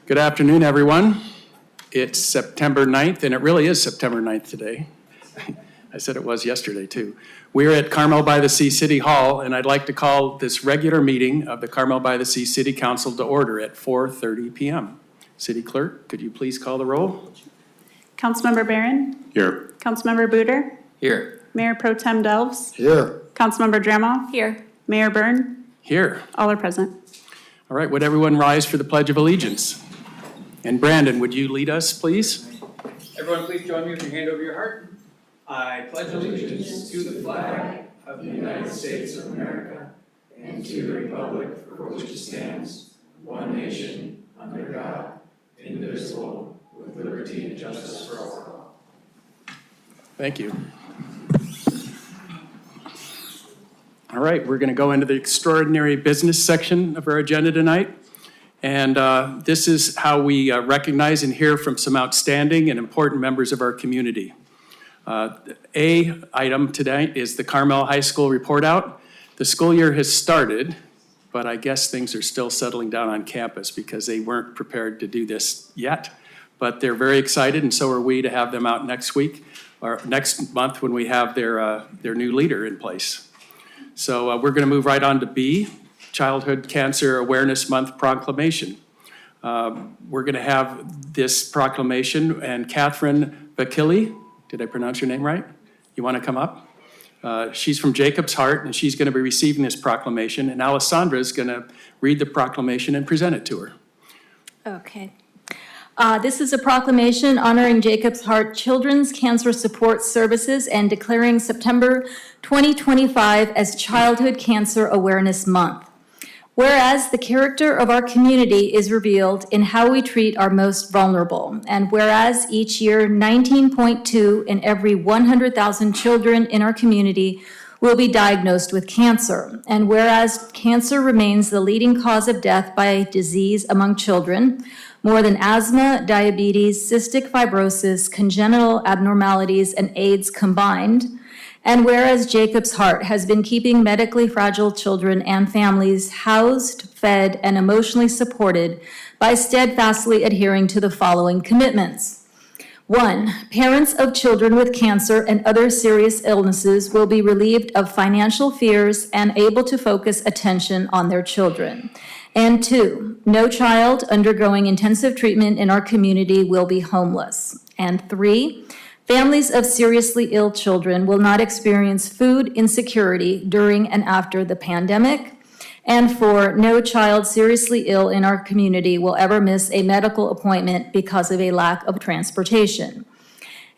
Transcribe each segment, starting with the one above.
Good afternoon, everyone. It's September 9th, and it really is September 9th today. I said it was yesterday, too. We're at Carmel-by-the-Sea City Hall, and I'd like to call this regular meeting of the Carmel-by-the-Sea City Council to order at 4:30 p.m. City Clerk, could you please call the roll? Councilmember Byrne? Here. Councilmember Verde? Here. Mayor Pro Tem Delves? Here. Councilmember Dramov? Here. Mayor Byrne? Here. All are present. All right, would everyone rise for the Pledge of Allegiance? And Brandon, would you lead us, please? Everyone, please join me with your hand over your heart. I pledge allegiance to the flag of the United States of America and to the republic for which it stands, one nation, under God, indivisible, with liberty and justice for all. Thank you. All right, we're going to go into the extraordinary business section of our agenda tonight. And this is how we recognize and hear from some outstanding and important members of our community. A item today is the Carmel High School report out. The school year has started, but I guess things are still settling down on campus because they weren't prepared to do this yet. But they're very excited, and so are we, to have them out next week or next month when we have their new leader in place. So we're going to move right on to B, Childhood Cancer Awareness Month Proclamation. We're going to have this proclamation, and Catherine Bakili, did I pronounce your name right? You want to come up? She's from Jacob's Heart, and she's going to be receiving this proclamation, and Alissandra is going to read the proclamation and present it to her. Okay. This is a proclamation honoring Jacob's Heart Children's Cancer Support Services and declaring September 2025 as Childhood Cancer Awareness Month. Whereas the character of our community is revealed in how we treat our most vulnerable, and whereas each year 19.2 in every 100,000 children in our community will be diagnosed with cancer, and whereas cancer remains the leading cause of death by disease among children, more than asthma, diabetes, cystic fibrosis, congenital abnormalities, and AIDS combined, and whereas Jacob's Heart has been keeping medically fragile children and families housed, fed, and emotionally supported by steadfastly adhering to the following commitments. 1, parents of children with cancer and other serious illnesses will be relieved of financial fears and able to focus attention on their children. And 2, no child undergoing intensive treatment in our community will be homeless. And 3, families of seriously ill children will not experience food insecurity during and after the pandemic. And 4, no child seriously ill in our community will ever miss a medical appointment because of a lack of transportation.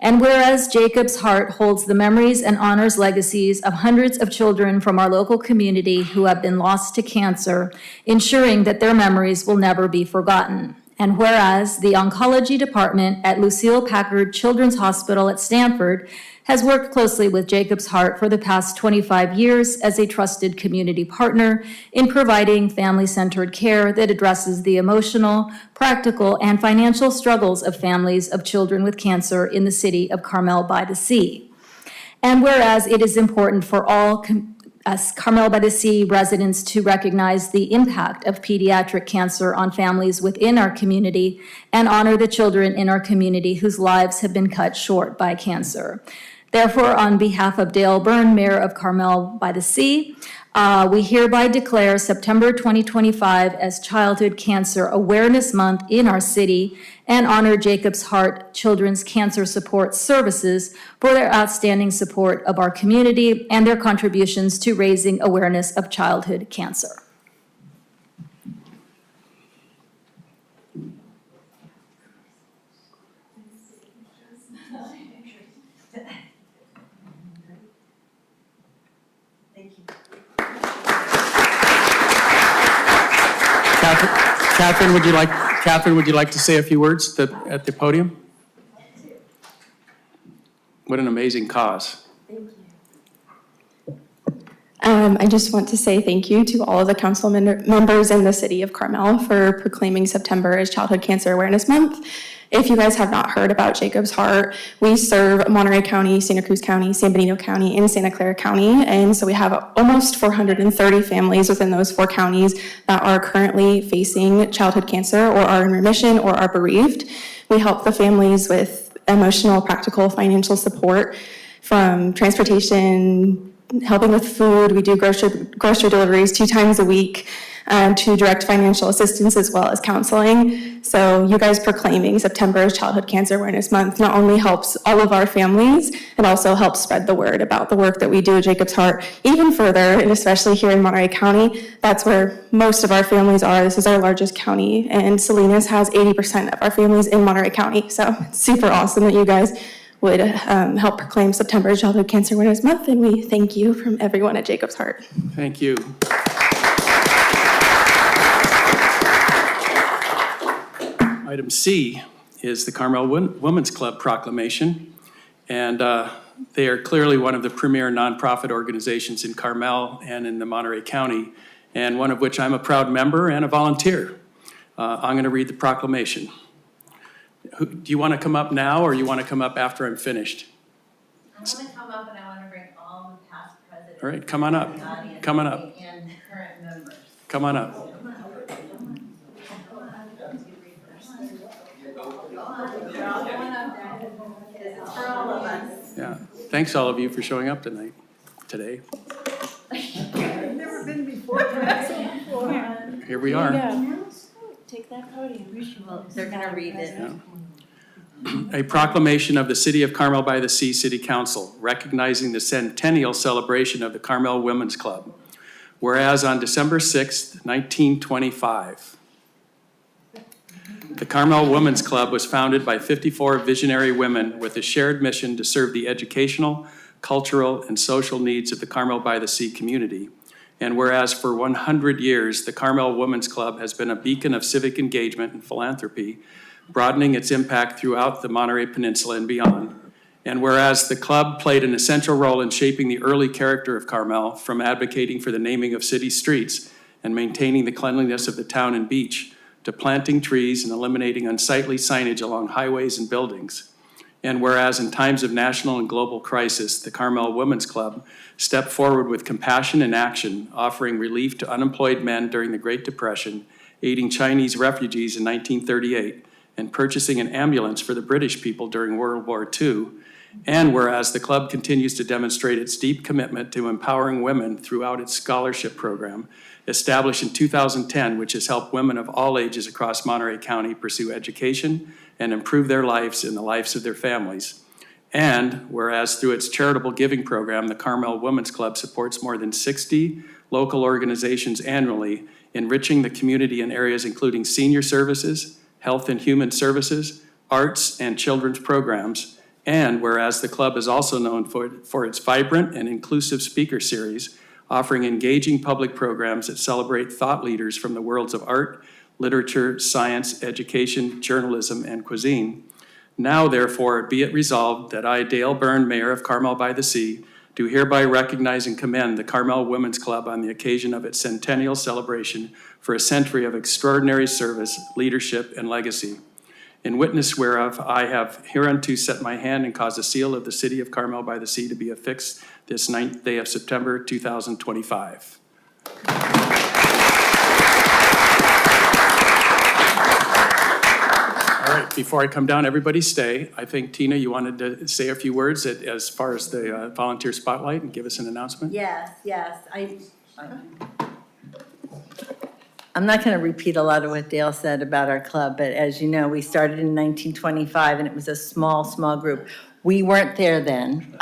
And whereas Jacob's Heart holds the memories and honors legacies of hundreds of children from our local community who have been lost to cancer, ensuring that their memories will never be forgotten. And whereas the oncology department at Lucille Packard Children's Hospital at Stanford has worked closely with Jacob's Heart for the past 25 years as a trusted community partner in providing family-centered care that addresses the emotional, practical, and financial struggles of families of children with cancer in the city of Carmel-by-the-Sea. And whereas it is important for all us Carmel-by-the-Sea residents to recognize the impact of pediatric cancer on families within our community and honor the children in our community whose lives have been cut short by cancer. Therefore, on behalf of Dale Byrne, Mayor of Carmel-by-the-Sea, we hereby declare September 2025 as Childhood Cancer Awareness Month in our city and honor Jacob's Heart Children's Cancer Support Services for their outstanding support of our community and their contributions to raising awareness of childhood cancer. Catherine, would you like to say a few words at the podium? What an amazing cause. Thank you. I just want to say thank you to all of the council members in the city of Carmel for proclaiming September as Childhood Cancer Awareness Month. If you guys have not heard about Jacob's Heart, we serve Monterey County, Santa Cruz County, San Benito County, and Santa Clara County. And so we have almost 430 families within those 4 counties that are currently facing childhood cancer or are in remission or are bereaved. We help the families with emotional, practical, financial support from transportation, helping with food. We do grocery deliveries 2 times a week, to direct financial assistance as well as counseling. So you guys proclaiming September as Childhood Cancer Awareness Month not only helps all of our families, it also helps spread the word about the work that we do at Jacob's Heart even further, and especially here in Monterey County. That's where most of our families are. This is our largest county, and Salinas has 80% of our families in Monterey County. So it's super awesome that you guys would help proclaim September as Childhood Cancer Awareness Month, and we thank you from everyone at Jacob's Heart. Thank you. Item C is the Carmel Women's Club Proclamation, and they are clearly one of the premier nonprofit organizations in Carmel and in the Monterey County, and one of which I'm a proud member and a volunteer. I'm going to read the proclamation. Do you want to come up now, or you want to come up after I'm finished? I want to come up and I want to bring all the past presidents. All right, come on up. in the audience Come on up. And current members. Come on up. You're all going up there, because it's for all of us. Yeah. Thanks all of you for showing up today. Never been before. Here we are. Take that podium. Well, they're going to read it. Yeah. A proclamation of the City of Carmel-by-the-Sea City Council recognizing the centennial celebration of the Carmel Women's Club. Whereas on December 6th, 1925, the Carmel Women's Club was founded by 54 visionary women with a shared mission to serve the educational, cultural, and social needs of the Carmel-by-the-Sea community. And whereas for 100 years, the Carmel Women's Club has been a beacon of civic engagement and philanthropy, broadening its impact throughout the Monterey Peninsula and beyond. And whereas the club played an essential role in shaping the early character of Carmel, from advocating for the naming of city streets and maintaining the cleanliness of the town and beach, to planting trees and eliminating unsightly signage along highways and buildings. And whereas in times of national and global crisis, the Carmel Women's Club stepped forward with compassion and action, offering relief to unemployed men during the Great Depression, aiding Chinese refugees in 1938, and purchasing an ambulance for the British people during World War II. And whereas the club continues to demonstrate its deep commitment to empowering women throughout its scholarship program, established in 2010, which has helped women of all ages across Monterey County pursue education and improve their lives and the lives of their families. And whereas through its charitable giving program, the Carmel Women's Club supports more than 60 local organizations annually, enriching the community in areas including senior services, health and human services, arts, and children's programs. And whereas the club is also known for its vibrant and inclusive speaker series, offering engaging public programs that celebrate thought leaders from the worlds of art, literature, science, education, journalism, and cuisine. Now, therefore, be it resolved that I, Dale Byrne, Mayor of Carmel-by-the-Sea, do hereby recognize and commend the Carmel Women's Club on the occasion of its centennial celebration for a century of extraordinary service, leadership, and legacy. In witness whereof, I have hereunto set my hand and caused the seal of the City of Carmel-by-the-Sea to be affixed this 9th day of September 2025. All right, before I come down, everybody stay. I think, Tina, you wanted to say a few words as far as the volunteer spotlight and give us an announcement? Yes. I'm not going to repeat a lot of what Dale said about our club, but as you know, we started in 1925 and it was a small group. We weren't there then.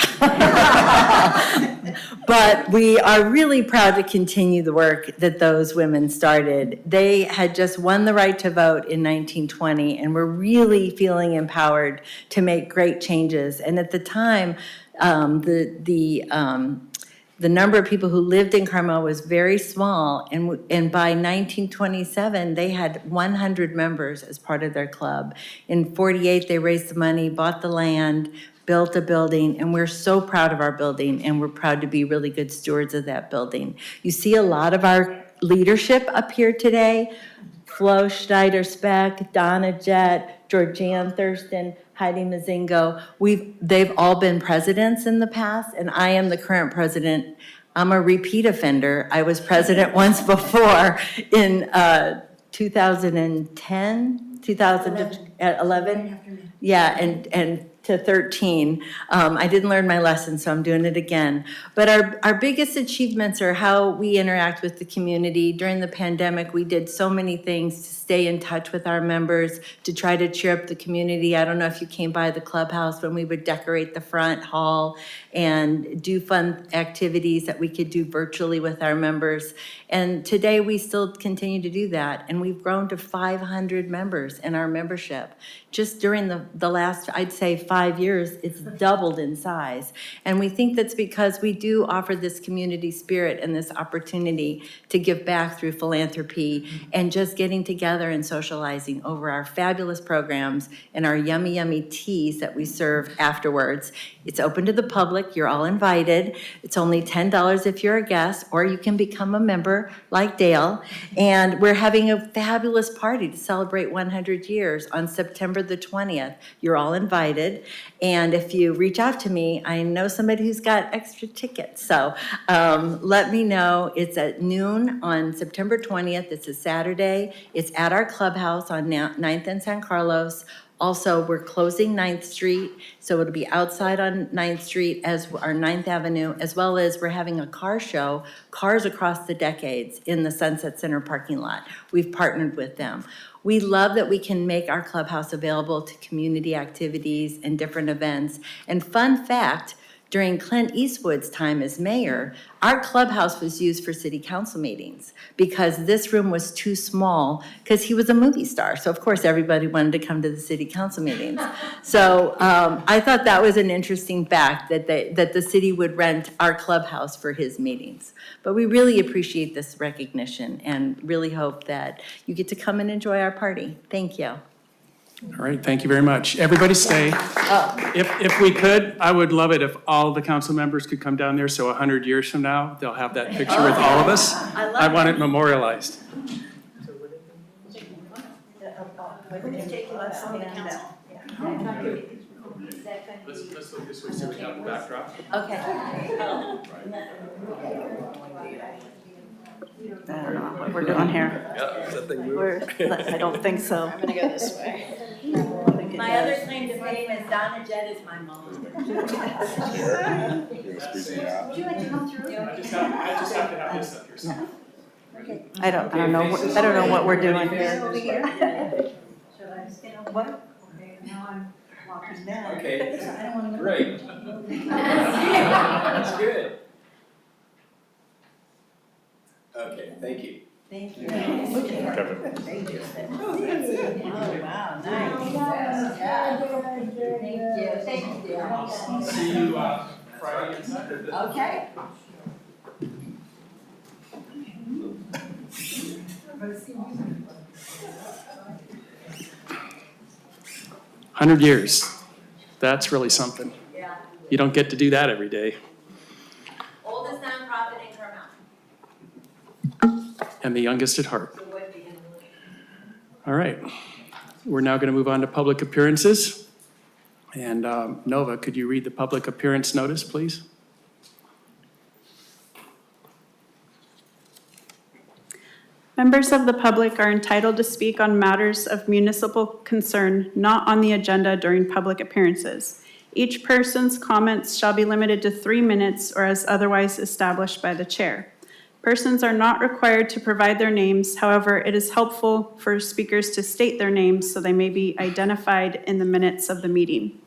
But we are really proud to continue the work that those women started. They had just won the right to vote in 1920 and were really feeling empowered to make great changes. And at the time, the number of people who lived in Carmel was very small, and by 1927, they had 100 members as part of their club. In 48, they raised the money, bought the land, built a building, and we're so proud of our building, and we're proud to be really good stewards of that building. You see a lot of our leadership up here today. Flo Schneider-Speck, Donna Jett, Georgianne Thurston, Heidi Mazingo. They've all been presidents in the past, and I am the current president. I'm a repeat offender. I was president once before in 2010, 2011. Yeah, and to 13. I didn't learn my lesson, so I'm doing it again. But our biggest achievements are how we interact with the community. During the pandemic, we did so many things to stay in touch with our members, to try to cheer up the community. I don't know if you came by the clubhouse when we would decorate the front hall and do fun activities that we could do virtually with our members. And today, we still continue to do that. And we've grown to 500 members in our membership. Just during the last, I'd say, 5 years, it's doubled in size. And we think that's because we do offer this community spirit and this opportunity to give back through philanthropy and just getting together and socializing over our fabulous programs and our yummy, yummy teas that we serve afterwards. It's open to the public. You're all invited. It's only $10 if you're a guest, or you can become a member like Dale. And we're having a fabulous party to celebrate 100 years on September the 20th. You're all invited. And if you reach out to me, I know somebody who's got extra tickets. So let me know. It's at noon on September 20th. It's a Saturday. It's at our clubhouse on 9th and San Carlos. Also, we're closing 9th Street, so it'll be outside on 9th Street as our 9th Avenue, as well as we're having a car show, Cars Across the Decades, in the Sunset Center parking lot. We've partnered with them. We love that we can make our clubhouse available to community activities and different events. And fun fact, during Clint Eastwood's time as mayor, our clubhouse was used for city council meetings because this room was too small because he was a movie star. So of course, everybody wanted to come to the city council meetings. So I thought that was an interesting fact that the city would rent our clubhouse for his meetings. But we really appreciate this recognition and really hope that you get to come and enjoy our party. Thank you. All right, thank you very much. Everybody stay. If we could, I would love it if all the council members could come down there, so 100 years from now, they'll have that picture with all of us. I want it memorialized. Let's look this way so we have the backdrop. Okay. I don't know what we're doing here. I don't think so. I'm gonna go this way. My other claim to fame is Donna Jett is my mom. Would you like to come through? I just have to have this up here. So. I don't know what we're doing here. Over here. Should I stand over? What? Okay, now I'm walking down. Okay, I don't wanna look. great. That's good. Okay, thank you. Thank you. Thank you. Oh, wow, nice. Thank you. See you Friday and Saturday. Okay. 100 years. That's really something. Yeah. You don't get to do that every day. Oldest nonprofit in Carmel. And the youngest at heart. All right. We're now going to move on to public appearances. And Nova, could you read the public appearance notice, please? Members of the public are entitled to speak on matters of municipal concern not on the agenda during public appearances. Each person's comments shall be limited to 3 minutes or as otherwise established by the chair. Persons are not required to provide their names. However, it is helpful for speakers to state their names so they may be identified in the minutes of the meeting.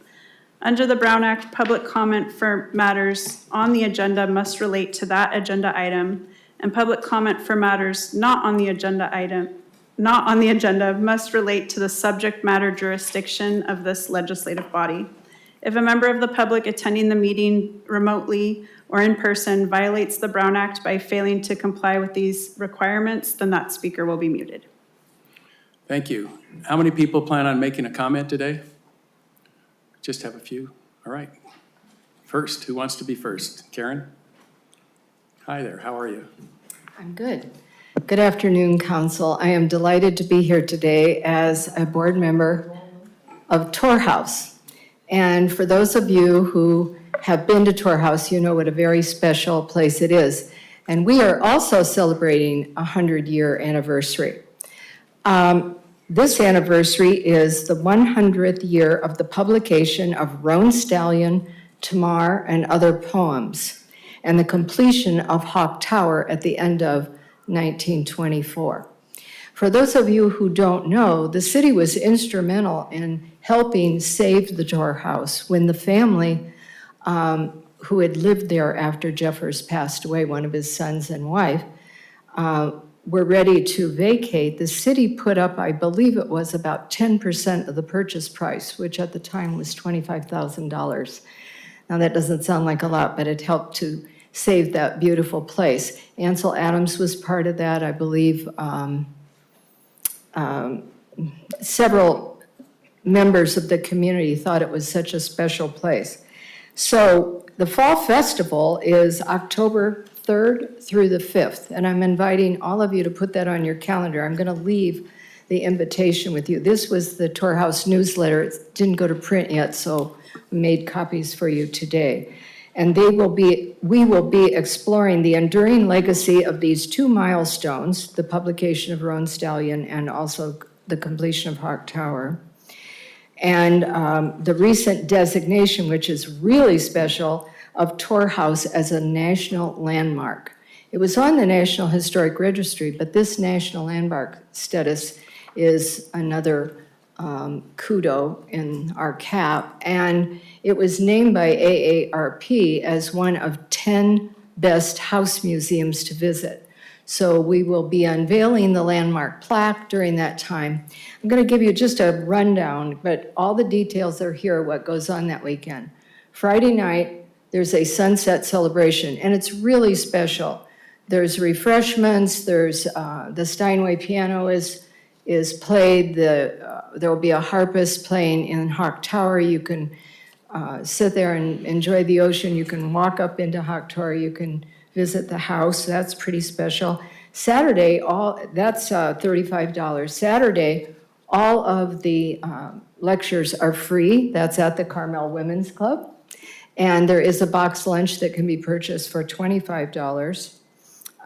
Under the Brown Act, public comment for matters on the agenda must relate to that agenda item, and public comment for matters not on the agenda must relate to the subject matter jurisdiction of this legislative body. If a member of the public attending the meeting remotely or in person violates the Brown Act by failing to comply with these requirements, then that speaker will be muted. Thank you. How many people plan on making a comment today? Just have a few. All right. First, who wants to be first? Karen? Hi there, how are you? I'm good. Good afternoon, Council. I am delighted to be here today as a board member of Tor House. And for those of you who have been to Tor House, you know what a very special place it is. And we are also celebrating a 100-year anniversary. This anniversary is the 100th year of the publication of Roan Stallion, Tamar, and Other Poems, and the completion of Hawk Tower at the end of 1924. For those of you who don't know, the city was instrumental in helping save the Tor House when the family who had lived there after Jeffers passed away, one of his sons and wife, were ready to vacate. The city put up, I believe it was about 10% of the purchase price, which at the time was $25,000. Now that doesn't sound like a lot, but it helped to save that beautiful place. Ansel Adams was part of that, I believe. Several members of the community thought it was such a special place. So the Fall Festival is October 3rd through the 5th, and I'm inviting all of you to put that on your calendar. I'm going to leave the invitation with you. This was the Tor House newsletter. It didn't go to print yet, so we made copies for you today. And we will be exploring the enduring legacy of these two milestones, the publication of Roan Stallion and also the completion of Hawk Tower. And the recent designation, which is really special, of Tor House as a national landmark. It was on the National Historic Registry, but this national landmark status is another kudo in our cap, and it was named by AARP as one of 10 best house museums to visit. So we will be unveiling the landmark plaque during that time. I'm going to give you just a rundown, but all the details are here, what goes on that weekend. Friday night, there's a sunset celebration, and it's really special. There's refreshments, there's the Steinway piano is played, there will be a harpist playing in Hawk Tower. You can sit there and enjoy the ocean. You can walk up into Hawk Tower. You can visit the house. That's pretty special. Saturday, that's $35. Saturday, all of the lectures are free. That's at the Carmel Women's Club. And there is a box lunch that can be purchased for $25.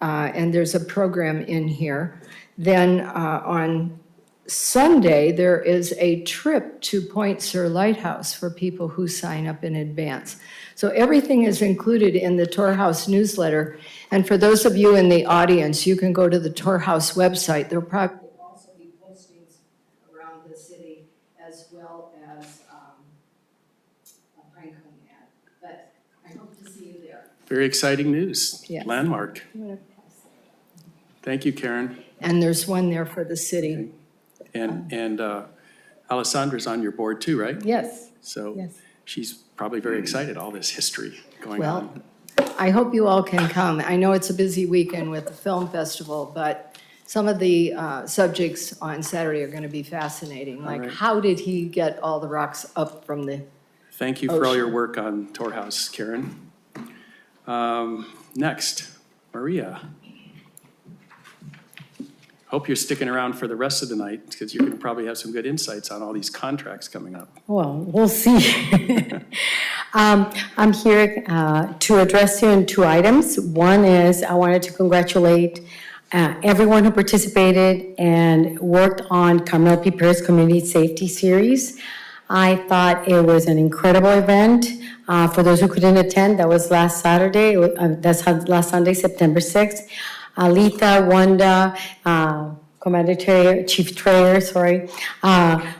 And there's a program in here. Then on Sunday, there is a trip to Point Sur Lighthouse for people who sign up in advance. So everything is included in the Tor House newsletter. And for those of you in the audience, you can go to the Tor House website. There'll probably also be postings around the city as well as a pinecone ad. But I hope to see you there. Very exciting news. Yes. Landmark. Thank you, Karen. And there's one there for the city. And Allissandra's on your board too, right? Yes. So Yes. she's probably very excited, all this history going on. Well, I hope you all can come. I know it's a busy weekend with the film festival, but some of the subjects on Saturday are going to be fascinating. Like, right. how did he get all the rocks up from the... Thank you for all your work on Tor House, Karen. Next, Maria. Hope you're sticking around for the rest of the night, because you're going to probably have some good insights on all these contracts coming up. Well, we'll see. I'm here to address you in two items. One is I wanted to congratulate everyone who participated and worked on Carmel-by-the-Sea Community Safety Series. I thought it was an incredible event. For those who couldn't attend, that was last Saturday, that's last Sunday, September 6th. Alita, Wanda, Chief Trayer,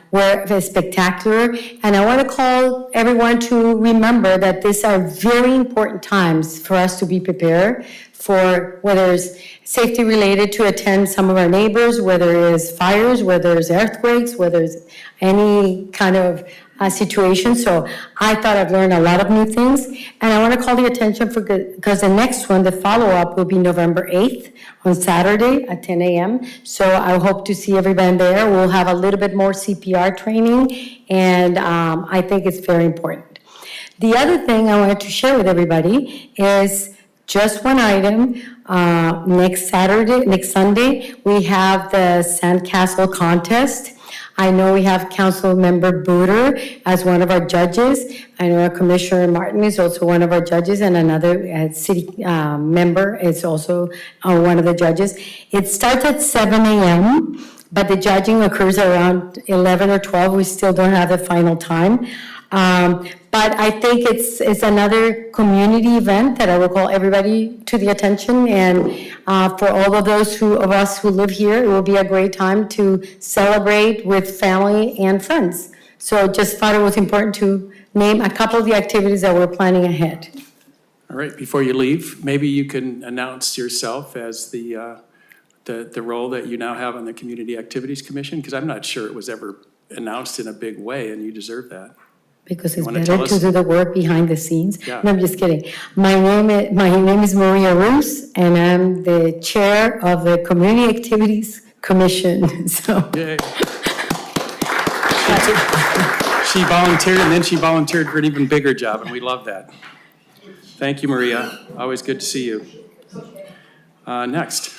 were spectacular. And I want to call everyone to remember that these are very important times for us to be prepared for whether it's safety related to attend some of our neighbors, whether it's fires, whether it's earthquakes, whether it's any kind of situation. So I thought I've learned a lot of new things. And I want to call the attention because the next one, the follow-up, will be November 8th on Saturday at 10 a.m. So I hope to see everybody there. We'll have a little bit more CPR training, and I think it's very important. The other thing I wanted to share with everybody is Just one item, next Sunday, we have the Sandcastle contest. I know we have Councilmember Byrne as one of our judges. I know our Commissioner Martin is also one of our judges, and another city member is also one of the judges. It starts at 7 a.m., but the judging occurs around 11 or 12. We still don't have the final time. But I think it's another community event that I will call everybody to the attention. And for all of those of us who live here, it will be a great time to celebrate with family and friends. So just thought it was important to name a couple of the activities that we're planning ahead. All right, before you leave, maybe you can announce yourself as the role that you now have on the Community Activities Commission, because I'm not sure it was ever announced in a big way, and you deserve that. Because You it's wanna better tell us? to do the work behind the scenes. Yeah. No, I'm just kidding. My name is Maria Roos, and I'm the chair of the Community Activities Commission. So Yay. She volunteered, and then she volunteered for an even bigger job, and we love that. Thank you, Maria. Always good to see you. Next.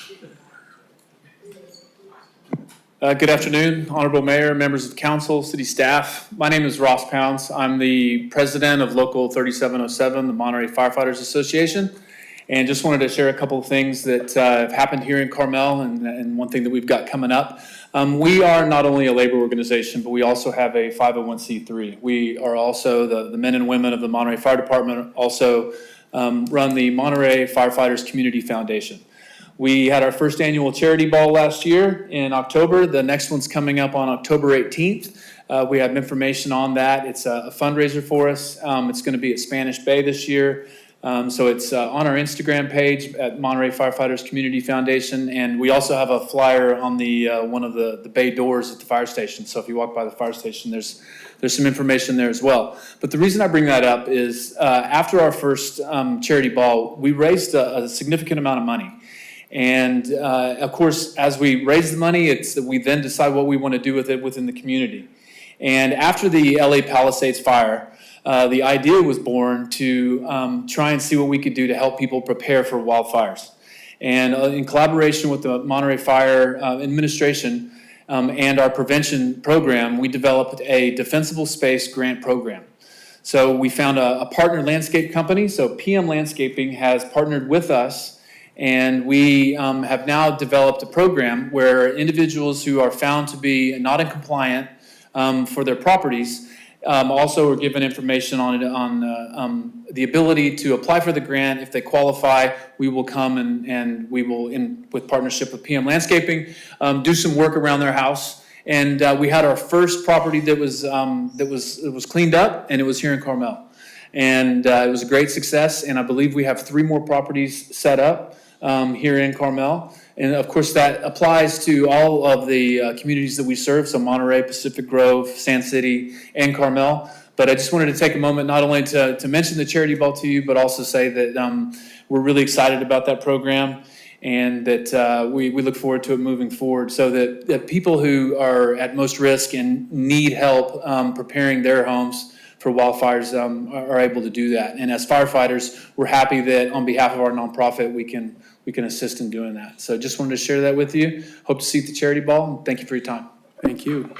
Good afternoon, Honorable Mayor, members of council, city staff. My name is Ross Pounds. I'm the president of Local 3707, the Monterey Firefighters Association. And just wanted to share a couple of things that have happened here in Carmel and one thing that we've got coming up. We are not only a labor organization, but we also have a 501c3. We are also the men and women of the Monterey Fire Department, also run the Monterey Firefighters Community Foundation. We had our first annual charity ball last year in October. The next one's coming up on October 18th. We have information on that. It's a fundraiser for us. It's going to be at Spanish Bay this year. So it's on our Instagram page at Monterey Firefighters Community Foundation. And we also have a flyer on the one of the bay doors at the fire station. So if you walk by the fire station, there's some information there as well. But the reason I bring that up is after our first charity ball, we raised a significant amount of money. And of course, as we raise the money, it's that we then decide what we want to do with it within the community. And after the LA Palisades fire, the idea was born to try and see what we could do to help people prepare for wildfires. And in collaboration with the Monterey Fire Administration and our prevention program, we developed a defensible space grant program. So we found a partner landscape company. So PM Landscaping has partnered with us. And we have now developed a program where individuals who are found to be not in compliant for their properties also are given information on the ability to apply for the grant. If they qualify, we will come and we will, with partnership with PM Landscaping, do some work around their house. And we had our first property that was cleaned up, and it was here in Carmel. And it was a great success. And I believe we have 3 more properties set up here in Carmel. And of course that applies to all of the communities that we serve, so Monterey, Pacific Grove, Sand City, and Carmel. But I just wanted to take a moment not only to mention the charity ball to you, but also say that we're really excited about that program and that we look forward to it moving forward so that people who are at most risk and need help preparing their homes for wildfires are able to do that. And as firefighters, we're happy that on behalf of our nonprofit, we can assist in doing that. So just wanted to share that with you. Hope to see you at the charity ball, and thank you for your time. Thank you.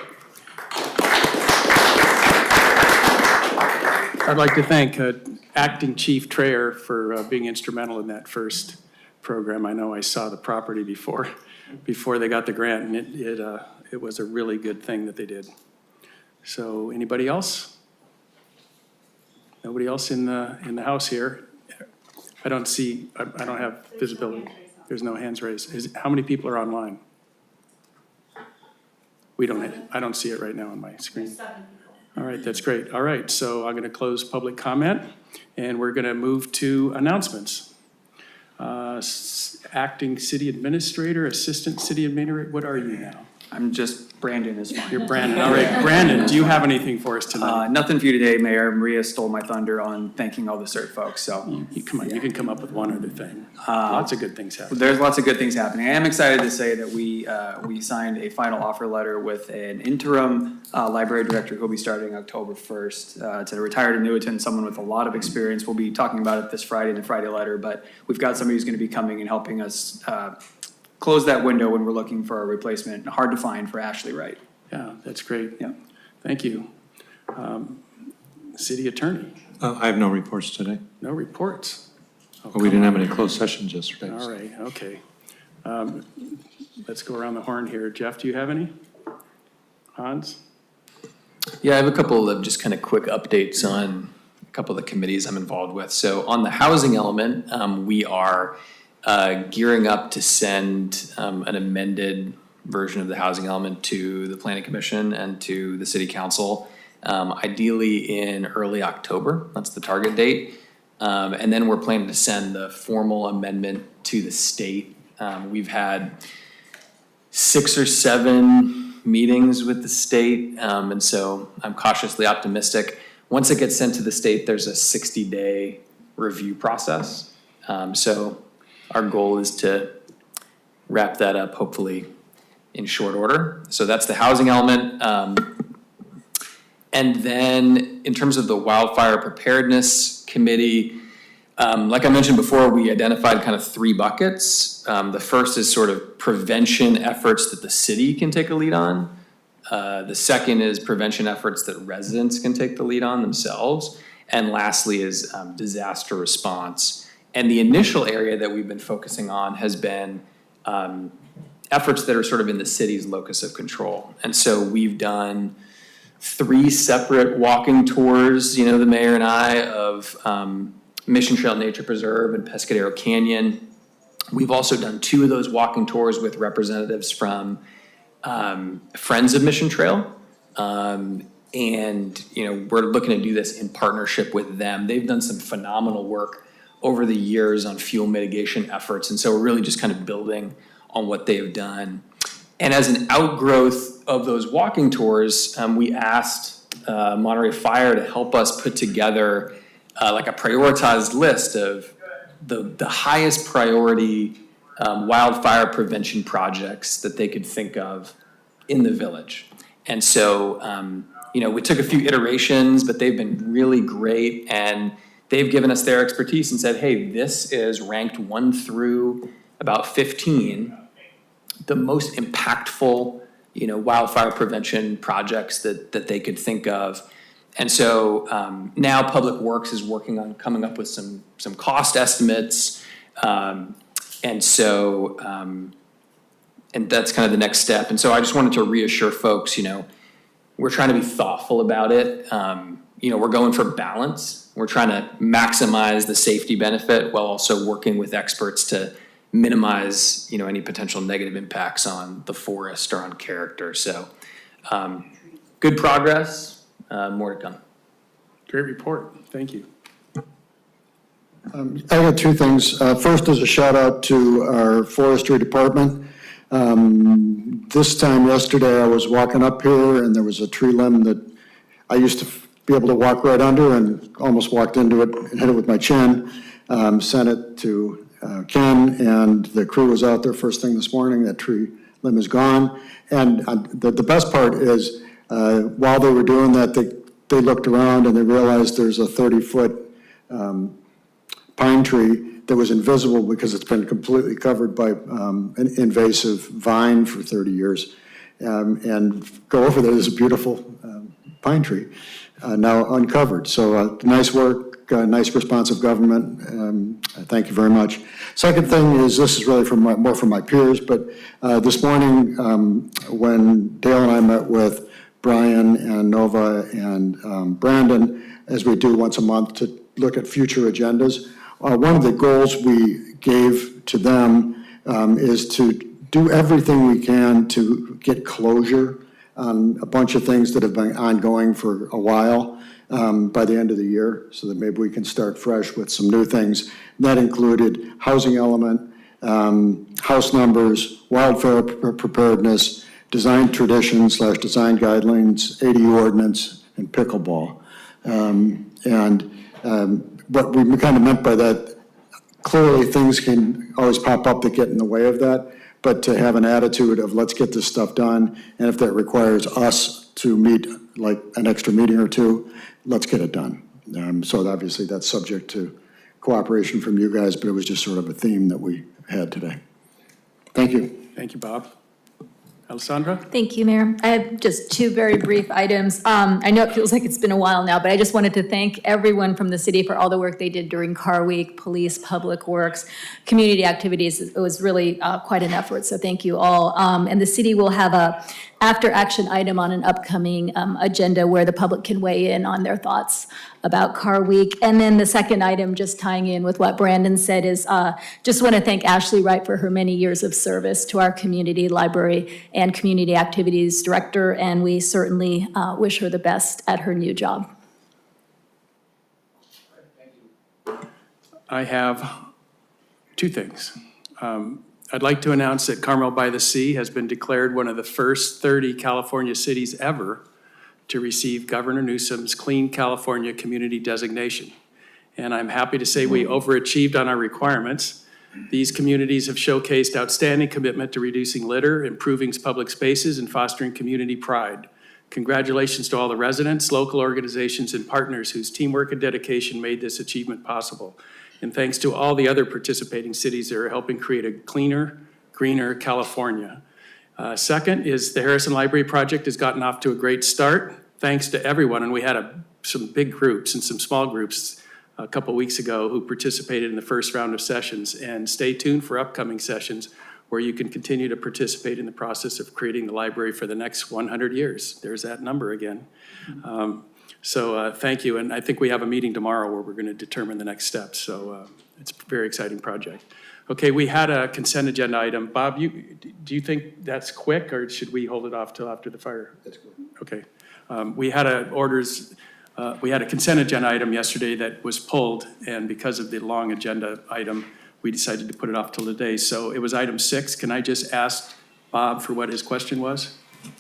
I'd like to thank Acting Chief Trayer for being instrumental in that first program. I know I saw the property before they got the grant, and it was a really good thing that they did. So anybody else? Nobody else in the house here? I don't have visibility. There's no hands raised. How many people are online? I don't see it right now on my screen. All right, that's great. All right, so I'm going to close public comment, and we're going to move to announcements. Acting City Administrator, Assistant City Administrator, what are you now? I'm just, Brandon is fine. You're Brandon. All right, Brandon, do you have anything for us tonight? Nothing for you today, Mayor. Maria stole my thunder on thanking all the CERT folks, so. Come on, you can come up with one other thing. Lots of good things happen. There's lots of good things happening. I am excited to say that we signed a final offer letter with an interim library director who'll be starting October 1st. It's a retired annuitant, someone with a lot of experience. We'll be talking about it this Friday in the Friday letter, but we've got somebody who's going to be coming and helping us close that window when we're looking for a replacement. Hard to find for Ashley Wright. Yeah, that's great. Yeah. Thank you. City Attorney, I have no reports today. no reports. Oh, We didn't have any closed sessions yesterday. All right, okay. Let's go around the horn here. Jeff, do you have any? Hans? Yeah, I have a couple of just kind of quick updates on a couple of the committees I'm involved with. So on the housing element, we are gearing up to send an amended version of the housing element to the Planning Commission and to the City Council, ideally in early October. That's the target date. And then we're planning to send the formal amendment to the state. We've had 6 or 7 meetings with the state, and so I'm cautiously optimistic. Once it gets sent to the state, there's a 60-day review process. So our goal is to wrap that up hopefully in short order. So that's the housing element. And then in terms of the wildfire preparedness committee, like I mentioned before, we identified kind of 3 buckets. The first is sort of prevention efforts that the city can take a lead on. The second is prevention efforts that residents can take the lead on themselves. And lastly is disaster response. And the initial area that we've been focusing on has been efforts that are sort of in the city's locus of control. And so we've done 3 separate walking tours, the mayor and I, of Mission Trail Nature Preserve and Pescadero Canyon. We've also done 2 of those walking tours with representatives from Friends of Mission Trail. And, we're looking to do this in partnership with them. They've done some phenomenal work over the years on fuel mitigation efforts. And so we're really just kind of building on what they've done. And as an outgrowth of those walking tours, we asked Monterey Fire to help us put together like a prioritized list of the highest priority wildfire prevention projects that they could think of in the village. And so, we took a few iterations, but they've been really great. And they've given us their expertise and said, hey, this is ranked 1 through about 15, the most impactful, wildfire prevention projects that they could think of. And so now Public Works is working on coming up with some cost estimates. And so, and that's kind of the next step. And so I just wanted to reassure folks, we're trying to be thoughtful about it. We're going for balance. We're trying to maximize the safety benefit while also working with experts to minimize, any potential negative impacts on the forest or on character. So good progress, more to come. Great report. Thank you. I got 2 things. First is a shout out to our forestry department. This time yesterday, I was walking up here and there was a tree limb that I used to be able to walk right under and almost walked into it and hit it with my chin. Sent it to Ken, and the crew was out there first thing this morning. That tree limb is gone. And the best part is, while they were doing that, they looked around and they realized there's a 30-foot pine tree that was invisible because it's been completely covered by an invasive vine for 30 years. And go over there, there's a beautiful pine tree now uncovered. So nice work, nice responsive government. Thank you very much. Second thing is, this is really more for my peers, but this morning when Dale and I met with Brian and Nova and Brandon, as we do once a month to look at future agendas, one of the goals we gave to them is to do everything we can to get closure on a bunch of things that have been ongoing for a while by the end of the year, so that maybe we can start fresh with some new things. That included housing element, house numbers, wildfire preparedness, design tradition/design guidelines, ADU ordinance, and pickleball. What we kind of meant by that, clearly things can always pop up that get in the way of that, but to have an attitude of let's get this stuff done, and if that requires us to meet like an extra meeting or two, let's get it done. So obviously that's subject to cooperation from you guys, but it was just sort of a theme that we had today. Thank you. Thank you, Bob. Alissandra? Thank you, Mayor. I have just two very brief items. I know it feels like it's been a while now, but I just wanted to thank everyone from the city for all the work they did during Car Week, police, public works, community activities. It was really quite an effort, so thank you all. And the city will have a after-action item on an upcoming agenda where the public can weigh in on their thoughts about Car Week. And then the second item, just tying in with what Brandon said, is just want to thank Ashley Wright for her many years of service to our community library and community activities director, and we certainly wish her the best at her new job. I have two things. I'd like to announce that Carmel-by-the-Sea has been declared one of the first 30 California cities ever to receive Governor Newsom's Clean California Community designation. And I'm happy to say we overachieved on our requirements. These communities have showcased outstanding commitment to reducing litter, improving public spaces, and fostering community pride. Congratulations to all the residents, local organizations, and partners whose teamwork and dedication made this achievement possible. And thanks to all the other participating cities that are helping create a cleaner, greener California. Second is the Harrison Library Project has gotten off to a great start, thanks to everyone. And we had some big groups and some small groups a couple weeks ago who participated in the first round of sessions. And stay tuned for upcoming sessions where you can continue to participate in the process of creating the library for the next 100 years. There's that number again. So thank you, and I think we have a meeting tomorrow where we're going to determine the next steps, so it's a very exciting project. Okay, we had a consent agenda item. Bob, do you think that's quick, or should we hold it off till after the fire? That's quick. Okay. We had a consent agenda item yesterday that was pulled, and because of the long agenda item, we decided to put it off till today. So it was item 6. Can I just ask Bob for what his question was?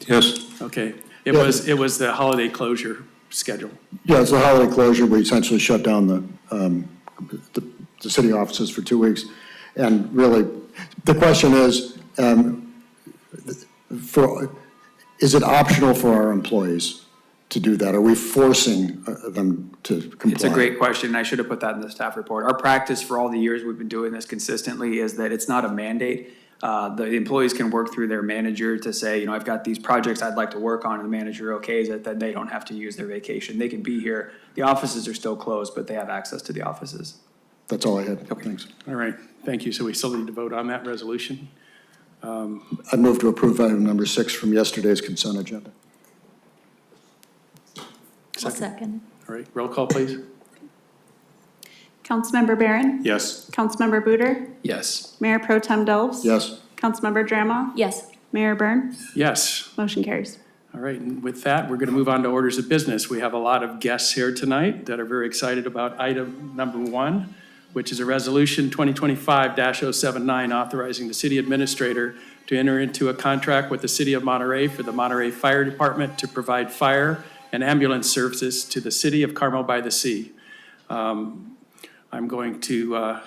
Yes. Okay. It was the holiday closure schedule. Yeah, it's a holiday closure. We essentially shut down the city offices for 2 weeks. And really, the question is, is it optional for our employees to do that? Are we forcing them to comply? It's a great question. I should have put that in the staff report. Our practice for all the years we've been doing this consistently is that it's not a mandate. The employees can work through their manager to say, I've got these projects I'd like to work on, and the manager okays it, then they don't have to use their vacation. They can be here. The offices are still closed, but they have access to the offices. That's all I had. Okay. Thanks. All right, thank you. So we still need to vote on that resolution. I move to approve item number 6 from yesterday's consent agenda. I'll second. All right, roll call, please. Councilmember Byrne? Yes. Councilmember Buder? Yes. Mayor Pro Tem Delves? Yes. Councilmember Dramov? Yes. Mayor Byrne? Yes. Motion carries. All right, and with that, we're going to move on to orders of business. We have a lot of guests here tonight that are very excited about item number 1, which is a resolution 2025-079 authorizing the city administrator to enter into a contract with the city of Monterey for the Monterey Fire Department to provide fire and ambulance services to the city of Carmel-by-the-Sea. I'm going to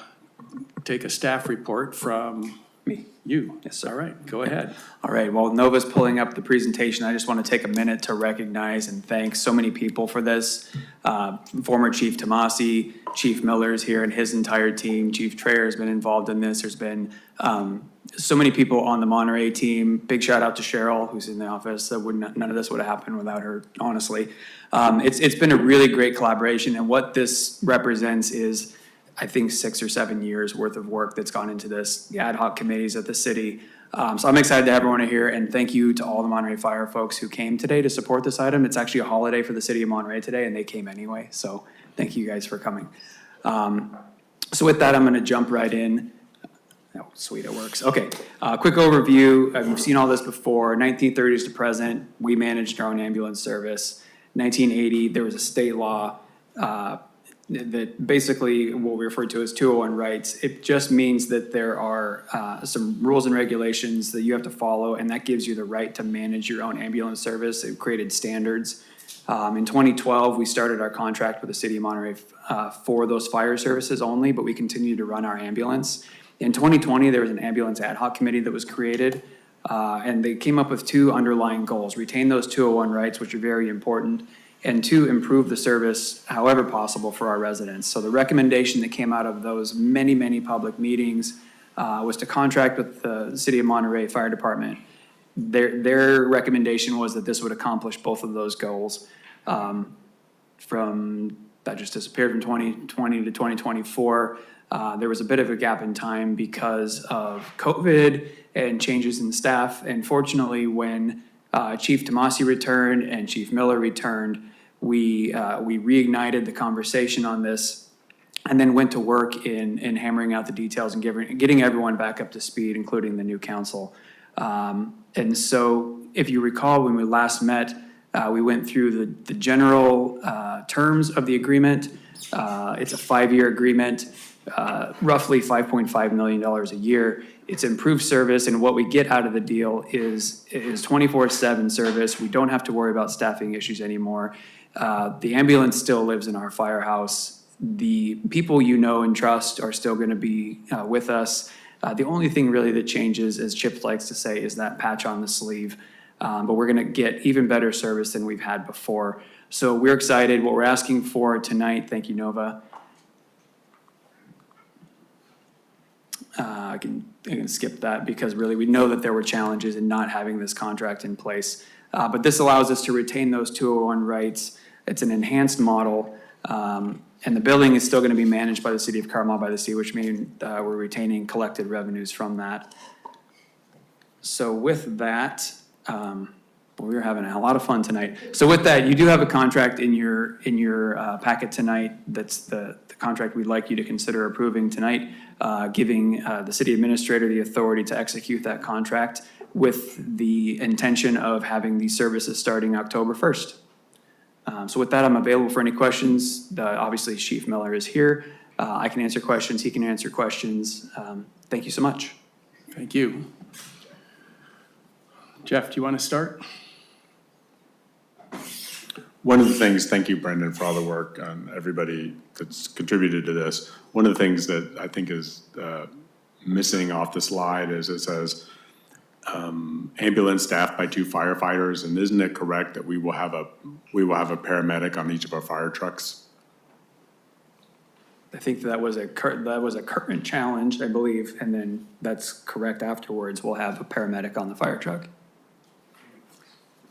take a staff report from Me. you. Yes, sir. All right, go ahead. All right, while Nova's pulling up the presentation, I just want to take a minute to recognize and thank so many people for this. Former Chief Tomasi, Chief Miller's here and his entire team. Chief Trayer has been involved in this. There's been so many people on the Monterey team. Big shout out to Cheryl, who's in the office. None of this would have happened without her, honestly. It's been a really great collaboration, and what this represents is, I think, 6 or 7 years worth of work that's gone into this, the ad hoc committees at the city. So I'm excited to have everyone here, and thank you to all the Monterey Fire folks who came today to support this item. It's actually a holiday for the city of Monterey today, and they came anyway. So thank you guys for coming. So with that, I'm going to jump right in. Oh, sweet, it works. Okay, quick overview. You've seen all this before. 1930s to present, we managed our own ambulance service. 1980, there was a state law that basically what we refer to as 201 rights. It just means that there are some rules and regulations that you have to follow, and that gives you the right to manage your own ambulance service. It created standards. In 2012, we started our contract with the city of Monterey for those fire services only, but we continue to run our ambulance. In 2020, there was an ambulance ad hoc committee that was created, and they came up with two underlying goals: retain those 201 rights, which are very important, and two, improve the service however possible for our residents. So the recommendation that came out of those many, many public meetings was to contract with the City of Monterey Fire Department. Their recommendation was that this would accomplish both of those goals. That just disappeared from 2020 to 2024. There was a bit of a gap in time because of COVID and changes in staff. And fortunately, when Chief Tomasi returned and Chief Miller returned, we reignited the conversation on this and then went to work in hammering out the details and getting everyone back up to speed, including the new council. And so if you recall, when we last met, we went through the general terms of the agreement. It's a 5-year agreement, roughly $5.5 million a year. It's improved service, and what we get out of the deal is 24/7 service. We don't have to worry about staffing issues anymore. The ambulance still lives in our firehouse. The people you know and trust are still going to be with us. The only thing really that changes, as Chip likes to say, is that patch on the sleeve. But we're going to get even better service than we've had before. So we're excited. What we're asking for tonight, thank you, Nova. I can skip that because really we know that there were challenges in not having this contract in place. But this allows us to retain those 201 rights. It's an enhanced model. And the building is still going to be managed by the city of Carmel-by-the-Sea, which means we're retaining collected revenues from that. So with that, we were having a lot of fun tonight. So with that, you do have a contract in your packet tonight. That's the contract we'd like you to consider approving tonight, giving the city administrator the authority to execute that contract with the intention of having these services starting October 1st. So with that, I'm available for any questions. Obviously, Chief Miller is here. I can answer questions. He can answer questions. Thank you so much. Thank you. Jeff, do you want to start? One of the things, thank you, Brendan, for all the work on everybody that's contributed to this. One of the things that I think is missing off the slide is it says ambulance staffed by 2 firefighters, and isn't it correct that we will have a paramedic on each of our fire trucks? I think that was a current challenge, I believe, and then that's correct afterwards. We'll have a paramedic on the fire truck.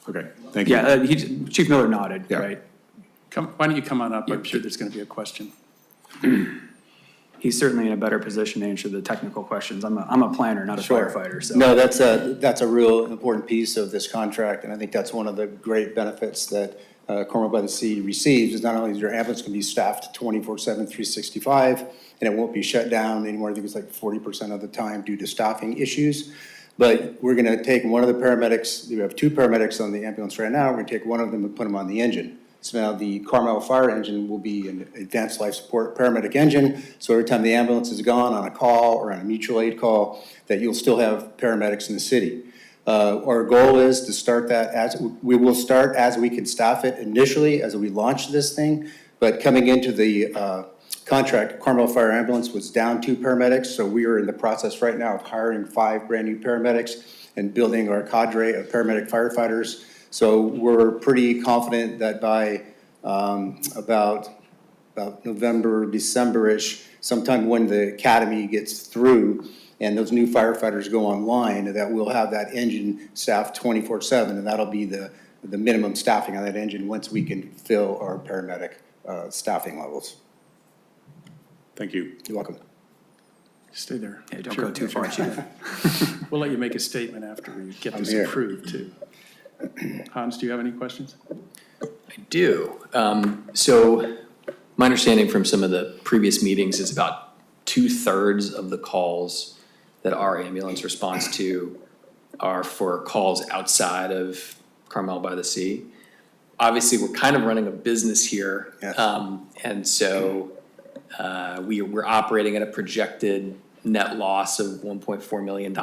Okay, thank you. Yeah, Chief Miller nodded, Yeah. right? Why don't you come on up? I'm sure there's going to be a question. He's certainly in a better position to answer the technical questions. I'm a planner, not a Sure. firefighter, so. No, that's a real important piece of this contract, and I think that's one of the great benefits that Carmel-by-the-Sea receives, is not only is your ambulance can be staffed 24/7, 365, and it won't be shut down anymore. I think it's like 40% of the time due to staffing issues. But we're gonna take one of the paramedics, we have 2 paramedics on the ambulance right now, we're gonna take one of them and put them on the engine. So now the Carmel fire engine will be an advanced life support paramedic engine. So every time the ambulance is gone on a call or on a mutual aid call, that you'll still have paramedics in the city. Our goal is to start that we will start as we can staff it initially as we launch this thing. But coming into the contract, Carmel Fire Ambulance was down 2 paramedics. So we are in the process right now of hiring 5 brand new paramedics and building our cadre of paramedic firefighters. So we're pretty confident that by about November, December-ish, sometime when the academy gets through and those new firefighters go online, that we'll have that engine staffed 24/7, and that'll be the minimum staffing on that engine once we can fill our paramedic staffing levels. Thank you. You're welcome. Stay there. Yeah, don't Sure. go too far, Chief. We'll let you make a statement after we get I'm this here. approved, too. Hans, do you have any questions? I do. So my understanding from some of the previous meetings is about 2/3 of the calls that our ambulance responds to are for calls outside of Carmel-by-the-Sea. obviously, we're kind of running a business here. Yes. And so we're operating at a projected net loss of $1.4 million.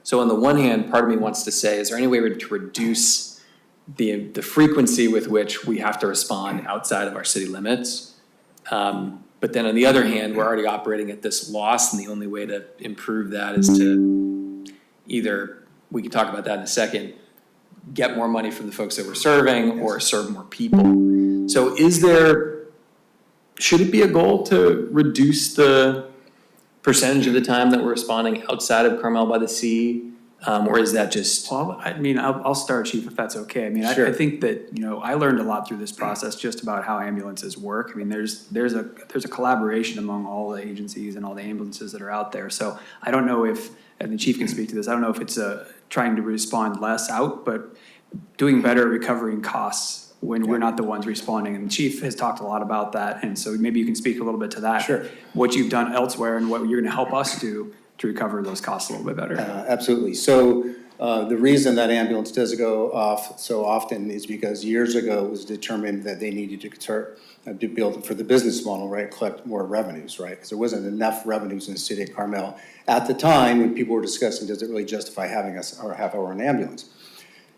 So on the one hand, part of me wants to say, is there any way to reduce the frequency with which we have to respond outside of our city limits? But then on the other hand, we're already operating at this loss, and the only way to improve that is to either, we can talk about that in a second, get more money from the folks that we're serving or serve more people. So should it be a goal to reduce the percentage of the time that we're responding outside of Carmel-by-the-Sea? Or is that just? Well, I mean, I'll start, Chief, if that's okay. I mean, Sure. I think that, I learned a lot through this process just about how ambulances work. I mean, there's a collaboration among all the agencies and all the ambulances that are out there. So I don't know if, and the Chief can speak to this, I don't know if it's trying to respond less out, but doing better at recovering costs when we're not the ones responding. And the Chief has talked a lot about that. And so maybe you can speak a little bit to that. Sure. What you've done elsewhere and what you're gonna help us do to recover those costs a little bit better. Absolutely. So the reason that ambulance does go off so often is because years ago it was determined that they needed to start to build for the business model, right, collect more revenues, right? Because there wasn't enough revenues in the city of Carmel at the time when people were discussing, does it really justify having us or have our own ambulance?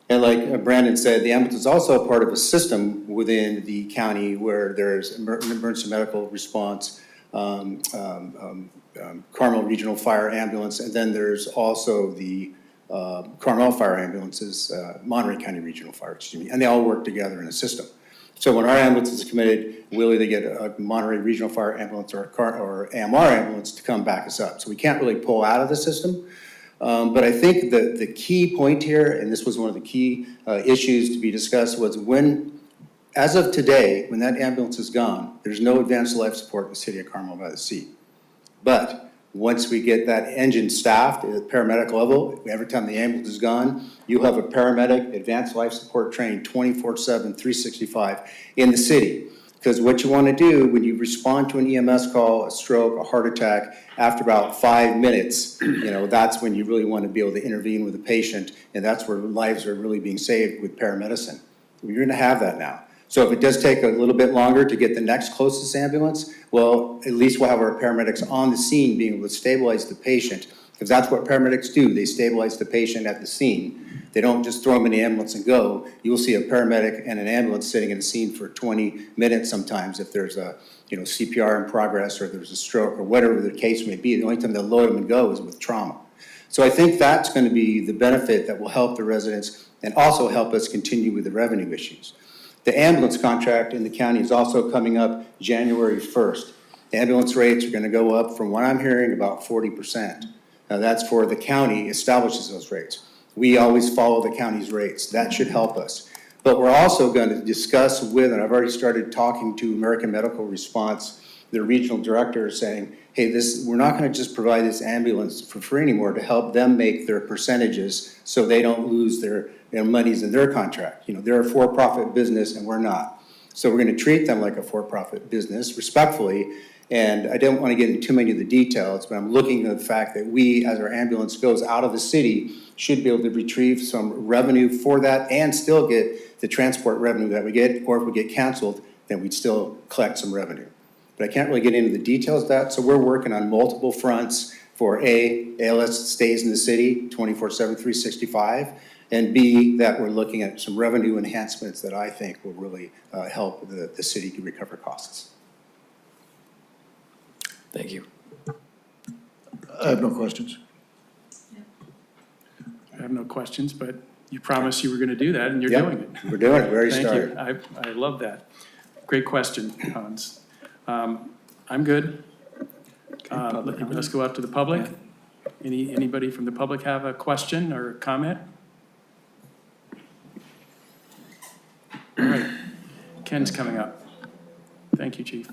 And like Brandon said, the ambulance is also a part of a system within the county where there's emergency medical response, Carmel Regional Fire Ambulance, and then there's also the Carmel Fire Ambulances, Monte County Regional Fire, and they all work together in a system. So when our ambulance is committed, we'll either get a Monterey Regional Fire Ambulance or AMR ambulance to come back us up. So we can't really pull out of the system. But I think the key point here, and this was one of the key issues to be discussed, was as of today, when that ambulance is gone, there's no advanced life support in the city of Carmel-by-the-Sea. But once we get that engine staffed at the paramedic level, every time the ambulance is gone, you have a paramedic, advanced life support trained 24/7, 365 in the city. Because what you want to do when you respond to an EMS call, a stroke, a heart attack, after about 5 minutes, that's when you really want to be able to intervene with the patient, and that's where lives are really being saved with paramedicine. You're going to have that now. So if it does take a little bit longer to get the next closest ambulance, well, at least we'll have our paramedics on the scene being able to stabilize the patient, because that's what paramedics do. They stabilize the patient at the scene. They don't just throw them in the ambulance and go. You'll see a paramedic and an ambulance sitting in a scene for 20 minutes sometimes if there's a CPR in progress or there's a stroke or whatever the case may be. The only time they'll load them and go is with trauma. So I think that's going to be the benefit that will help the residents and also help us continue with the revenue issues. The ambulance contract in the county is also coming up January 1st. The ambulance rates are going to go up, from what I'm hearing, about 40%. Now that's for the county establishes those rates. We always follow the county's rates. That should help us. But we're also going to discuss with, and I've already started talking to American Medical Response, their regional director, saying, hey, we're not going to just provide this ambulance for free anymore, to help them make their percentages so they don't lose their monies in their contract. They're a for-profit business and we're not. So we're going to treat them like a for-profit business respectfully. And I don't want to get into too many of the details, but I'm looking at the fact that we, as our ambulance goes out of the city, should be able to retrieve some revenue for that and still get the transport revenue that we get, or if we get canceled, then we'd still collect some revenue. But I can't really get into the details of that, so we're working on multiple fronts for A, ALS stays in the city 24/7, 365, and B, that we're looking at some revenue enhancements that I think will really help the city to recover costs. Thank you. I have no questions. I have no questions, but you promised you were going to do that, and you're doing it. We're doing it, we already Thank started. you. I love that. Great question, Hans. I'm good. Let's go out to the public. Anybody from the public have a question or a comment? All right. Ken's coming up. Thank you, Chief.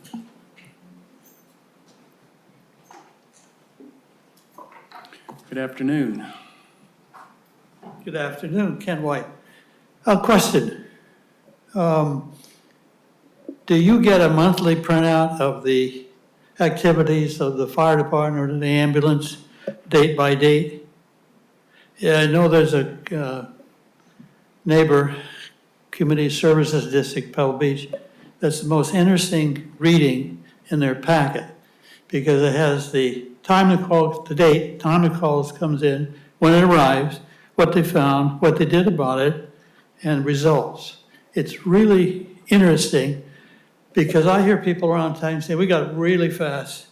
Good afternoon. Good afternoon, Ken White. A question. Do you get a monthly printout of the activities of the fire department or the ambulance, date by date? Yeah, I know there's a neighbor Community Services District, Pebble Beach, that's the most interesting reading in their packet, because it has the time to call, the date, time to calls comes in, when it arrives, what they found, what they did about it, and results. It's really interesting, because I hear people around town say, we got really fast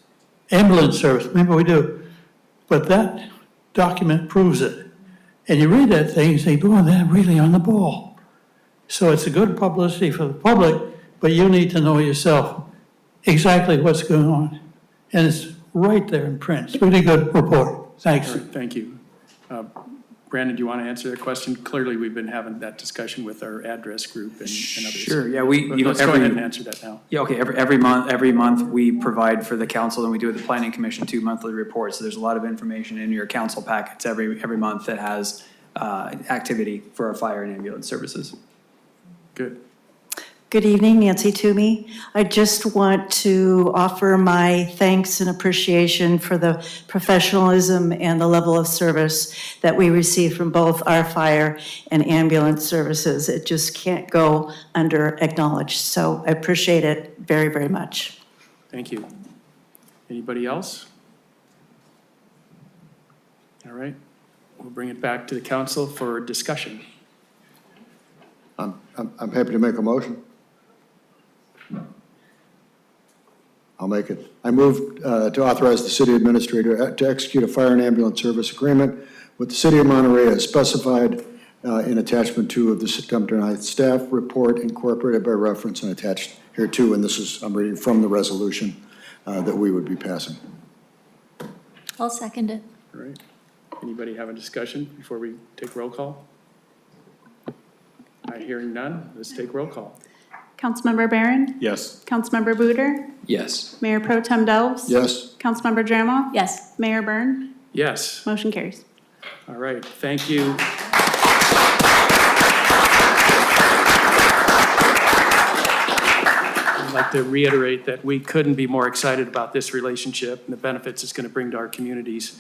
ambulance service, maybe we do, but that document proves it. And you read that thing and say, boy, they're really on the ball. So it's a good publicity for the public, but you need to know yourself exactly what's going on. And it's right there in print. It's a really good report. Thanks. All right, thank you. Brandon, do you want to answer that question? Clearly, we've been having that discussion with our address group and others. Sure, yeah, we, But you know, let's go ahead and answer that now. Yeah, okay, every month we provide for the council, and we do with the planning commission 2 monthly reports. So there's a lot of information in your council packets every month that has activity for our fire and ambulance services. Good. Good evening, Nancy Toomey. I just want to offer my thanks and appreciation for the professionalism and the level of service that we receive from both our fire and ambulance services. It just can't go under acknowledged. So I appreciate it very, very much. Thank you. Anybody else? All right, we'll bring it back to the council for discussion. I'm happy to make a motion. I'll make it. I move to authorize the city administrator to execute a fire and ambulance service agreement with the city of Monterey as specified in attachment 2 of the September 9th staff report, incorporated by reference and attached here too. And this is, I'm reading from the resolution that we would be passing. I'll second it. All right. Anybody have a discussion before we take roll call? Hearing none, let's take roll call. Councilmember Byrne? Yes. Councilmember Buder? Yes. Mayor Pro Tem Delves? Yes. Councilmember Dramov? Yes. Mayor Byrne? Yes. Motion carries. All right, thank you. I'd like to reiterate that we couldn't be more excited about this relationship and the benefits it's going to bring to our communities.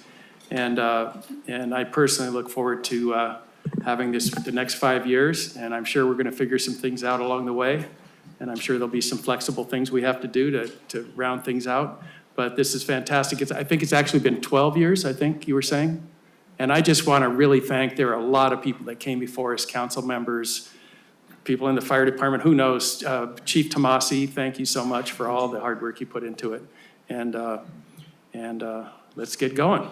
And I personally look forward to having this for the next 5 years, and I'm sure we're going to figure some things out along the way. And I'm sure there'll be some flexible things we have to do to round things out. But this is fantastic. I think it's actually been 12 years, I think you were saying. And I just want to really thank, there are a lot of people that came before us, council members, people in the fire department, who knows, Chief Tomasi, thank you so much for all the hard work you put into it. And let's get going.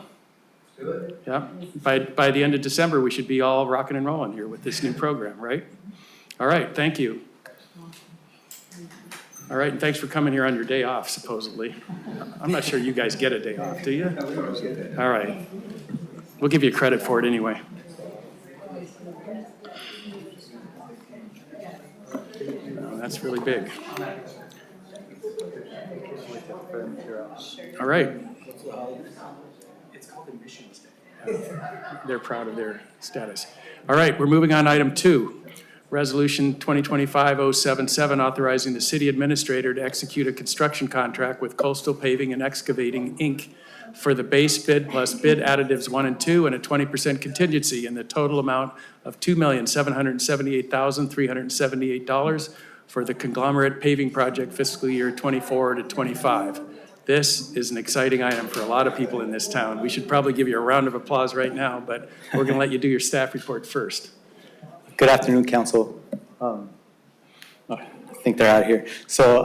Do it. Yeah, by the end of December, we should be all rocking and rolling here with this new program, right? All right, thank you. All right, and thanks for coming here on your day off, supposedly. I'm not sure you guys get a day off, do you? All right. We'll give you credit for it anyway. Oh, that's really big. All right. They're proud of their status. All right, we're moving on to item 2. Resolution 2025-077, authorizing the city administrator to execute a construction contract with Coastal Paving and Excavating, Inc. for the base bid plus bid additives 1 and 2 and a 20% contingency in the total amount of $2,778,378 for the conglomerate paving project fiscal year 24 to 25. This is an exciting item for a lot of people in this town. We should probably give you a round of applause right now, but we're going to let you do your staff report first. Good afternoon, Council. I think they're out here. So,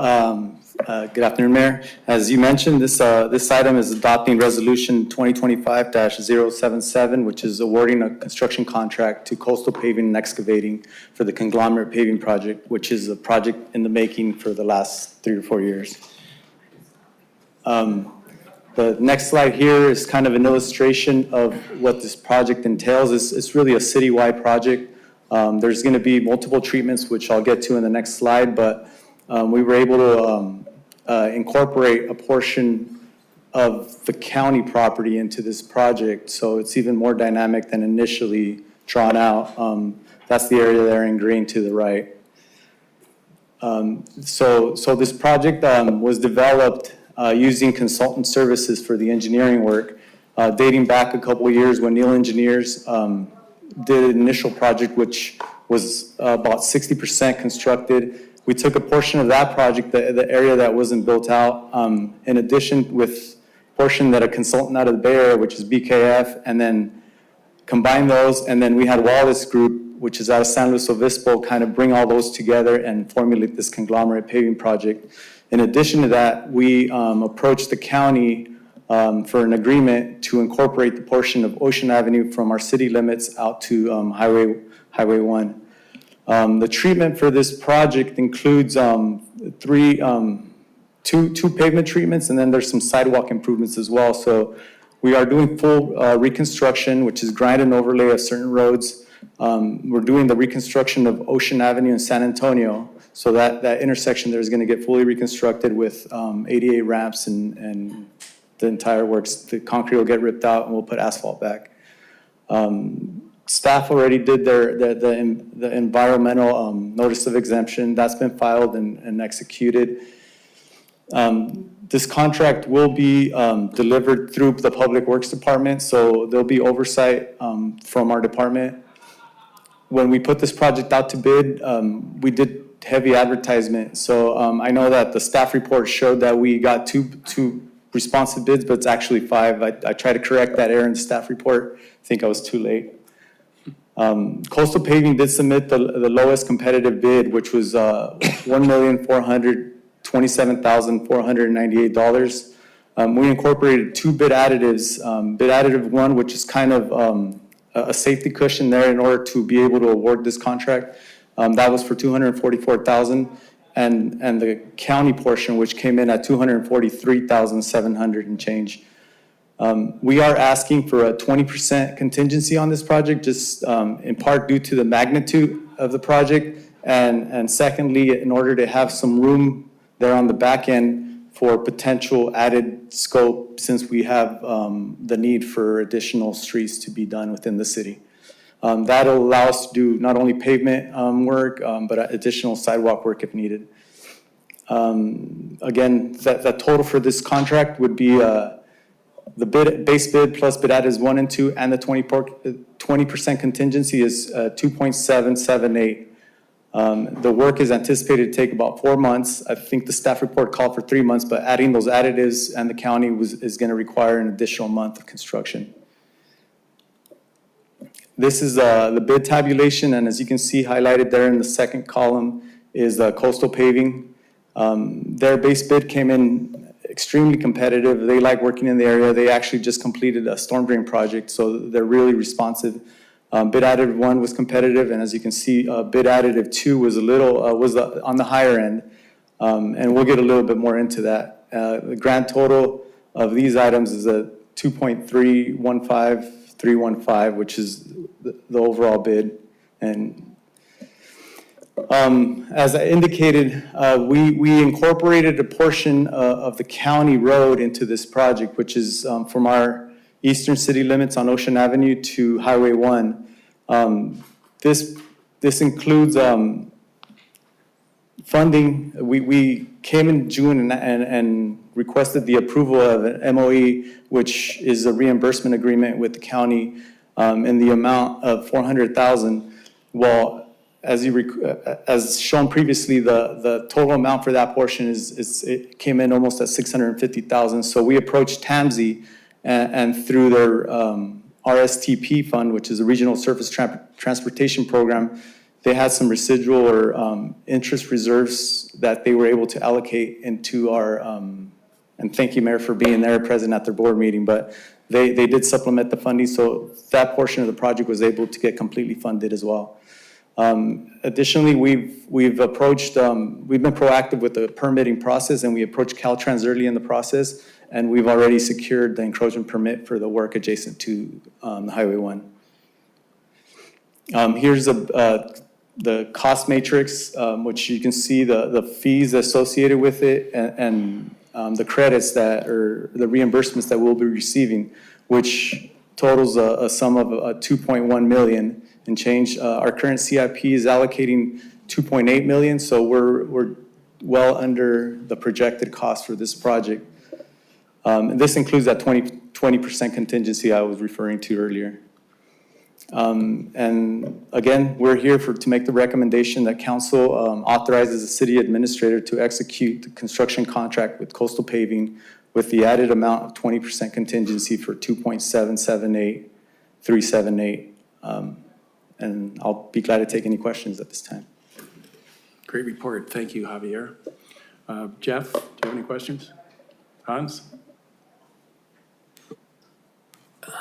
good afternoon, Mayor. As you mentioned, this item is adopting Resolution 2025-077, which is awarding a construction contract to Coastal Paving and Excavating for the conglomerate paving project, which is a project in the making for the last 3 or 4 years. The next slide here is kind of an illustration of what this project entails. It's really a citywide project. There's going to be multiple treatments, which I'll get to in the next slide, but we were able to incorporate a portion of the county property into this project, so it's even more dynamic than initially drawn out. That's the area there in green to the right. So this project was developed using consultant services for the engineering work, dating back a couple of years when Neil Engineers did an initial project which was about 60% constructed. We took a portion of that project, the area that wasn't built out, in addition with portion that a consultant out of the Bay Area, which is BKF, and then combine those, and then we had Wallace Group, which is out of San Luis Obispo, kind of bring all those together and formulate this conglomerate paving project. In addition to that, we approached the county for an agreement to incorporate the portion of Ocean Avenue from our city limits out to Highway 1. The treatment for this project includes two pavement treatments, and then there's some sidewalk improvements as well. So we are doing full reconstruction, which is grind and overlay of certain roads. We're doing the reconstruction of Ocean Avenue in San Antonio. So that intersection there is going to get fully reconstructed with ADA ramps and the entire works. The concrete will get ripped out and we'll put asphalt back. Staff already did the environmental notice of exemption. That's been filed and executed. This contract will be delivered through the Public Works Department, so there'll be oversight from our department. When we put this project out to bid, we did heavy advertisement. So I know that the staff report showed that we got two responsive bids, but it's actually 5. I tried to correct that error in the staff report. I think I was too late. Coastal Paving did submit the lowest competitive bid, which was $1,427,498. We incorporated 2 bid additives. Bid additive 1, which is kind of a safety cushion there in order to be able to award this contract. That was for $244,000, and the county portion, which came in at $243,700 and change. We are asking for a 20% contingency on this project, just in part due to the magnitude of the project, and secondly, in order to have some room there on the back end for potential added scope, since we have the need for additional streets to be done within the city. That'll allow us to do not only pavement work, but additional sidewalk work if needed. Again, the total for this contract would be the base bid plus bid additives 1 and 2, and the 20% contingency is 2.778. The work is anticipated to take about 4 months. I think the staff report called for 3 months, but adding those additives and the county is going to require an additional month of construction. This is the bid tabulation, and as you can see highlighted there in the second column is Coastal Paving. Their base bid came in extremely competitive. They like working in the area. They actually just completed a storm drain project, so they're really responsive. Bid additive 1 was competitive, and as you can see, bid additive 2 was a little on the higher end, and we'll get a little bit more into that. The grand total of these items is a 2.315315, which is the overall bid. And as I indicated, we incorporated a portion of the county road into this project, which is from our eastern city limits on Ocean Avenue to Highway 1. This includes funding. We came in June and requested the approval of an MOE, which is a reimbursement agreement with the county in the amount of $400,000. Well, as shown previously, the total amount for that portion it came in almost at $650,000. So we approached TAMSI and through their RSTP fund, which is a Regional Surface Transportation Program, they had some residual or interest reserves that they were able to allocate into our, and thank you, Mayor, for being there, present at their board meeting, but they did supplement the funding, so that portion of the project was able to get completely funded as well. Additionally, we've approached, we've been proactive with the permitting process, and we approached Caltrans early in the process, and we've already secured the encroachment permit for the work adjacent to the Highway 1. Here's the cost matrix, which you can see the fees associated with it and the credits or the reimbursements that we'll be receiving, which totals a sum of $2.1 million and change. Our current CIP is allocating $2.8 million, so we're well under the projected cost for this project. And this includes that 20% contingency I was referring to earlier. And again, we're here to make the recommendation that council authorizes the city administrator to execute the construction contract with Coastal Paving with the added amount of 20% contingency for 2.778378. And I'll be glad to take any questions at this time. Great report. Thank you, Javier. Jeff, do you have any questions? Hans?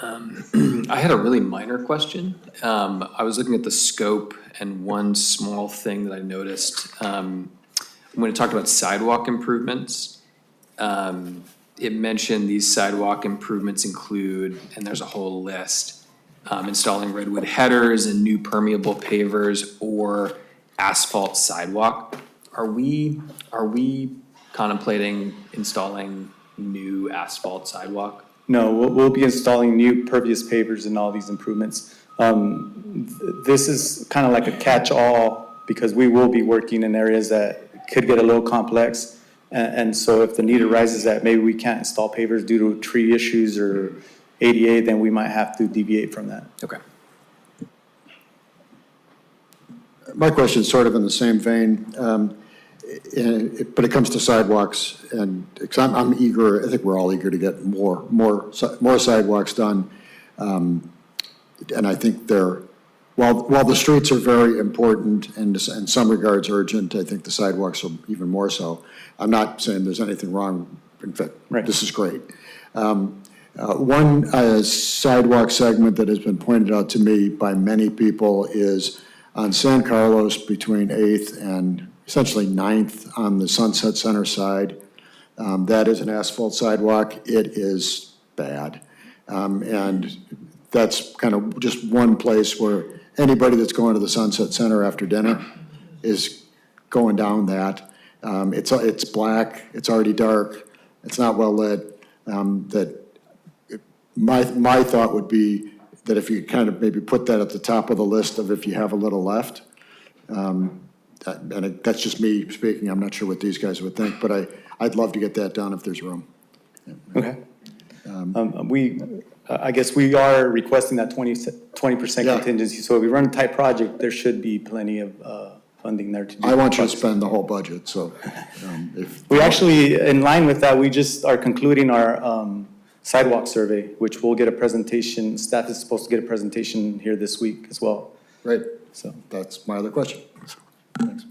I had a really minor question. I was looking at the scope, and one small thing that I noticed, when it talked about sidewalk improvements, it mentioned these sidewalk improvements include, and there's a whole list, installing redwood headers and new permeable pavers or asphalt sidewalk. Are we contemplating installing new asphalt sidewalk? No, we'll be installing new pervious pavers and all these improvements. This is kind of like a catch-all because we will be working in areas that could get a little complex. And so if the need arises that maybe we can't install pavers due to tree issues or ADA, then we might have to deviate from that. Okay. My question is sort of in the same vein, but it comes to sidewalks, and because I'm eager, I think we're all eager to get more sidewalks done. And I think while the streets are very important and in some regards urgent, I think the sidewalks are even more so. I'm not saying there's anything wrong. In fact, This is great. One sidewalk segment that has been pointed out to me by many people is on San Carlos between 8th and essentially 9th on the Sunset Center side. That is an asphalt sidewalk. It is bad. And that's kind of just one place where anybody that's going to the Sunset Center after dinner is going down that. It's black, it's already dark, it's not well lit. My thought would be that if you kind of maybe put that at the top of the list of if you have a little left, that's just me speaking. I'm not sure what these guys would think, but I'd love to get that done if there's room. Okay. I guess we are requesting that 20% contingency. So if we run a tight project, there should be plenty of funding there to do. I want you to spend the whole budget, so. We actually, in line with that, we just are concluding our sidewalk survey, which we'll get a presentation, staff is supposed to get a presentation here this week as well. Right, so that's my other question. Thanks.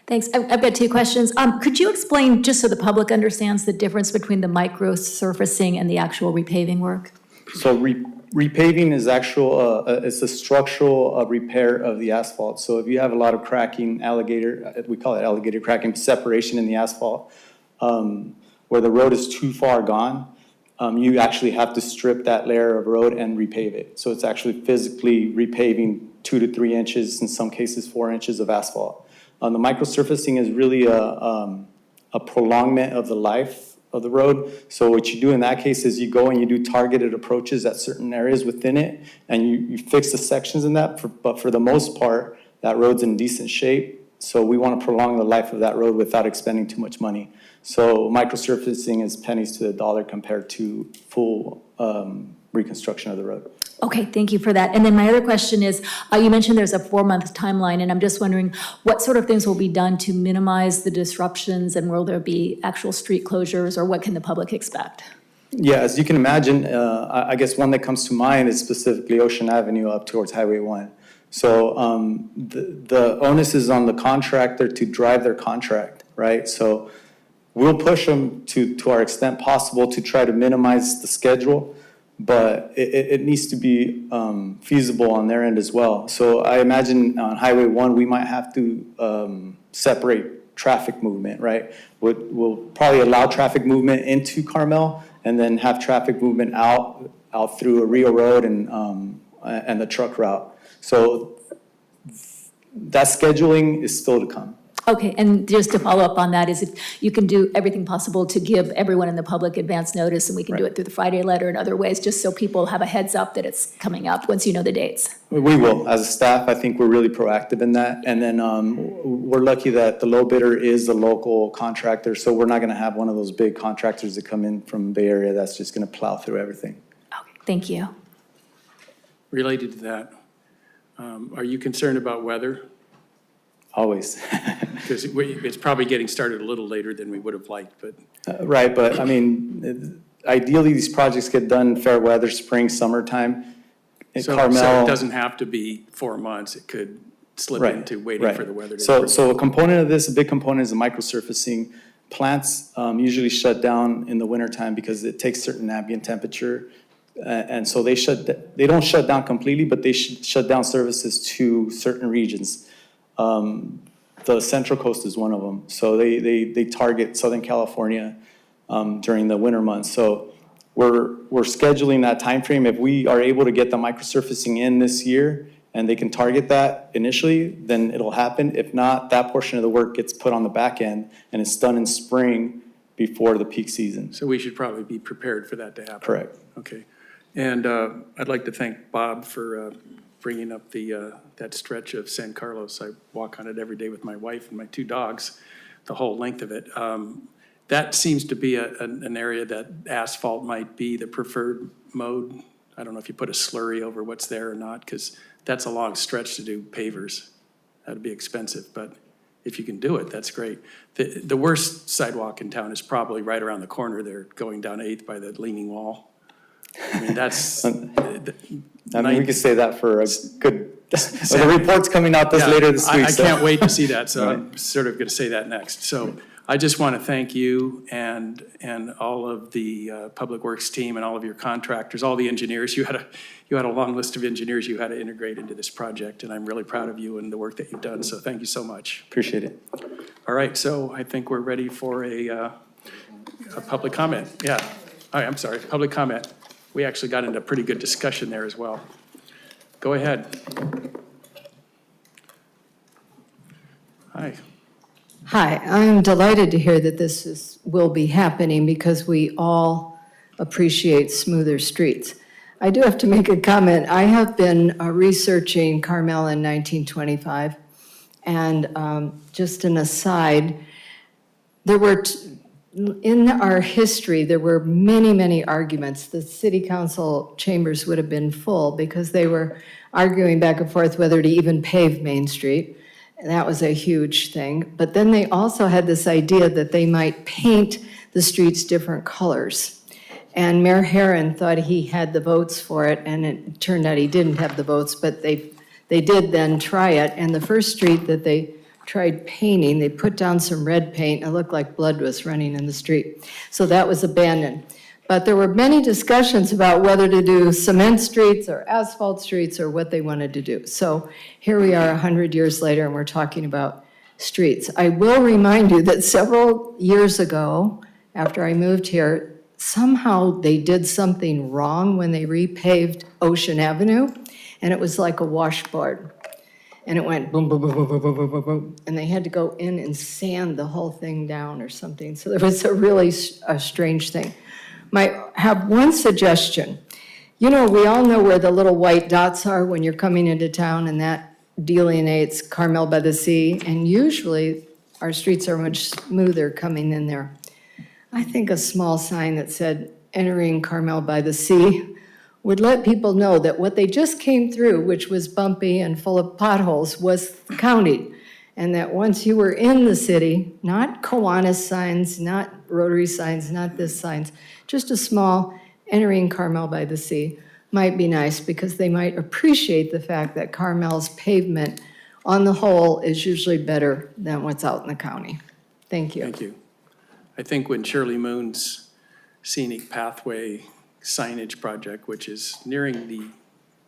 Thanks. I've got two questions. Could you explain, just so the public understands, the difference between the micro surfacing and the actual repaving work? So repaving is it's a structural repair of the asphalt. So if you have a lot of cracking, we call it alligator cracking, separation in the asphalt, where the road is too far gone, you actually have to strip that layer of road and repave it. So it's actually physically repaving 2 to 3 inches, in some cases 4 inches of asphalt. The microsurfacing is really a prolongment of the life of the road. So what you do in that case is you go and you do targeted approaches at certain areas within it, and you fix the sections in that, but for the most part, that road's in decent shape. So we want to prolong the life of that road without expending too much money. So microsurfacing is pennies to the dollar compared to full reconstruction of the road. Okay, thank you for that. And then my other question is, you mentioned there's a 4-month timeline, and I'm just wondering what sort of things will be done to minimize the disruptions, and will there be actual street closures, or what can the public expect? Yeah, as you can imagine, I guess one that comes to mind is specifically Ocean Avenue up towards Highway 1. So the onus is on the contractor to drive their contract, right? So we'll push them to our extent possible to try to minimize the schedule, but it needs to be feasible on their end as well. So I imagine on Highway 1, we might have to separate traffic movement, right? We'll probably allow traffic movement into Carmel and then have traffic movement out through a Rio Road and the truck route. So that scheduling is still to come. Okay, and just to follow up on that is if you can do everything possible to give everyone in the public advance notice, and we can do it through the Friday letter and other ways, just so people have a heads up that it's coming up once you know the dates. We will. As a staff, I think we're really proactive in that. And then we're lucky that the low bidder is the local contractor, so we're not going to have one of those big contractors that come in from the Bay Area that's just going to plow through everything. Okay, thank you. Related to that, Are you concerned about weather? Always. Because it's probably getting started a little later than we would have liked, but Right, but I mean, ideally, these projects get done fair weather, spring, summertime. In so Carmel. it doesn't have to be 4 months. It could slip Right, into waiting right. for the weather to So, improve. so a component of this, a big component is the microsurfacing. Plants usually shut down in the wintertime because it takes certain ambient temperature. And so they don't shut down completely, but they shut down services to certain regions. The Central Coast is one of them. So they target Southern California during the winter months. So we're scheduling that time frame. If we are able to get the microsurfacing in this year and they can target that initially, then it'll happen. If not, that portion of the work gets put on the back end and it's done in spring before the peak season. So we should probably be prepared for that to happen. Correct. Okay. And I'd like to thank Bob for bringing up that stretch of San Carlos. I walk on it every day with my wife and my 2 dogs, the whole length of it. That seems to be an area that asphalt might be the preferred mode. I don't know if you put a slurry over what's there or not, because that's a long stretch to do pavers. That'd be expensive, but if you can do it, that's great. The worst sidewalk in town is probably right around the corner there, going down 8th by the leaning wall. I mean, that's. I mean, we could say that for a good, well, the report's coming out later this week. I so. can't wait to see that, so Right. I'm sort of going to say that next. So I just want to thank you and all of the Public Works team and all of your contractors, all the engineers. You had a long list of engineers you had to integrate into this project, and I'm really proud of you and the work that you've done, so thank you so much. Appreciate it. All right, so I think we're ready for a public comment. Yeah, all right, I'm sorry, public comment. We actually got into a pretty good discussion there as well. Go ahead. Hi. Hi, I'm delighted to hear that will be happening because we all appreciate smoother streets. I do have to make a comment. I have been researching Carmel in 1925, and just an aside, there were, in our history, there were many, many arguments. The city council chambers would have been full because they were arguing back and forth whether to even pave Main Street. And that was a huge thing. But then they also had this idea that they might paint the streets different colors. And Mayor Herron thought he had the votes for it, and it turned out he didn't have the votes, but they did then try it. And the first street that they tried painting, they put down some red paint, and it looked like blood was running in the street. So that was abandoned. But there were many discussions about whether to do cement streets or asphalt streets or what they wanted to do. So here we are 100 years later, and we're talking about streets. I will remind you that several years ago, after I moved here, somehow they did something wrong when they repaved Ocean Avenue, and it was like a washboard. And it went boom, boom, boom, boom, boom, boom, boom, boom, boom. And they had to go in and sand the whole thing down or something. So there was a really strange thing. I have one suggestion. You know, we all know where the little white dots are when you're coming into town, and that delineates Carmel-by-the-Sea. And usually our streets are much smoother coming in there. I think a small sign that said entering Carmel-by-the-Sea would let people know that what they just came through, which was bumpy and full of potholes, was the county. And that once you were in the city, not Kiwanis signs, not Rotary signs, not this signs, just a small entering Carmel-by-the-Sea might be nice because they might appreciate the fact that Carmel's pavement on the whole is usually better than what's out in the county. Thank you. Thank you. I think when Shirley Moon's scenic pathway signage project, which is nearing the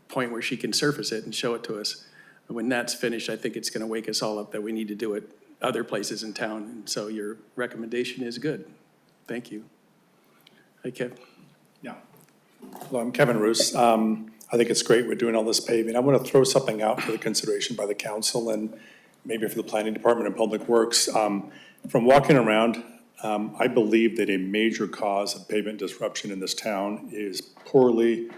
point where she can surface it and show it to us, when that's finished, I think it's going to wake us all up that we need to do it other places in town. And so your recommendation is good. Thank you. Hi, Kev. Yeah. Hello, I'm Kevin Roos. I think it's great we're doing all this paving. I want to throw something out for the consideration by the council and maybe for the planning department and public works. From walking around, I believe that a major cause of pavement disruption in this town is poorly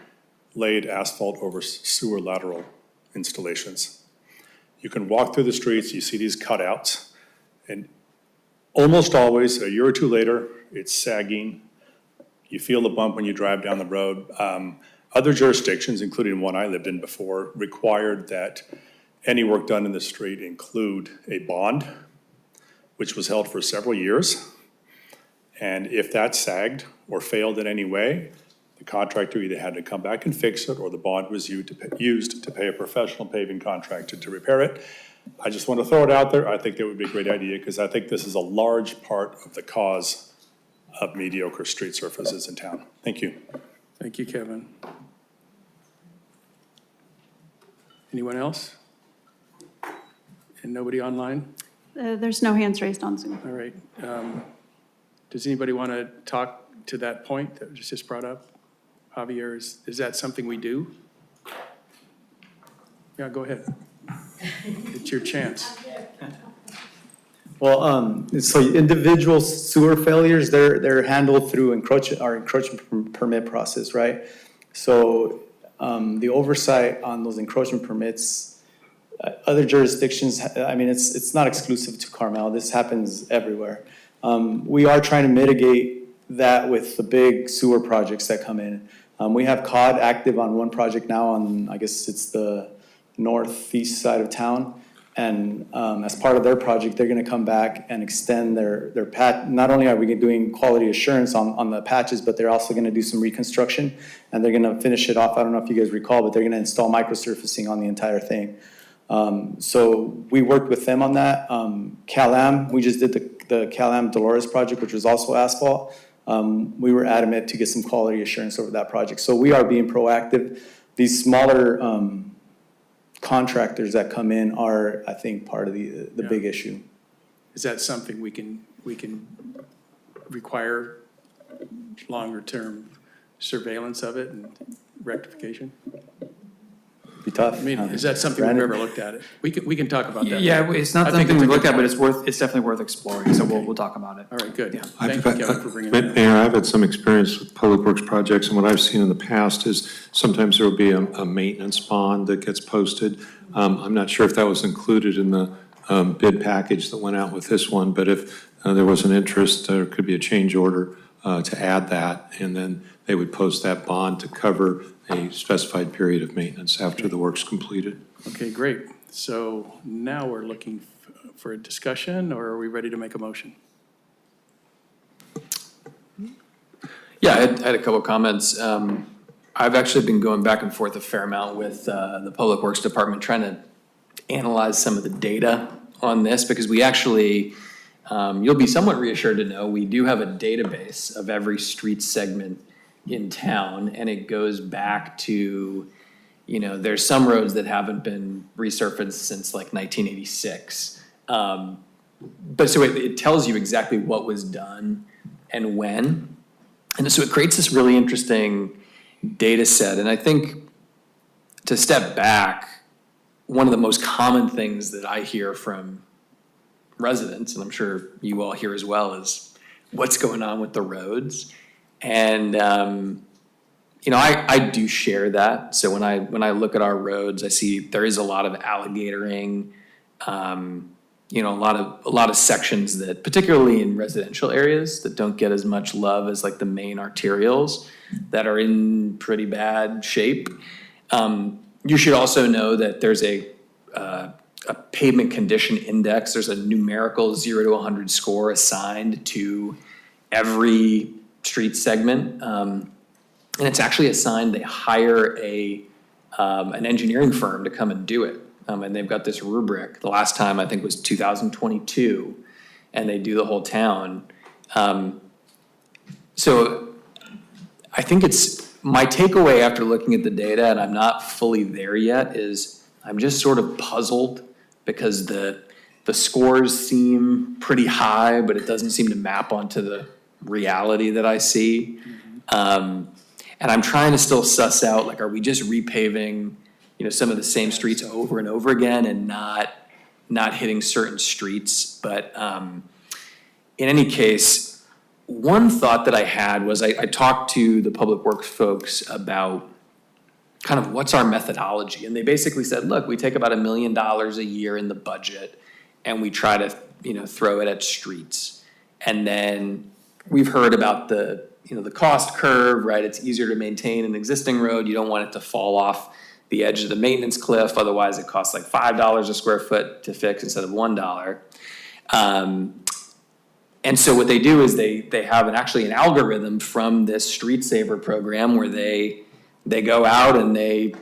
laid asphalt over sewer lateral installations. You can walk through the streets, you see these cutouts, and almost always, a year or two later, it's sagging. You feel the bump when you drive down the road. Other jurisdictions, including one I lived in before, required that any work done in the street include a bond, which was held for several years. And if that sagged or failed in any way, the contractor either had to come back and fix it, or the bond was used to pay a professional paving contractor to repair it. I just want to throw it out there. I think that would be a great idea, because I think this is a large part of the cause of mediocre street surfaces in town. Thank you. Thank you, Kevin. Anyone else? And nobody online? There's no hands raised on Zoom. All right. Does anybody want to talk to that point that was just brought up? Javier, is that something we do? Yeah, go ahead. It's your chance. Well, so individual sewer failures, they're handled through our encroachment permit process, right? So the oversight on those encroachment permits, other jurisdictions, I mean, it's not exclusive to Carmel. This happens everywhere. We are trying to mitigate that with the big sewer projects that come in. We have COD active on one project now on, I guess it's the northeast side of town. And as part of their project, they're gonna come back and extend their patch. Not only are we doing quality assurance on the patches, but they're also gonna do some reconstruction, and they're gonna finish it off. I don't know if you guys recall, but they're gonna install microsurfacing on the entire thing. So we worked with them on that. Cal-Am, we just did the Cal-Am Dolores project, which was also asphalt. We were adamant to get some quality assurance over that project. So we are being proactive. These smaller contractors that come in are, I think, part of the big issue. Is that something we can require longer term surveillance of it and rectification? Be tough. I mean, is that something we've ever looked at? We can talk about that. Yeah, later. it's not I think something it's we a good look at, but point. it's definitely worth exploring, so we'll talk about it. All right, good. Yeah. Thank you, Kevin, for bringing that up. Mayor, I've had some experience with public works projects, and what I've seen in the past is sometimes there will be a maintenance bond that gets posted. I'm not sure if that was included in the bid package that went out with this one, but if there was an interest, there could be a change order to add that, and then they would post that bond to cover a specified period of maintenance after the work's completed. Okay, great. So now we're looking for a discussion, or are we ready to make a motion? Yeah, I had a couple of comments. I've actually been going back and forth a fair amount with the Public Works Department, trying to analyze some of the data on this, because we actually, you'll be somewhat reassured to know, we do have a database of every street segment in town, and it goes back to, there's some roads that haven't been resurfaced since like 1986. But so it tells you exactly what was done and when. And so it creates this really interesting data set. And I think, to step back, one of the most common things that I hear from residents, and I'm sure you all hear as well, is what's going on with the roads. And I do share that. So when I look at our roads, I see there is a lot of alligatoring, a lot of sections that, particularly in residential areas, that don't get as much love as like the main arterials, that are in pretty bad shape. You should also know that there's a pavement condition index. There's a numerical 0 to 100 score assigned to every street segment. And it's actually assigned, they hire an engineering firm to come and do it. And they've got this rubric. The last time I think was 2022, and they do the whole town. So I think it's, my takeaway after looking at the data, and I'm not fully there yet, is I'm just sort of puzzled, because the scores seem pretty high, but it doesn't seem to map onto the reality that I see. And I'm trying to still suss out, like, are we just repaving, some of the same streets over and over again and not hitting certain streets? But in any case, one thought that I had was I talked to the public works folks about kind of what's our methodology. And they basically said, look, we take about $1 million a year in the budget, and we try to, throw it at streets. And then we've heard about the the cost curve, right? It's easier to maintain an existing road. You don't want it to fall off the edge of the maintenance cliff. Otherwise, it costs like $5 a square foot to fix instead of $1. And so what they do is they have actually an algorithm from this Street Saver program where they go out and they,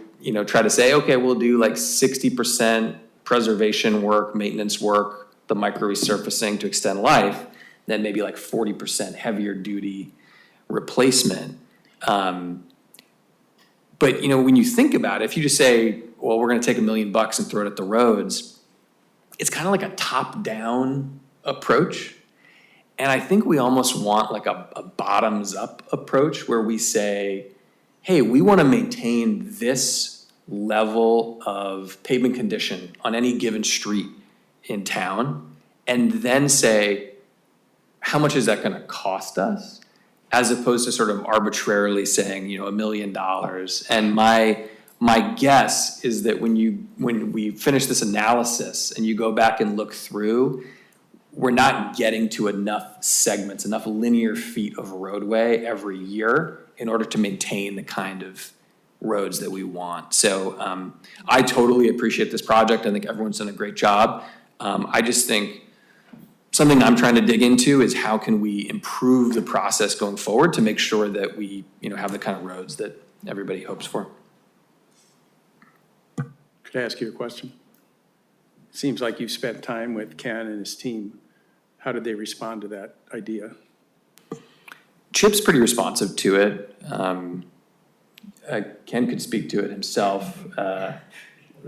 try to say, okay, we'll do like 60% preservation work, maintenance work, the micro resurfacing to extend life, then maybe like 40% heavier duty replacement. But when you think about it, if you just say, well, we're gonna take $1 million and throw it at the roads, it's kind of like a top-down approach. And I think we almost want like a bottoms-up approach where we say, hey, we want to maintain this level of pavement condition on any given street in town, and then say, how much is that going to cost us? As opposed to sort of arbitrarily saying, $1 million. And my guess is that when we finish this analysis and you go back and look through, we're not getting to enough segments, enough linear feet of roadway every year in order to maintain the kind of roads that we want. So I totally appreciate this project. I think everyone's done a great job. I just think something I'm trying to dig into is how can we improve the process going forward to make sure that we have the kind of roads that everybody hopes for. Could I ask you a question? Seems like you've spent time with Ken and his team. How did they respond to that idea? Chip's pretty responsive to it. Ken could speak to it himself.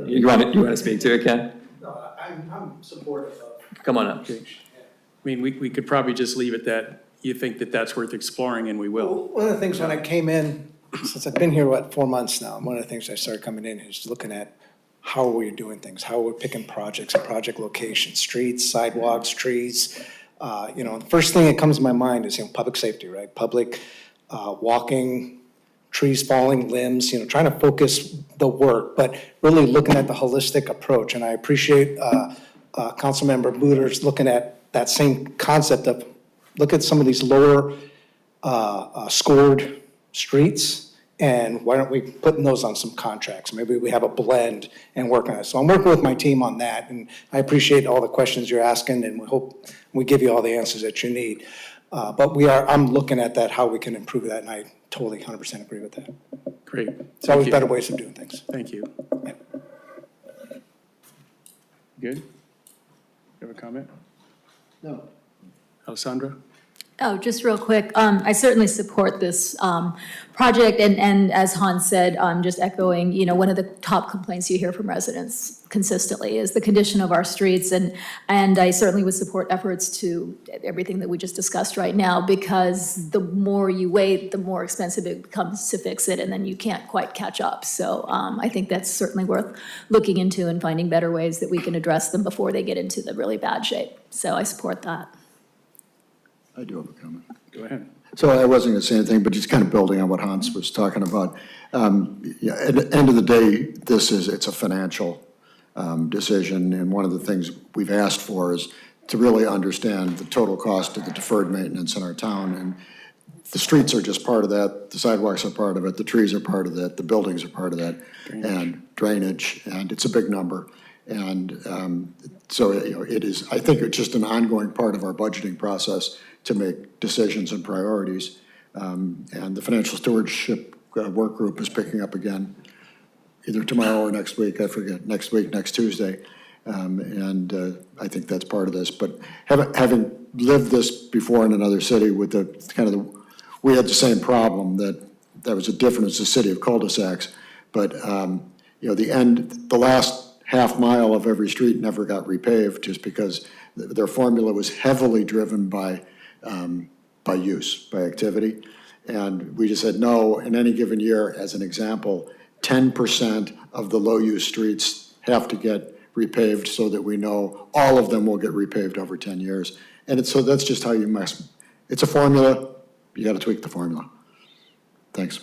You want to speak to it, Ken? No, I'm supportive of. Come on up. Okay. I mean, we could probably just leave it that you think that that's worth exploring, and we will. One of the things when I came in, since I've been here, 4 months now, one of the things I started coming in is looking at how we're doing things, how we're picking projects and project locations, streets, sidewalks, trees. The first thing that comes to my mind is, public safety, right? Public walking, trees falling, limbs, trying to focus the work, but really looking at the holistic approach. And I appreciate Councilmember Buder's looking at that same concept of look at some of these lower scored streets, and why aren't we putting those on some contracts? Maybe we have a blend and work on it. So I'm working with my team on that, and I appreciate all the questions you're asking, and we hope we give you all the answers that you need. But I'm looking at that, how we can improve that, and I totally 100% agree with that. Great. There's always better ways of doing things. Thank you. Good? You have a comment? No. Alissandra? Oh, just real quick, I certainly support this project, and as Hans said, just echoing, one of the top complaints you hear from residents consistently is the condition of our streets, and I certainly would support efforts to everything that we just discussed right now, because the more you wait, the more expensive it becomes to fix it, and then you can't quite catch up. So I think that's certainly worth looking into and finding better ways that we can address them before they get into the really bad shape. So I support that. I do have a comment. Go ahead. So I wasn't going to say anything, but just kind of building on what Hans was talking about. At the end of the day, it's a financial decision, and one of the things we've asked for is to really understand the total cost of the deferred maintenance in our town. And the streets are just part of that, the sidewalks are part of it, the trees are part of that, the buildings are part of that, and drainage, and it's a big number. And so it is, I think it's just an ongoing part of our budgeting process to make decisions and priorities. And the financial stewardship work group is picking up again, either tomorrow or next week, I forget, next Tuesday. And I think that's part of this. But having lived this before in another city with we had the same problem that was a difference, the city of cul-de-sacs. But, the last half mile of every street never got repaved just because their formula was heavily driven by use, by activity. And we just said, no, in any given year, as an example, 10% of the low-use streets have to get repaved so that we know all of them will get repaved over 10 years. And so that's just how you mess. It's a formula. You got to tweak the formula. Thanks.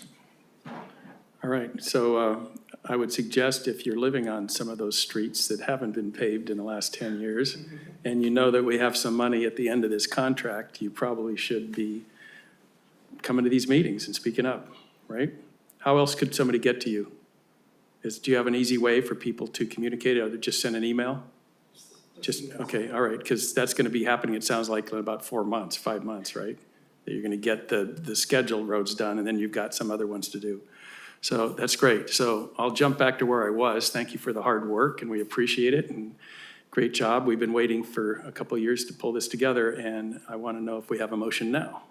All right, so I would suggest if you're living on some of those streets that haven't been paved in the last 10 years, and you know that we have some money at the end of this contract, you probably should be coming to these meetings and speaking up, right? How else could somebody get to you? Do you have an easy way for people to communicate, or just send an email? Just, okay, all right, because that's going to be happening, it sounds like, in about 4 months, 5 months, right? That you're going to get the scheduled roads done, and then you've got some other ones to do. So that's great. So I'll jump back to where I was. Thank you for the hard work, and we appreciate it, and great job. We've been waiting for a couple of years to pull this together, and I want to know if we have a motion now.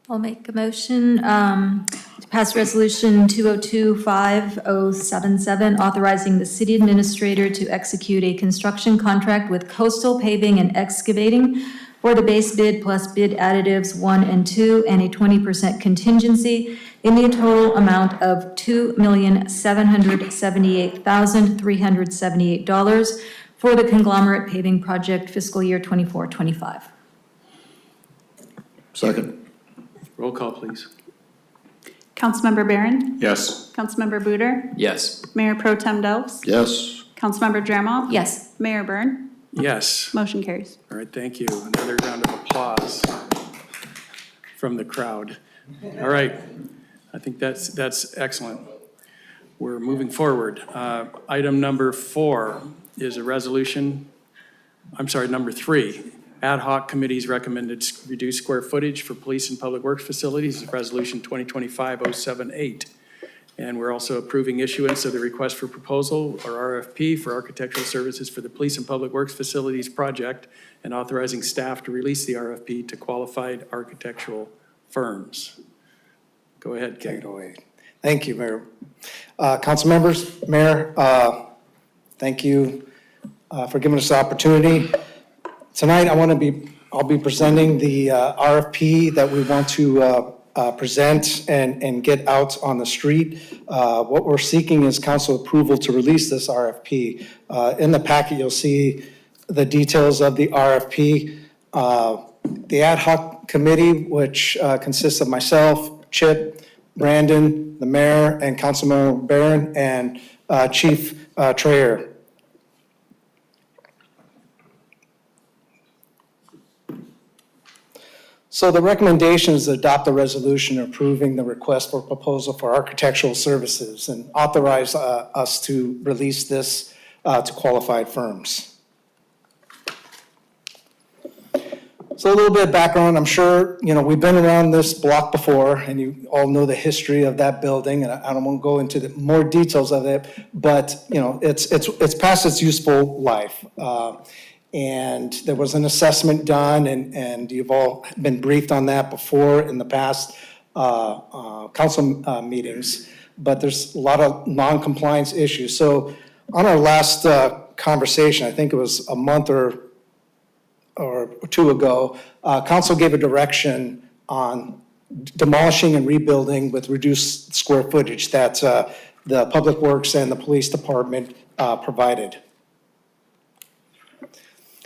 I'll make a motion to pass Resolution 2025077, authorizing the city administrator to execute a construction contract with Coastal Paving and Excavating for the base bid plus bid additives 1 and 2 and a 20% contingency in the total amount of $2,778,378 for the conglomerate paving project fiscal year 24-25. Second. Roll call, please. Councilmember Byrne? Yes. Councilmember Buder? Yes. Mayor Pro Tem Delves? Yes. Councilmember Dramov? Yes. Mayor Byrne? Yes. Motion carries. All right, thank you. Another round of applause from the crowd. All right, I think that's excellent. We're moving forward. Item number 4 is a resolution, number 3. Ad hoc committees recommended reduced square footage for police and public works facilities, Resolution 2025-078. And we're also approving issuance of the request for proposal, or RFP, for architectural services for the police and public works facilities project, and authorizing staff to release the RFP to qualified architectural firms. Go ahead, Ken. Take it away. Thank you, Mayor. Council members, Mayor, thank you for giving us the opportunity. Tonight, I'll be presenting the RFP that we want to present and get out on the street. What we're seeking is council approval to release this RFP. In the packet, you'll see the details of the RFP. The ad hoc committee, which consists of myself, Chip, Brandon, the mayor, and Councilmember Byrne, and Chief Trayer. So the recommendation is to adopt a resolution approving the request for proposal for architectural services and authorize us to release this to qualified firms. So a little bit of background, I'm sure, we've been around this block before and you all know the history of that building, and I don't want to go into the more details of it, but it's past its useful life. And there was an assessment done, and you've all been briefed on that before in the past council meetings, but there's a lot of non-compliance issues. So on our last conversation, I think it was a month or two ago, council gave a direction on demolishing and rebuilding with reduced square footage that the Public Works and the Police Department provided.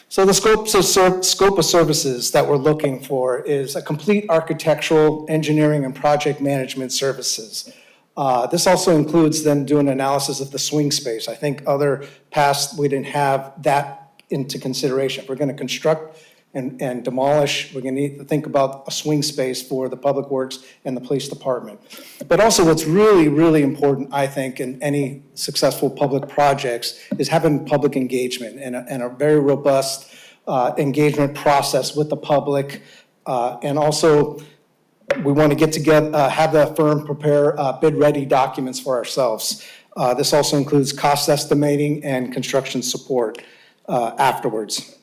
So the scope of services that we're looking for is a complete architectural, engineering, and project management services. This also includes then doing analysis of the swing space. I think other past, we didn't have that into consideration. If we're going to construct and demolish, we're going to need to think about a swing space for the Public Works and the Police Department. But also what's really, really important, I think, in any successful public projects is having public engagement and a very robust engagement process with the public. And also, we want to get together, have the firm prepare bid-ready documents for ourselves. This also includes cost estimating and construction support afterwards.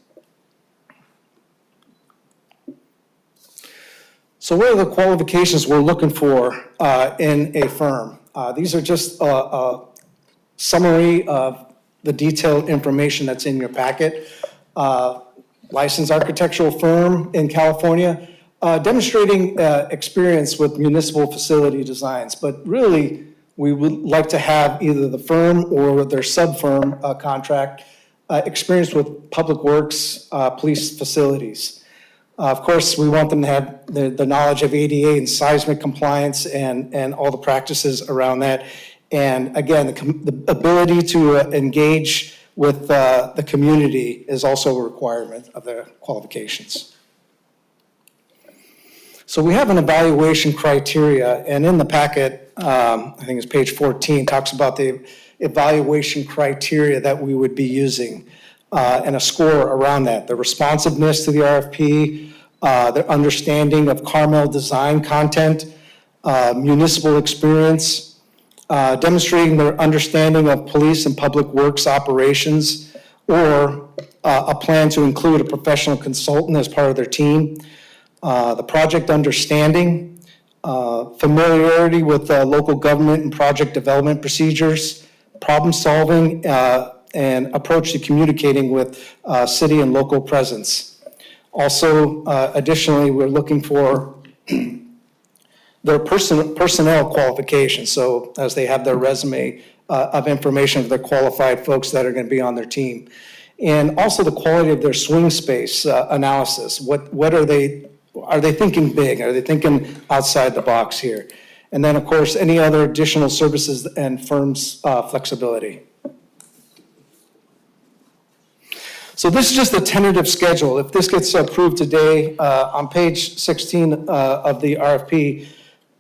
So what are the qualifications we're looking for in a firm? These are just a summary of the detailed information that's in your packet. Licensed architectural firm in California, demonstrating experience with municipal facility designs, but really we would like to have either the firm or their sub-firm contract experience with Public Works, police facilities. Of course, we want them to have the knowledge of ADA and seismic compliance and all the practices around that. And again, the ability to engage with the community is also a requirement of their qualifications. So we have an evaluation criteria, and in the packet, I think it's page 14, talks about the evaluation criteria that we would be using and a score around that. The responsiveness to the RFP, their understanding of Carmel design content, municipal experience, demonstrating their understanding of police and public works operations, or a plan to include a professional consultant as part of their team, the project understanding, familiarity with local government and project development procedures, problem solving, and approach to communicating with city and local presence. Also, additionally, we're looking for their personnel qualifications. So as they have their resume of information of their qualified folks that are going to be on their team. And also the quality of their swing space analysis. What are they thinking big? Are they thinking outside the box here? And then, of course, any other additional services and firms' flexibility. So this is just a tentative schedule. If this gets approved today, on page 16 of the RFP,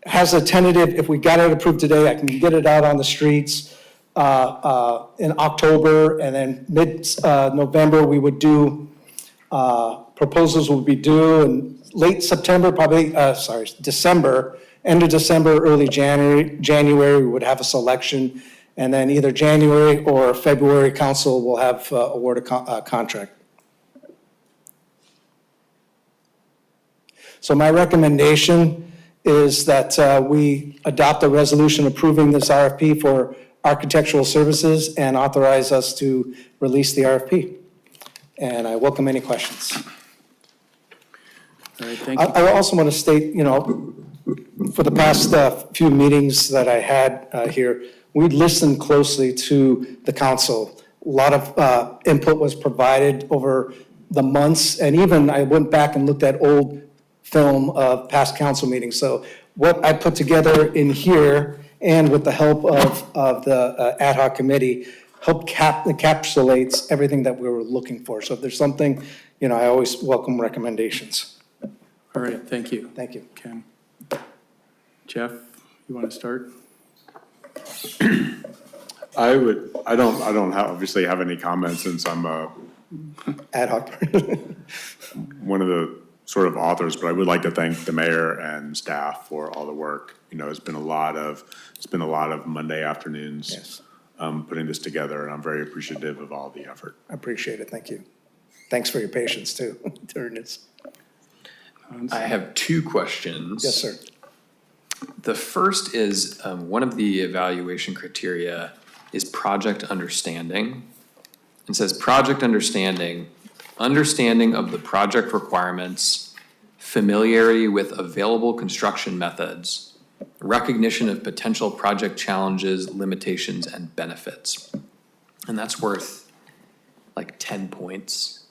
has a tentative, if we got it approved today, I can get it out on the streets in October, and then mid-November, we would do, proposals would be due in late September, probably, December, end of December, early January, we would have a selection, and then either January or February, council will have award a contract. So my recommendation is that we adopt a resolution approving this RFP for architectural services and authorize us to release the RFP. And I welcome any questions. All right, thank you. I also want to state, for the past few meetings that I had here, we listened closely to the council. A lot of input was provided over the months, and even I went back and looked at old film of past council meetings. So what I put together in here, and with the help of the ad hoc committee, encapsulates everything that we were looking for. So if there's something, I always welcome recommendations. All right, thank you. Thank you. Ken. Jeff, you want to start? I don't obviously have any comments since I'm ad hoc. one of the sort of authors, but I would like to thank the mayor and staff for all the work. It's been a lot of Monday afternoons. Yes. Putting this together, and I'm very appreciative of all the effort. I appreciate it. Thank you. Thanks for your patience too during this. I have two questions. Yes, sir. The first is, one of the evaluation criteria is project understanding. It says project understanding of the project requirements, familiarity with available construction methods, recognition of potential project challenges, limitations, and benefits. And that's worth like 10 points,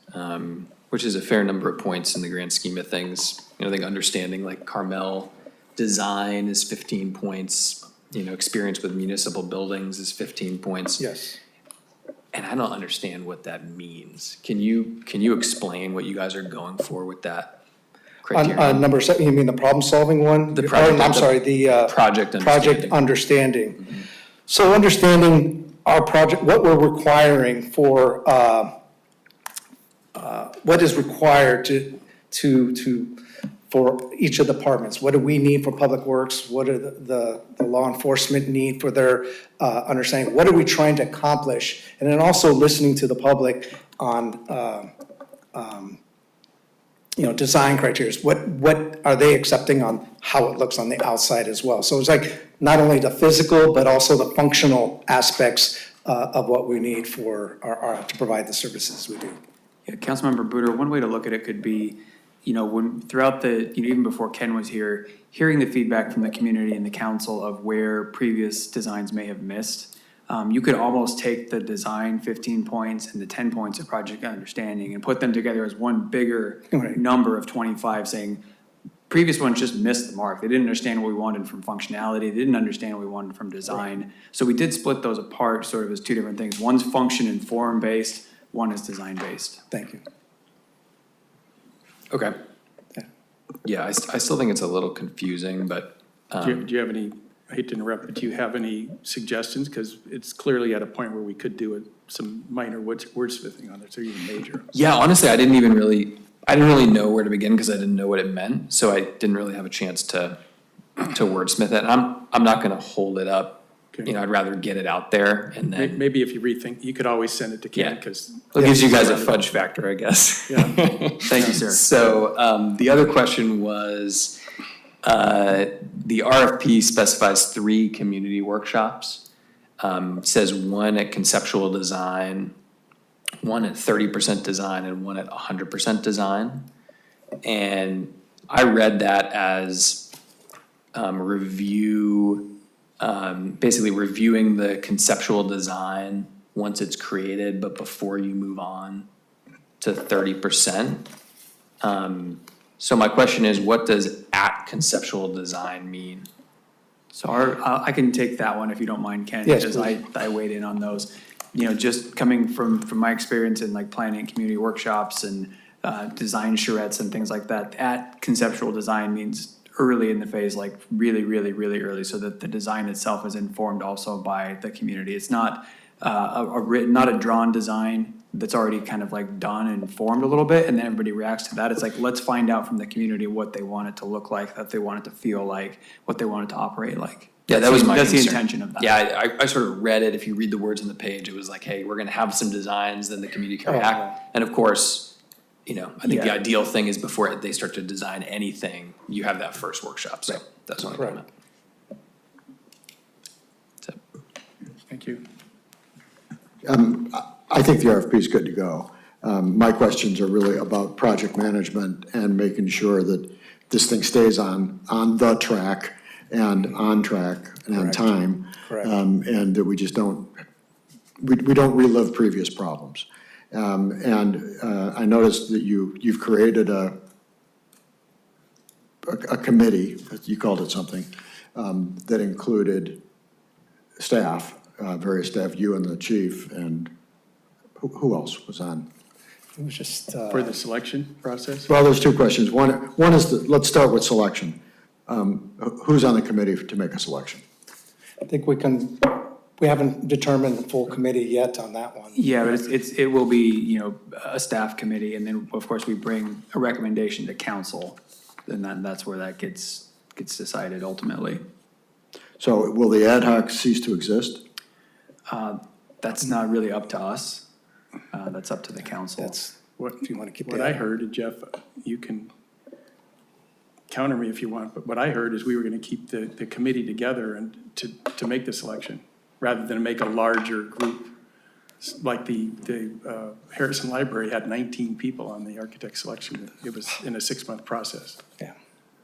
which is a fair number of points in the grand scheme of things. I think understanding like Carmel design is 15 points, experience with municipal buildings is 15 points. Yes. And I don't understand what that means. Can you explain what you guys are going for with that criteria? On number 7, you mean the problem-solving one? The project- the project understanding. Mm-hmm. So understanding our project, what we're requiring for, what is required for each of the departments. What do we need for public works? What do the law enforcement need for their understanding? What are we trying to accomplish? And then also listening to the public on, design criteria. What are they accepting on how it looks on the outside as well? So it's like not only the physical, but also the functional aspects of what we need for to provide the services we do. Yeah, Councilmember Buder, one way to look at it could be, when throughout even before Ken was here, hearing the feedback from the community and the council of where previous designs may have missed. You could almost take the design 15 points and the 10 points of project understanding and put them together as one bigger number of 25, saying previous ones just missed the mark. They didn't understand what we wanted from functionality. They didn't understand what we wanted from design. Right. So we did split those apart sort of as two different things. One's function and form based, one is design based. Thank you. Okay. Yeah. Yeah, I still think it's a little confusing, but, Do you have any, I hate to interrupt, but do you have any suggestions? Because it's clearly at a point where we could do some minor wordsmithing on it, or even major. yeah, honestly, I didn't really know where to begin because I didn't know what it meant. So I didn't really have a chance to wordsmith it. And I'm not gonna hold it up. You know, I'd rather get it out there and then, Maybe if you rethink, you could always send it to Ken, Yeah. because. it gives you guys a fudge factor, I guess. Yeah. Thank you, sir. So, the other question was, the RFP specifies 3 community workshops. Says 1 at conceptual design, 1 at 30% design, and 1 at 100% design. And I read that as basically reviewing the conceptual design once it's created, but before you move on to 30%. So my question is, what does at conceptual design mean? So I can take that one if you don't mind, Ken, Yes, because please. I weighed in on those. You know, just coming from my experience in like planning community workshops and design charrettes and things like that, at conceptual design means early in the phase, like really, really, really early, so that the design itself is informed also by the community. It's not not a drawn design that's already kind of like done and formed a little bit, and then everybody reacts to that. It's like, let's find out from the community what they want it to look like, that they want it to feel like, what they want it to operate like. Yeah, that was my That's the concern. intention of that. Yeah, I sort of read it, if you read the words on the page, it was like, hey, we're gonna have some designs, then the community can react. And of course, you know, I think the Yeah. ideal thing is before they start to design anything, you have that first workshop, so that's what I'm Right. comment. Thank you. I think the RFP is good to go. My questions are really about project management and making sure that this thing stays on the track and on track and on time. Correct. And that we just don't relive previous problems. And I noticed that you've created a committee, you called it something, that included staff, various staff, you and the chief, and who else was on? It was just, For the selection process? Well, there's 2 questions. One is, let's start with selection. Who's on the committee to make a selection? I think we haven't determined the full committee yet on that one. Yeah, but it will be, you know, a staff committee, and then, of course, we bring a recommendation to council, and that's where that gets decided ultimately. So will the ad hoc cease to exist? That's not really up to us. That's up to the council. That's, What, if you want to keep what that. I heard, and Jeff, you can counter me if you want, but what I heard is we were gonna keep the committee together and to make the selection, rather than make a larger group. Like the Harrison Library had 19 people on the architect selection. It was in a 6-month process.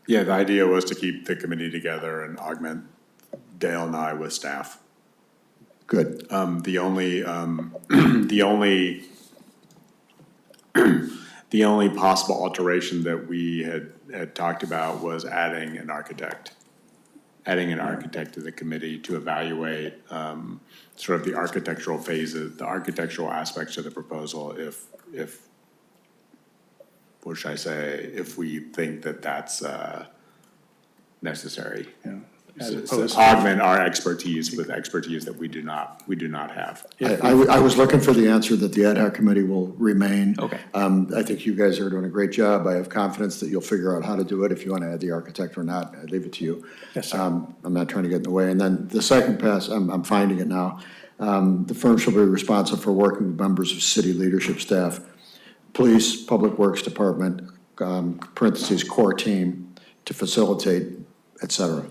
Yeah, the idea was to keep the committee together and augment Dale and I with staff. Good. The only possible alteration that we had talked about was adding an architect to the committee to evaluate sort of the architectural phases, the architectural aspects of the proposal, if what should I say, if we think that that's necessary. As So opposed to- augment our expertise with expertise that we do not have. I was looking for the answer that the ad hoc committee will remain. Okay. I think you guys are doing a great job. I have confidence that you'll figure out how to do it. If you want to add the architect or not, I leave it to you. Yes, sir. I'm not trying to get in the way. And then the second pass, I'm finding it now. The firm shall be responsible for working with members of city leadership staff, police, public works department, parentheses, core team, to facilitate, et cetera.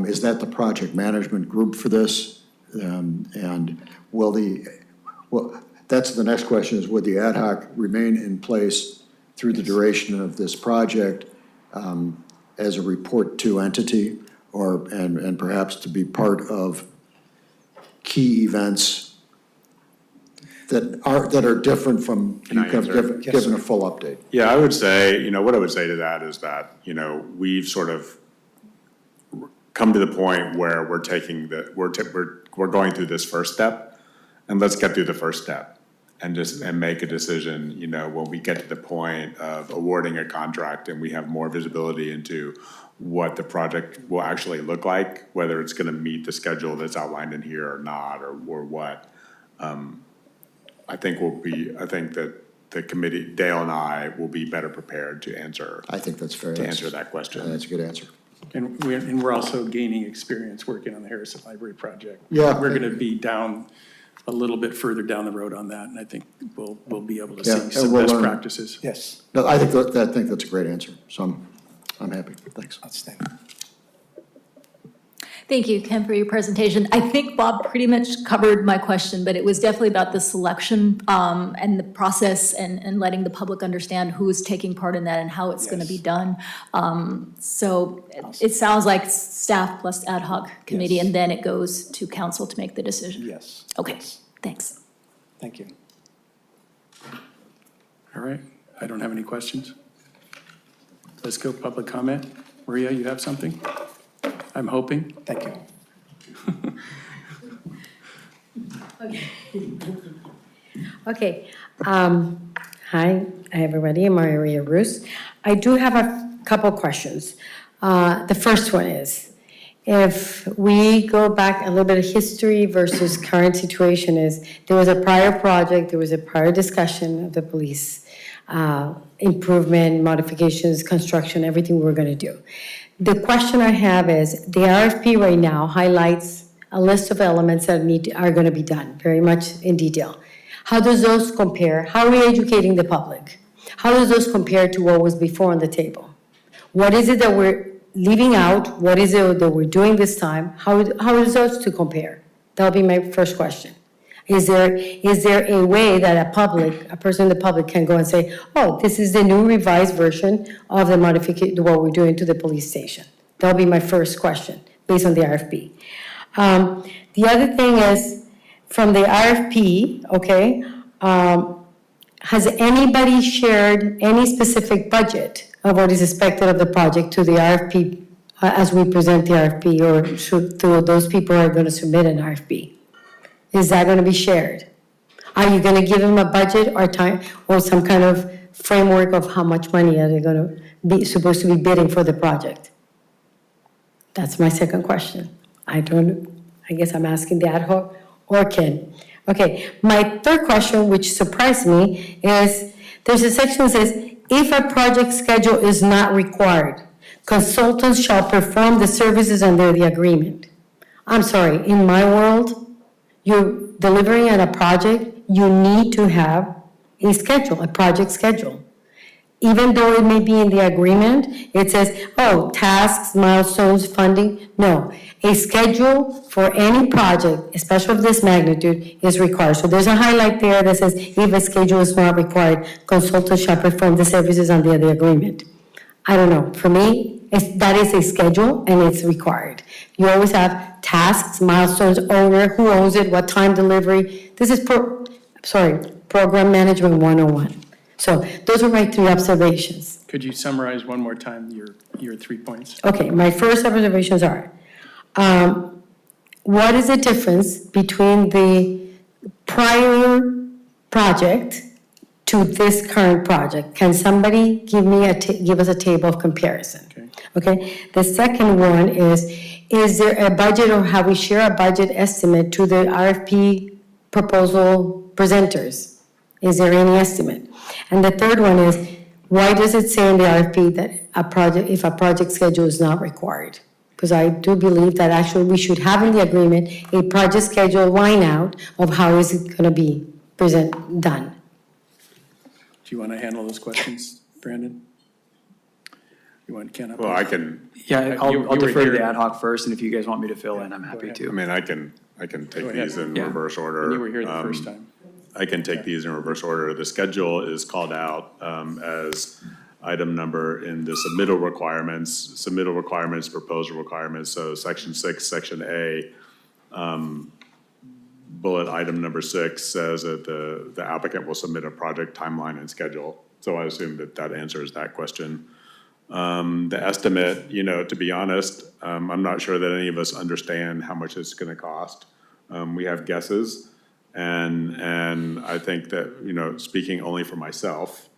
Is that the project management group for this? And that's the next question, is would the ad hoc remain in place through the duration of this project as a report to entity, and perhaps to be part of key events that are different from Can I answer? giving a full update? Yeah, I would say, what I would say to that is that, we've sort of come to the point where we're going through this first step, and let's get through the first step. and make a decision, you know, when we get to the point of awarding a contract and we have more visibility into what the project will actually look like, whether it's gonna meet the schedule that's outlined in here or not, or what. I think that the committee, Dale and I, will be better prepared to answer. I think that's fair. To answer that question. That's a good answer. And we're also gaining experience working on the Harrison Library project. Yeah. We're gonna be down a little bit further down the road on that, and I think we'll be able to Yeah, see and some we'll best learn. practices. Yes, No, I think that's a great answer, so I'm happy. Thanks. outstanding. Thank you, Ken, for your presentation. I think Bob pretty much covered my question, but it was definitely about the selection and the process and letting the public understand who is taking part in that and how it's going to be done. So it sounds like staff plus ad hoc committee, Yes. and then it goes to council to make the decision. Yes. Okay, Yes. thanks. Thank you. All right, I don't have any questions. Let's go public comment. Maria, you have something? I'm hoping. Thank you. Okay, hi, everybody, I'm Maria Roos. I do have a couple questions. The first one is, if we go back a little bit of history versus current situation is, there was a prior project, there was a prior discussion of the police, improvement, modifications, construction, everything we were gonna do. The question I have is, the RFP right now highlights a list of elements that are gonna be done, very much in detail. How does those compare? How are we educating the public? How does those compare to what was before on the table? What is it that we're leaving out? What is it that we're doing this time? How does those two compare? That'll be my first question. Is there a way that a person in the public can go and say, oh, this is the new revised version of the modification, what we're doing to the police station? That'll be my first question, based on the RFP. The other thing is, from the RFP, okay, has anybody shared any specific budget of what is expected of the project to the RFP as we present the RFP, or to those people who are going to submit an RFP? Is that going to be shared? Are you going to give them a budget or time or some kind of framework of how much money are they going to be supposed to be bidding for the project? That's my second question. I guess I'm asking the ad hoc or Ken. Okay, my third question, which surprised me, is there's a section that says, if a project schedule is not required, consultants shall perform the services under the agreement. I'm sorry, in my world, you're delivering on a project, you need to have a schedule, a project schedule. Even though it may be in the agreement, it says, oh, tasks, milestones, funding. No, a schedule for any project, especially of this magnitude, is required. So there's a highlight there that says, if a schedule is not required, consultants shall perform the services under the agreement. I don't know, for me, that is a schedule and it's required. You always have tasks, milestones, owner, who owns it, what time delivery. This is Program Management 101. So those are my three observations. Could you summarize one more time your 3 points? Okay, my first observations are, what is the difference between the prior project to this current project? Can somebody give us a table of comparison? Okay, the second one is there a budget or have we share a budget estimate to the RFP proposal presenters? Is there any estimate? And the third one is, why does it say in the RFP that if a project schedule is not required? Because I do believe that actually we should have in the agreement a project schedule line out of how is it going to be done. Do you want to handle those questions, Brandon? You want Ken up? Well, I can. Yeah, You I'll were defer to here. the ad hoc first, and if you guys want me to fill in, I'm happy to. I mean, I can take Go ahead. these in Yeah. reverse order. And you were here the first time. I can take these in reverse order. The schedule is called out as item number in the submittal requirements, proposal requirements. So section 6, section A, bullet item number 6 says that the applicant will submit a project timeline and schedule. So I assume that answers that question. The estimate, to be honest, I'm not sure that any of us understand how much it's going to cost. We have guesses. And I think that, you know, speaking only for myself,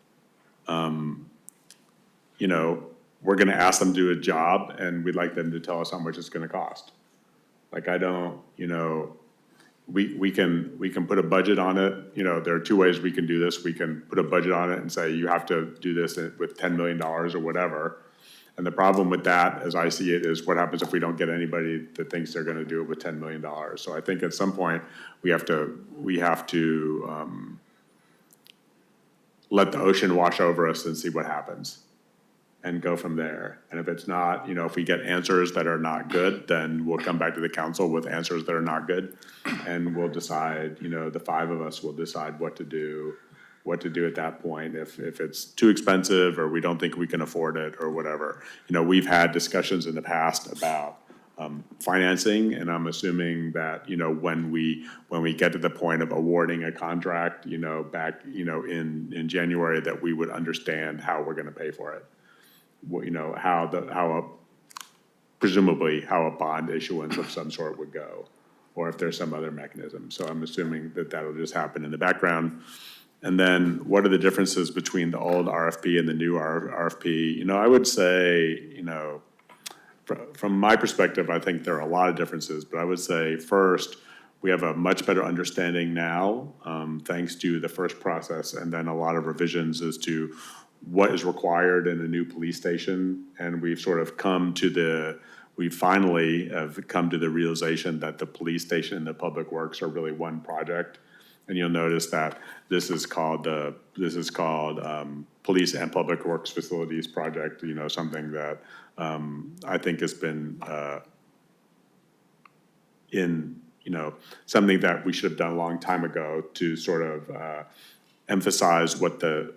you know, we're gonna ask them to do a job and we'd like them to tell us how much it's gonna cost. Like, I don't, you know, we can put a budget on it. You know, there are two ways we can do this. We can put a budget on it and say, you have to do this with $10 million or whatever. And the problem with that, as I see it, is what happens if we don't get anybody that thinks they're gonna do it with $10 million. So I think at some point, we have to let the ocean wash over us and see what happens and go from there. And if it's not, you know, if we get answers that are not good, then we'll come back to the council with answers that are not good. And we'll decide, you know, the five of us will decide what to do at that point. If it's too expensive or we don't think we can afford it or whatever. You know, we've had discussions in the past about financing, and I'm assuming that, you know, when we get to the point of awarding a contract, you know, back, you know, in January, that we would understand how we're gonna pay for it. You know, presumably how a bond issuance of some sort would go, or if there's some other mechanism. So I'm assuming that that'll just happen in the background. And then what are the differences between the old RFP and the new RFP? You know, I would say, you know, from my perspective, I think there are a lot of differences, but I would say first, we have a much better understanding now, thanks to the first process, and then a lot of revisions as to what is required in a new police station. And we finally have come to the realization that the police station and the public works are really one project. And you'll notice that this is called Police and Public Works Facilities Project, you know, something that I think has been something that we should have done a long time ago to sort of emphasize what the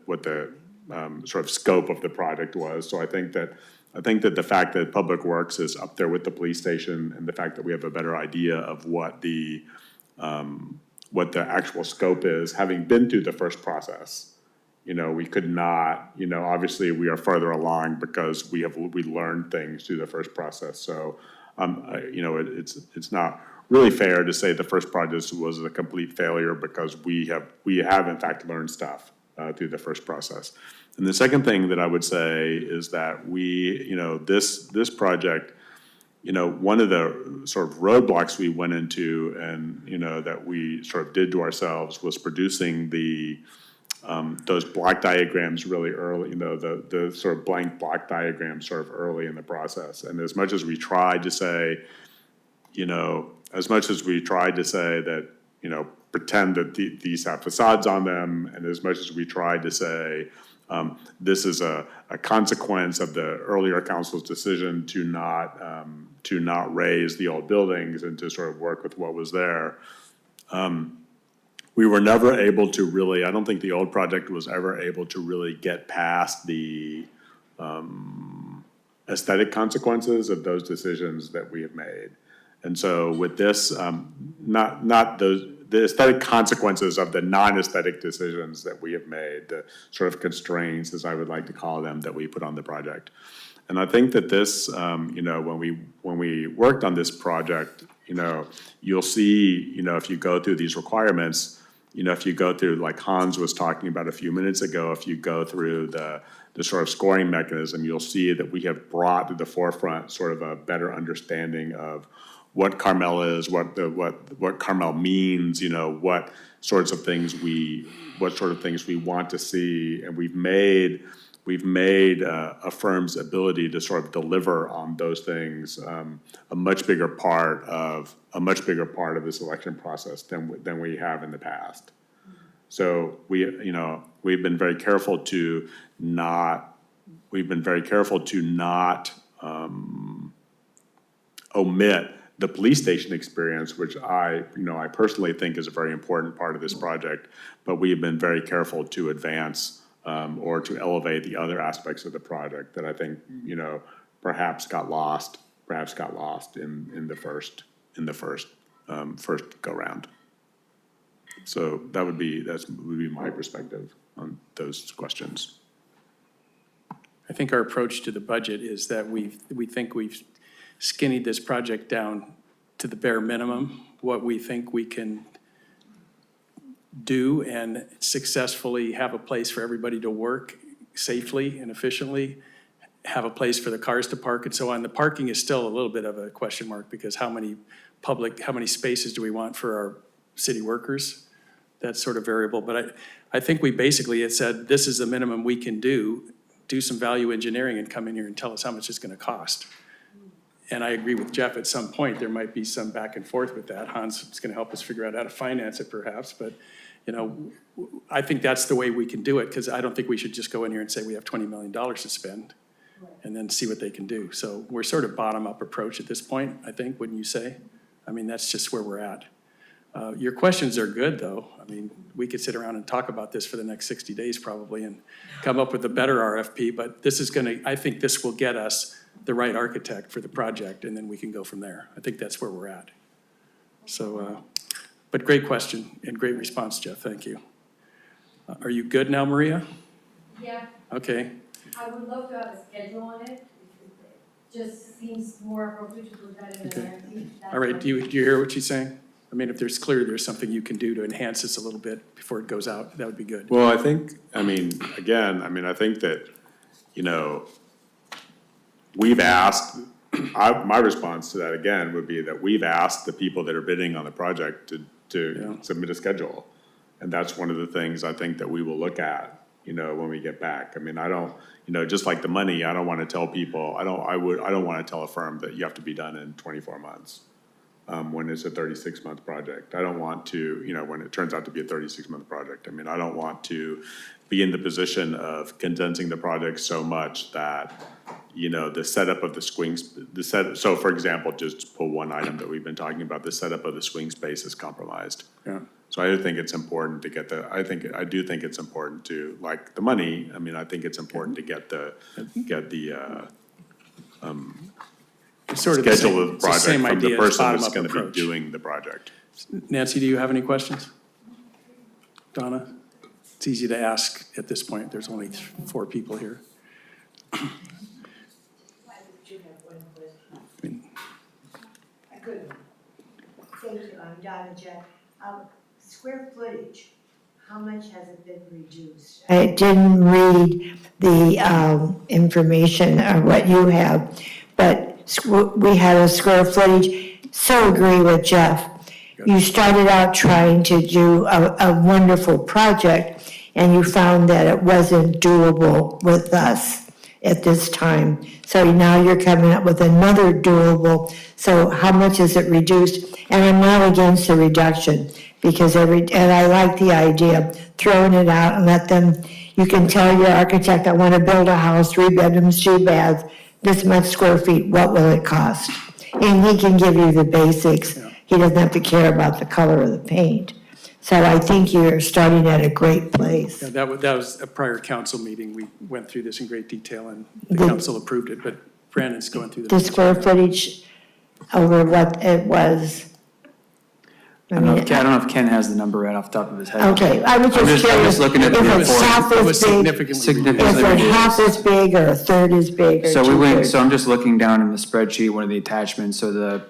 sort of scope of the project was. So I think that the fact that Public Works is up there with the police station, and the fact that we have a better idea of what the actual scope is, having been through the first process, you know, we could not, you know, obviously we are further along because we learned things through the first process. So, you know, it's not really fair to say the first project was a complete failure, because we have in fact learned stuff through the first process. And the second thing that I would say is that this project, you know, one of the sort of roadblocks we went into, and, you know, that we sort of did to ourselves, was producing those block diagrams really early, you know, the sort of blank block diagrams sort of early in the process. And as much as we tried to say, you know, that, you know, pretend that these have facades on them, and as much as we tried to say, this is a consequence of the earlier council's decision to not raise the old buildings and to sort of work with what was there. We were never able to really, I don't think the old project was ever able to really get past the aesthetic consequences of those decisions that we have made. And so with this, the aesthetic consequences of the non-aesthetic decisions that we have made, the sort of constraints, as I would like to call them, that we put on the project. And I think that this, you know, when we worked on this project, you know, you'll see, you know, if you go through these requirements, you know, if you go through, like Hans was talking about a few minutes ago, if you go through the sort of scoring mechanism, you'll see that we have brought to the forefront sort of a better understanding of what Carmel is, what Carmel means, you know, what sorts of things we want to see, and we've made a firm's ability to sort of deliver on those things a much bigger part of the selection process than we have in the past. So we've been very careful to not omit the police station experience, which I personally think is a very important part of this project, but we have been very careful to advance or to elevate the other aspects of the project that I think, you know, perhaps got lost in the first go round. So that would be my perspective on those questions. I think our approach to the budget is that we think we've skinnied this project down to the bare minimum, what we think we can do and successfully have a place for everybody to work safely and efficiently, have a place for the cars to park and so on. The parking is still a little bit of a question mark because how many spaces do we want for our city workers? That's sort of variable, but I think we basically had said, this is the minimum we can do some value engineering and come in here and tell us how much it's gonna cost. And I agree with Jeff, at some point, there might be some back and forth with that. Hans is gonna help us figure out how to finance it perhaps, but I think that's the way we can do it, because I don't think we should just go in here and say we have $20 million to spend and then see what they can do. So we're sort of bottom-up approach at this point, I think, wouldn't you say? I mean, that's just where we're at. Your questions are good, though. I mean, we could sit around and talk about this for the next 60 days probably and come up with a better RFP, but this is I think this will get us the right architect for the project, and then we can go from there. I think that's where we're at. So, but great question and great response, Jeff. Thank you. Are you good now, Maria? Yeah, Okay. I would love to have a schedule on it. It just seems more appropriate to put that in the narrative. All right. Do you hear what she's saying? I mean, if there's something you can do to enhance this a little bit before it goes out, that would be good. Well, I think that, we've asked, my response to that again would be that we've asked the people that are bidding on the project to submit a schedule. And that's one of the things I think that we will look at, when we get back. I mean, I don't, just like the money, I don't want to tell people, I don't want to tell a firm that you have to be done in 24 months. When it's a 36-month project. I don't want to, when it turns out to be a 36-month project. I mean, I don't want to be in the position of condensing the project so much that, the setup of the swings, so for example, just to pull one item that we've been talking about, the setup of the swing space is compromised. Yeah. So I do think it's important to get I do think it's important to, like the money, I mean, I think it's important to get the Sort of the schedule same, of the it's the project same from the idea, person that's bottom-up gonna be approach. doing the project. Nancy, do you have any questions? Donna? It's easy to ask at this point. There's only 4 people here. I couldn't. Thank you, I'm Donna Jack. Square footage, how much has it been reduced? I didn't read the information or what you have, but we had a square footage. So agree with Jeff. You started out trying to do a wonderful project, and you found that it wasn't doable with us at this time. So now you're coming up with another doable. So how much is it reduced? And I'm not against the reduction, because and I like the idea of throwing it out and let them, you can tell your architect, I want to build a house, 3 bedrooms, 2 baths, this much square feet, what will it cost? And he can give you the basics. He doesn't have to care about the color of the paint. So I think you're starting at a great place. Yeah, that was a prior council meeting. We went through this in great detail and the council approved it, but Brandon's going through The square footage over what it was. I don't know if Ken has the number right off the top of his head. Okay, I was just curious. I'm just looking at the if report. it's half It was as big, significantly is it reduced. half as big or a third as big or So two-thirds? I'm just looking down in the spreadsheet, one of the attachments, so the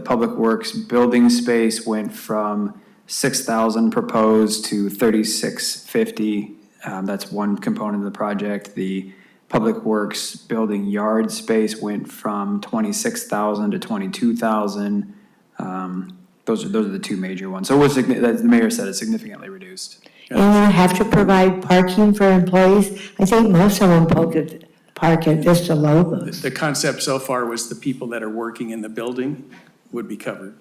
Public Works building space went from 6,000 proposed to 3,650. That's one component of the project. The Public Works building yard space went from 26,000 to 22,000. Those are the 2 major ones. So as the mayor said, it's significantly reduced. And you have to provide parking for employees? I think most of them park at Vista Lobos. The concept so far was the people that are working in the building would be covered.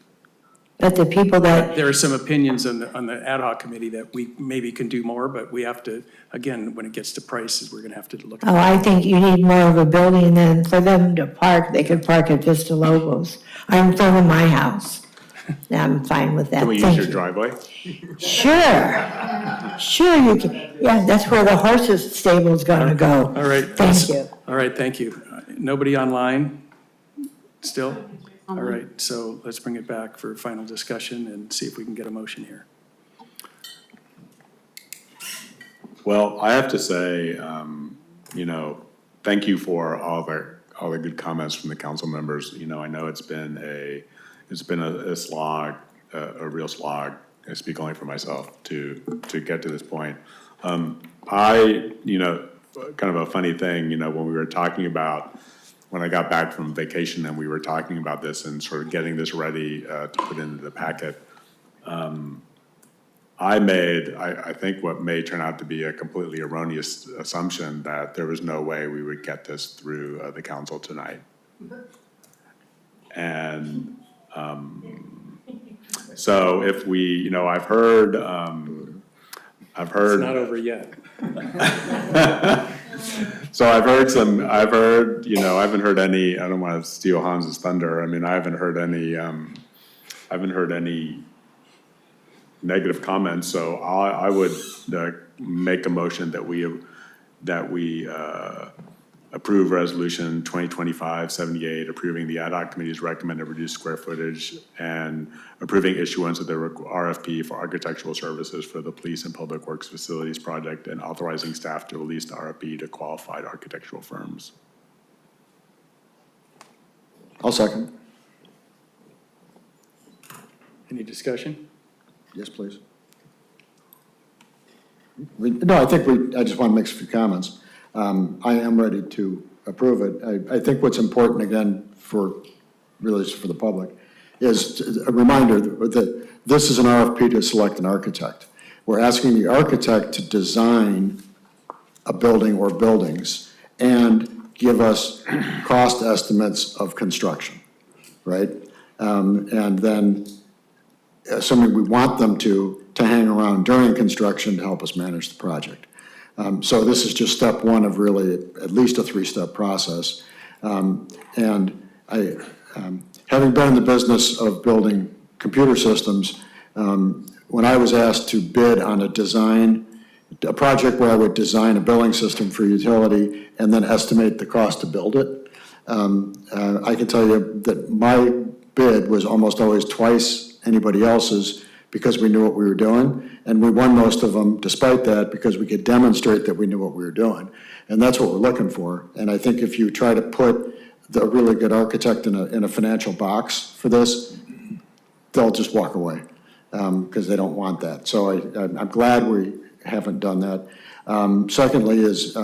But the people that, There are some opinions on the ad hoc committee that we maybe can do more, but we have to, again, when it gets to prices, we're gonna have to look at I think you need more of a building than for them to park. They could park at Vista Lobos. I'm in front of my house. I'm fine with that. Can we use Thank your you. driveway? Sure you can. Yeah, that's where the horses stable's gonna go. All right. Thank you. All right, thank you. Nobody online still? All right, so let's bring it back for final discussion and see if we can get a motion here. Well, I have to say, thank you for all the good comments from the council members. I know it's been a slog, a real slog, I speak only for myself, to get to this point. Kind of a funny thing, when we were talking about, when I got back from vacation and we were talking about this and sort of getting this ready to put into the packet, I think what may turn out to be a completely erroneous assumption that there was no way we would get this through the council tonight. And so if we, I've heard. It's not over yet. So I haven't heard any, I don't want to steal Hans's thunder. I mean, I haven't heard any negative comments. So I would make a motion that we approve resolution 2025-78, approving the ad hoc committee's recommended reduced square footage and approving issuance of the RFP for architectural services for the police and public works facilities project and authorizing staff to release the RFP to qualified architectural firms. I'll second. Any discussion? Yes, please. I just want to make a few comments. I am ready to approve it. I think what's important, again, for the public, is a reminder that this is an RFP to select an architect. We're asking the architect to design a building or buildings and give us cost estimates of construction, right? And then, assuming we want them to hang around during construction to help us manage the project. So this is just step one of really at least a three-step process. And having been in the business of building computer systems, when I was asked to bid on a project where I would design a billing system for utility and then estimate the cost to build it, I can tell you that my bid was almost always twice anybody else's, because we knew what we were doing, and we won most of them despite that because we could demonstrate that we knew what we were doing. And that's what we're looking for. And I think if you try to put the really good architect in a financial box for this, they'll just walk away because they don't want that. So I'm glad we haven't done that. Secondly is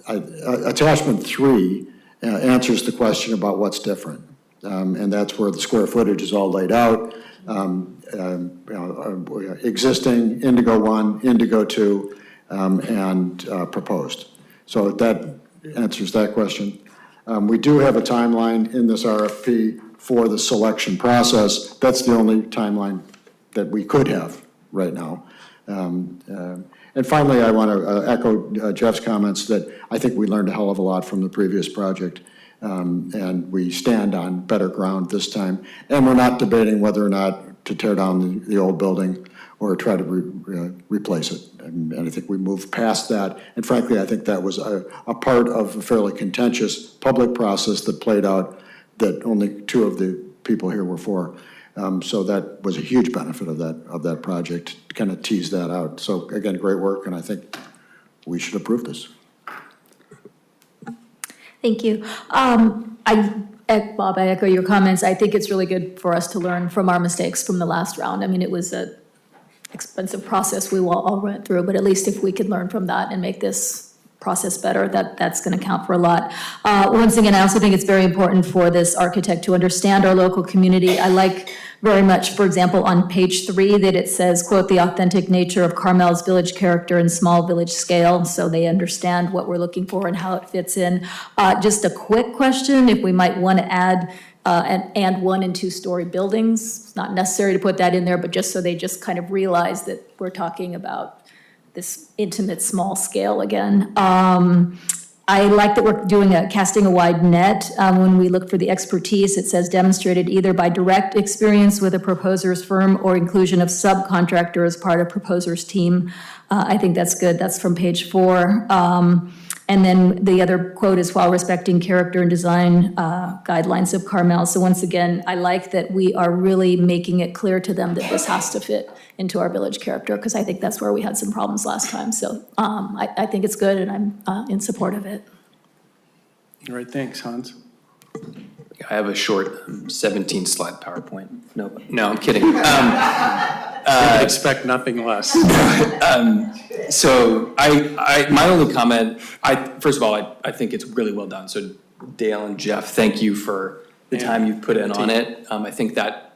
attachment 3 answers the question about what's different. And that's where the square footage is all laid out. Existing, Indigo 1, Indigo 2, and proposed. So that answers that question. We do have a timeline in this RFP for the selection process. That's the only timeline that we could have right now. And finally, I want to echo Jeff's comments that I think we learned a hell of a lot from the previous project. And we stand on better ground this time. And we're not debating whether or not to tear down the old building or try to replace it. And I think we moved past that. And frankly, I think that was a part of a fairly contentious public process that played out that only 2 of the people here were for. So that was a huge benefit of that project, to kind of tease that out. So again, great work, and I think we should approve this. Thank you. Bob, I echo your comments. I think it's really good for us to learn from our mistakes from the last round. I mean, it was an expensive process we all went through, but at least if we could learn from that and make this process better, that's going to count for a lot. Once again, I also think it's very important for this architect to understand our local community. I like very much, for example, on page 3 that it says, quote, the authentic nature of Carmel's village character and small village scale, so they understand what we're looking for and how it fits in. Just a quick question, if we might want to add and 1- and 2-story buildings. It's not necessary to put that in there, but just so they just kind of realize that we're talking about this intimate small scale again. I like that we're doing casting a wide net. When we look for the expertise, it says demonstrated either by direct experience with a proposer's firm or inclusion of subcontractor as part of proposer's team. I think that's good. That's from page 4. And then the other quote is while respecting character and design guidelines of Carmel. So once again, I like that we are really making it clear to them that this has to fit into our village character, because I think that's where we had some problems last time. So I think it's good, and I'm in support of it. All right, thanks, Hans. I have a short 17-slide PowerPoint. No, I'm kidding. can expect nothing less. So my only comment, first of all, I think it's really well done. So Dale and Jeff, thank you for the time you've put in on it. I think that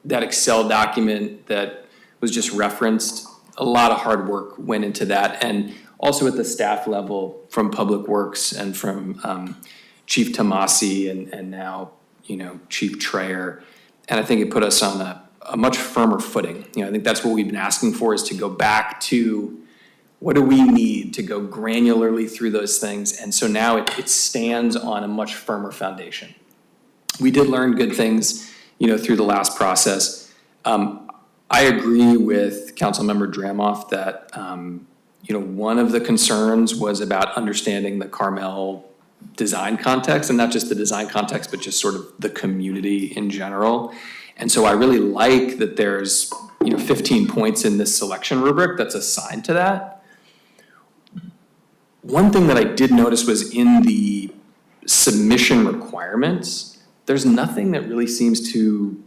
Excel document that was just referenced, a lot of hard work went into that. And also at the staff level from Public Works and from Chief Tomasi and now, Chief Trayer. And I think it put us on a much firmer footing. I think that's what we've been asking for, is to go back to what do we need to go granularly through those things. And so now it stands on a much firmer foundation. We did learn good things, through the last process. I agree with Councilmember Dramov that, one of the concerns was about understanding the Carmel design context, and not just the design context, but just sort of the community in general. And so I really like that there's, 15 points in this selection rubric that's assigned to that. One thing that I did notice was in the submission requirements, there's nothing that really seems to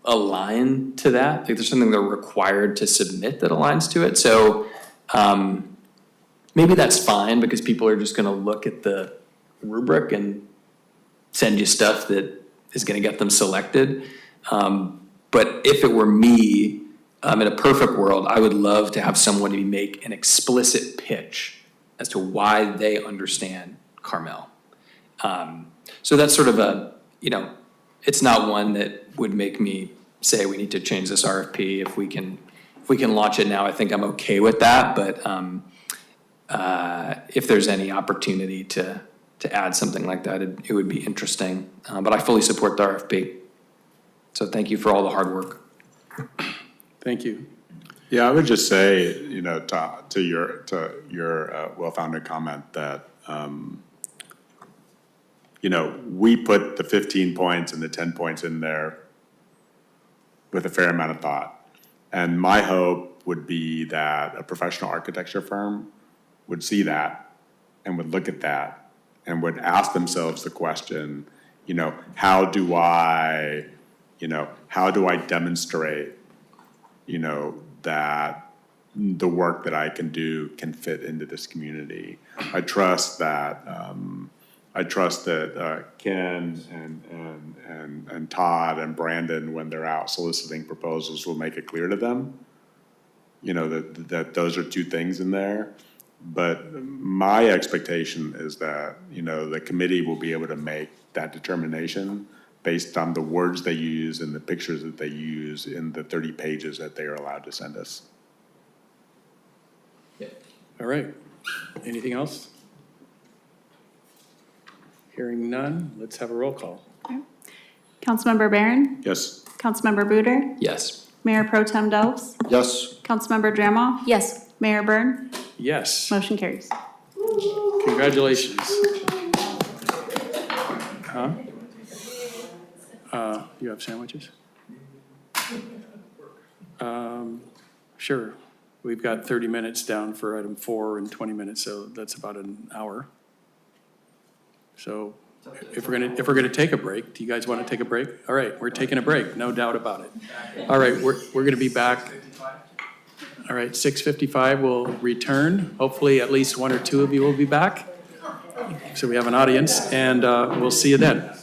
align to that. Like there's something they're required to submit that aligns to it. So maybe that's fine because people are just gonna look at the rubric and send you stuff that is gonna get them selected. But if it were me, in a perfect world, I would love to have somebody make an explicit pitch as to why they understand Carmel. So that's sort of it's not one that would make me say we need to change this RFP. If we can launch it now, I think I'm okay with that. But if there's any opportunity to add something like that, it would be interesting. But I fully support the RFP. So thank you for all the hard work. Thank you. Yeah, I would just say, to your well-founded comment that, we put the 15 points and the 10 points in there with a fair amount of thought. And my hope would be that a professional architecture firm would see that and would look at that and would ask themselves the question, how do I demonstrate, that the work that I can do can fit into this community. I trust that Ken and Todd and Brandon, when they're out soliciting proposals, will make it clear to them, that those are two things in there. But my expectation is that, the committee will be able to make that determination based on the words they use and the pictures that they use in the 30 pages that they are allowed to send us. All right. Anything else? Hearing none, let's have a roll call. Councilmember Byrne? Yes. Councilmember Buder? Yes. Mayor Pro Tem Delves? Yes. Councilmember Dramov? Yes. Mayor Byrne? Yes. Motion carries. Congratulations. Huh? You have sandwiches? Sure. We've got 30 minutes down for item 4 and 20 minutes, so that's about an hour. So if we're gonna take a break, do you guys want to take a break? All right, we're taking a break, no doubt about it. All right, we're gonna be back. All right, 6:55 we'll return. Hopefully at least 1 or 2 of you will be back. So we have an audience, and we'll see you then.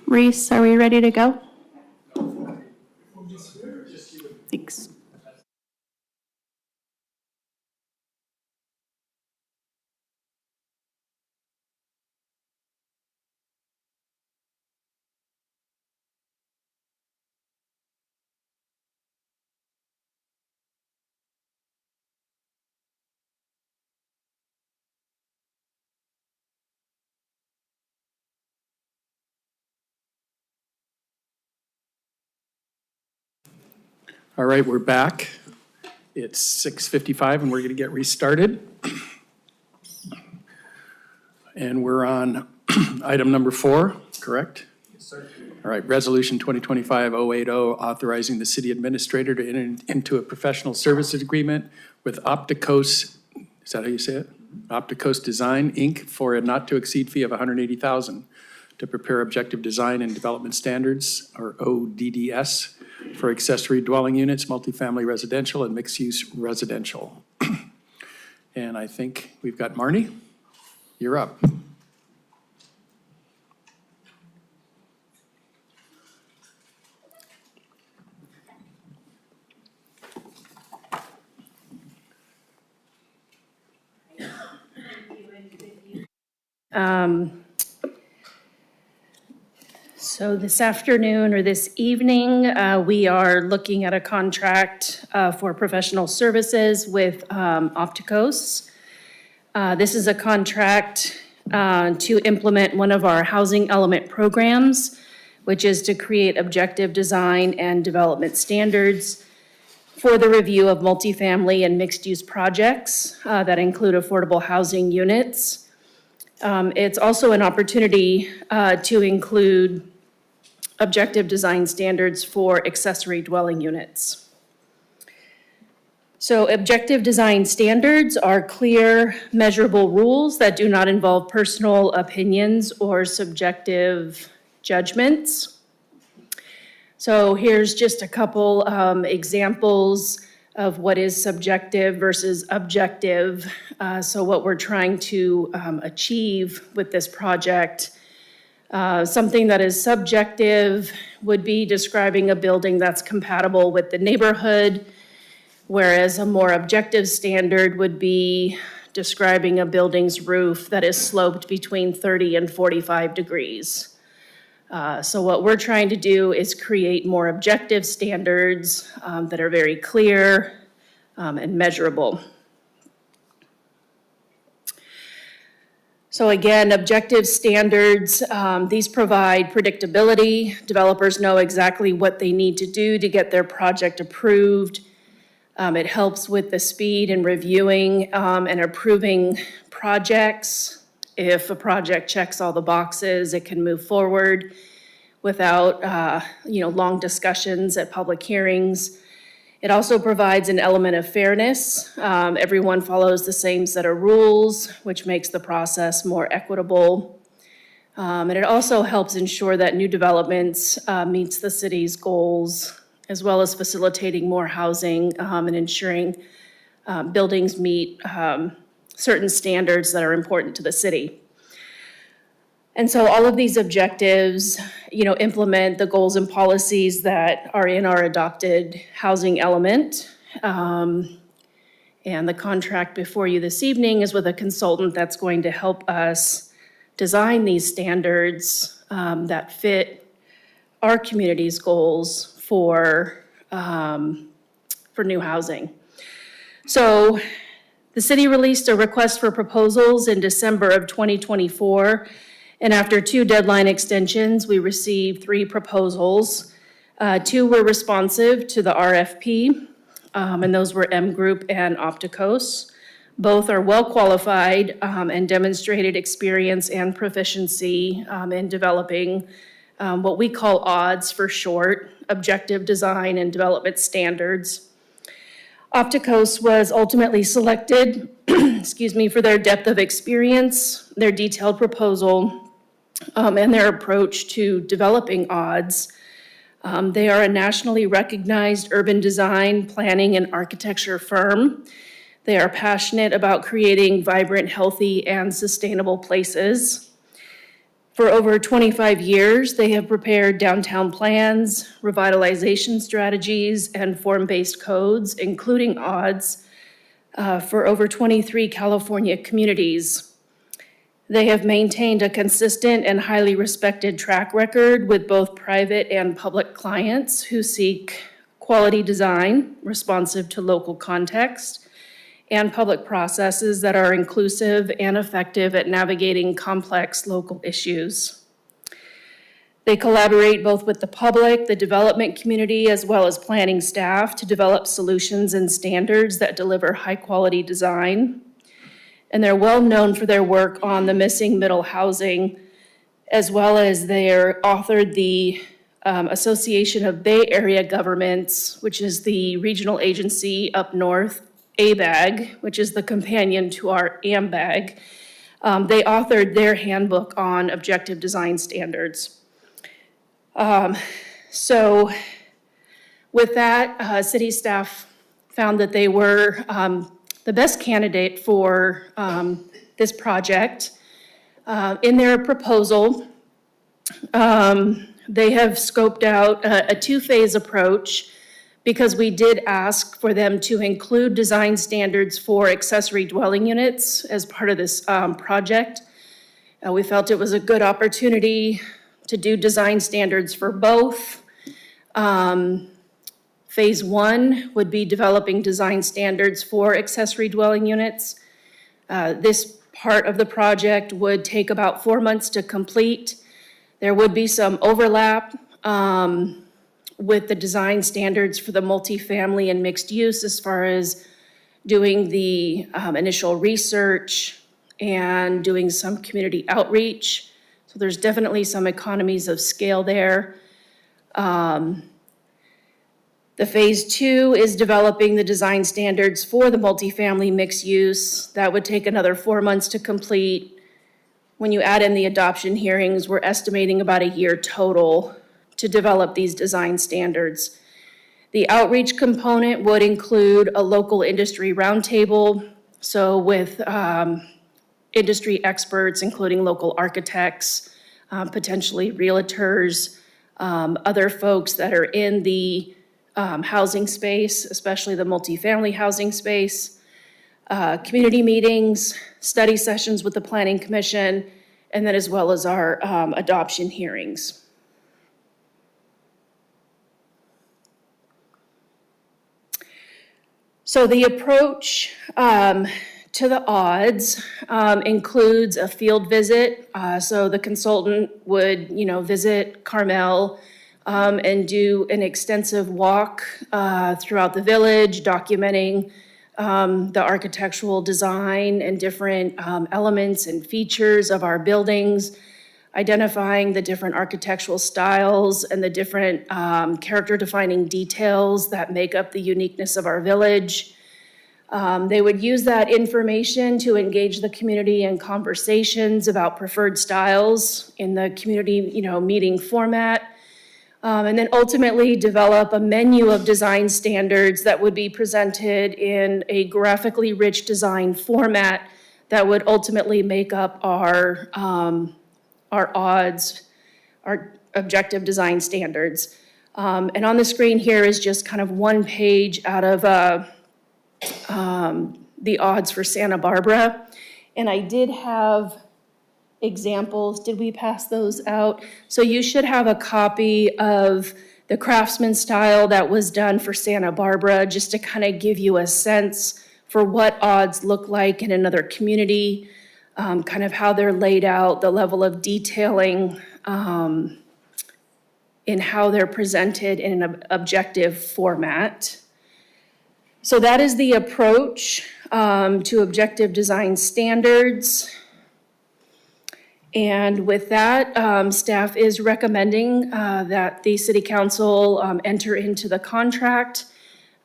Reese, are we ready to go? Thanks. All right, we're back. It's 6:55 and we're going to get restarted. And we're on item number 4, correct? Yes, sir. All right, Resolution 2025-080, authorizing the city administrator to enter into a professional services agreement with Opticos, is that how you say it? Opticos Design, Inc., for a not-to-exceed fee of $180,000 to prepare objective design and development standards, or ODDS, for accessory dwelling units, multifamily residential, and mixed-use residential. And I think we've got Marnie. You're up. So this afternoon or this evening, we are looking at a contract for professional services with Opticos. This is a contract to implement one of our housing element programs, which is to create objective design and development standards for the review of multifamily and mixed-use projects that include affordable housing units. It's also an opportunity to include objective design standards for accessory dwelling units. So objective design standards are clear, measurable rules that do not involve personal opinions or subjective judgments. So here's just a couple examples of what is subjective versus objective. So what we're trying to achieve with this project, something that is subjective would be describing a building that's compatible with the neighborhood, whereas a more objective standard would be describing a building's roof that is sloped between 30 and 45 degrees. So what we're trying to do is create more objective standards that are very clear and measurable. So again, objective standards, these provide predictability. Developers know exactly what they need to do to get their project approved. It helps with the speed in reviewing and approving projects. If a project checks all the boxes, it can move forward without long discussions at public hearings. It also provides an element of fairness. Everyone follows the same set of rules, which makes the process more equitable. And it also helps ensure that new developments meets the city's goals, as well as facilitating more housing and ensuring buildings meet certain standards that are important to the city. And so all of these objectives, implement the goals and policies that are in our adopted housing element. And the contract before you this evening is with a consultant that's going to help us design these standards that fit our community's goals for new housing. So the city released a request for proposals in December of 2024. And after 2 deadline extensions, we received 3 proposals. 2 were responsive to the RFP, and those were M Group and Opticos. Both are well qualified and demonstrated experience and proficiency in developing what we call ODDS for short, objective design and development standards. Opticos was ultimately selected, for their depth of experience, their detailed proposal, and their approach to developing ODDS. They are a nationally recognized urban design, planning, and architecture firm. They are passionate about creating vibrant, healthy, and sustainable places. For over 25 years, they have prepared downtown plans, revitalization strategies, and form-based codes, including odds, for over 23 California communities. They have maintained a consistent and highly respected track record with both private and public clients who seek quality design, responsive to local context, and public processes that are inclusive and effective at navigating complex local issues. They collaborate both with the public, the development community, as well as planning staff to develop solutions and standards that deliver high-quality design. And they're well known for their work on the missing middle housing, as well as they're authored the Association of Bay Area Governments, which is the regional agency up north, ABAG, which is the companion to our AMBAG. They authored their handbook on objective design standards. So with that, city staff found that they were the best candidate for this project. In their proposal, they have scoped out a two-phase approach because we did ask for them to include design standards for accessory dwelling units as part of this project. We felt it was a good opportunity to do design standards for both. Phase one would be developing design standards for accessory dwelling units. This part of the project would take about 4 months to complete. There would be some overlap with the design standards for the multifamily and mixed use as far as doing the initial research and doing some community outreach. So there's definitely some economies of scale there. The phase two is developing the design standards for the multifamily mixed use. That would take another 4 months to complete. When you add in the adoption hearings, we're estimating about a year total to develop these design standards. The outreach component would include a local industry roundtable, so with industry experts, including local architects, potentially realtors, other folks that are in the housing space, especially the multifamily housing space, community meetings, study sessions with the Planning Commission, and then as well as our adoption hearings. So the approach to the odds includes a field visit. So the consultant would, visit Carmel and do an extensive walk throughout the village, documenting the architectural design and different elements and features of our buildings, identifying the different architectural styles and the different character-defining details that make up the uniqueness of our village. They would use that information to engage the community in conversations about preferred styles in the community, meeting format. And then ultimately develop a menu of design standards that would be presented in a graphically rich design format that would ultimately make up our odds, our objective design standards. And on the screen here is just kind of one page out of the odds for Santa Barbara. And I did have examples. Did we pass those out? So you should have a copy of the craftsman style that was done for Santa Barbara, just to kind of give you a sense for what odds look like in another community, kind of how they're laid out, the level of detailing in how they're presented in an objective format. So that is the approach to objective design standards. And with that, staff is recommending that the city council enter into the contract.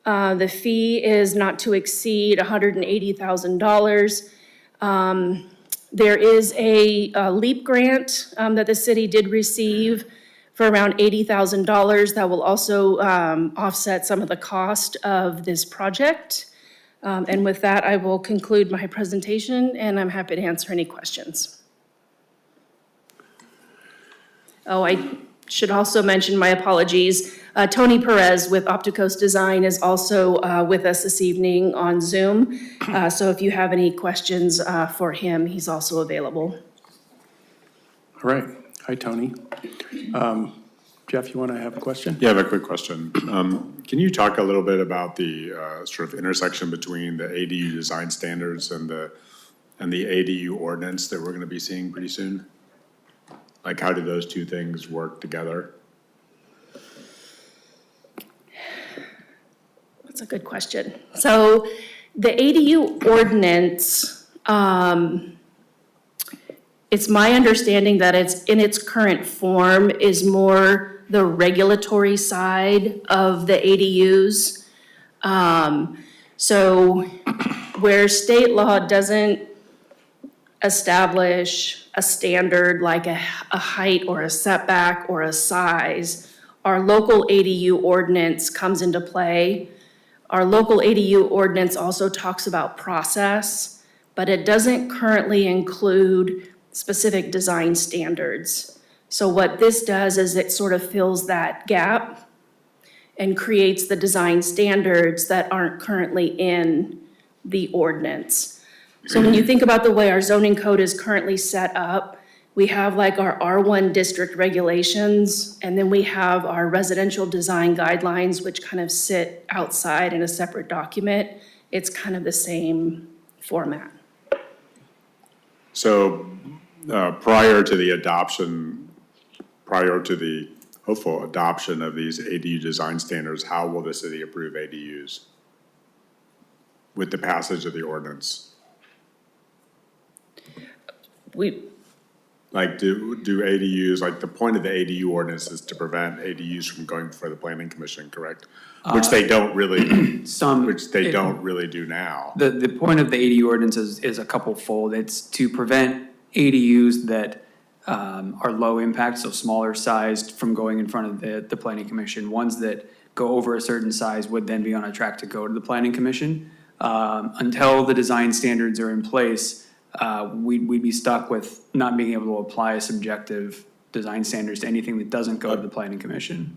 The fee is not to exceed $180,000. There is a LEAP grant that the city did receive for around $80,000 that will also offset some of the cost of this project. And with that, I will conclude my presentation, and I'm happy to answer any questions. Oh, I should also mention, my apologies, Tony Perez with Opticos Design is also with us this evening on Zoom. So if you have any questions for him, he's also available. All right. Hi, Tony. Jeff, you want to have a question? Yeah, I have a quick question. Can you talk a little bit about the sort of intersection between the ADU design standards and the ADU ordinance that we're going to be seeing pretty soon? Like, how do those two things work together? That's a good question. So the ADU ordinance, it's my understanding that it's in its current form is more the regulatory side of the ADUs. So where state law doesn't establish a standard like a height or a setback or a size, our local ADU ordinance comes into play. Our local ADU ordinance also talks about process, but it doesn't currently include specific design standards. So what this does is it sort of fills that gap and creates the design standards that aren't currently in the ordinance. So when you think about the way our zoning code is currently set up, we have like our R1 district regulations, and then we have our residential design guidelines, which kind of sit outside in a separate document. It's kind of the same format. So prior to the hopeful adoption of these ADU design standards, how will the city approve ADUs with the passage of the ordinance? Like, do ADUs, like, the point of the ADU ordinance is to prevent ADUs from going before the planning commission, correct? Which they don't really, don't really do now. The point of the ADU ordinance is a couple fold. It's to prevent ADUs that are low impact, so smaller sized, from going in front of the planning commission. Ones that go over a certain size would then be on a track to go to the planning commission. Until the design standards are in place, we'd be stuck with not being able to apply subjective design standards to anything that doesn't go to the planning commission.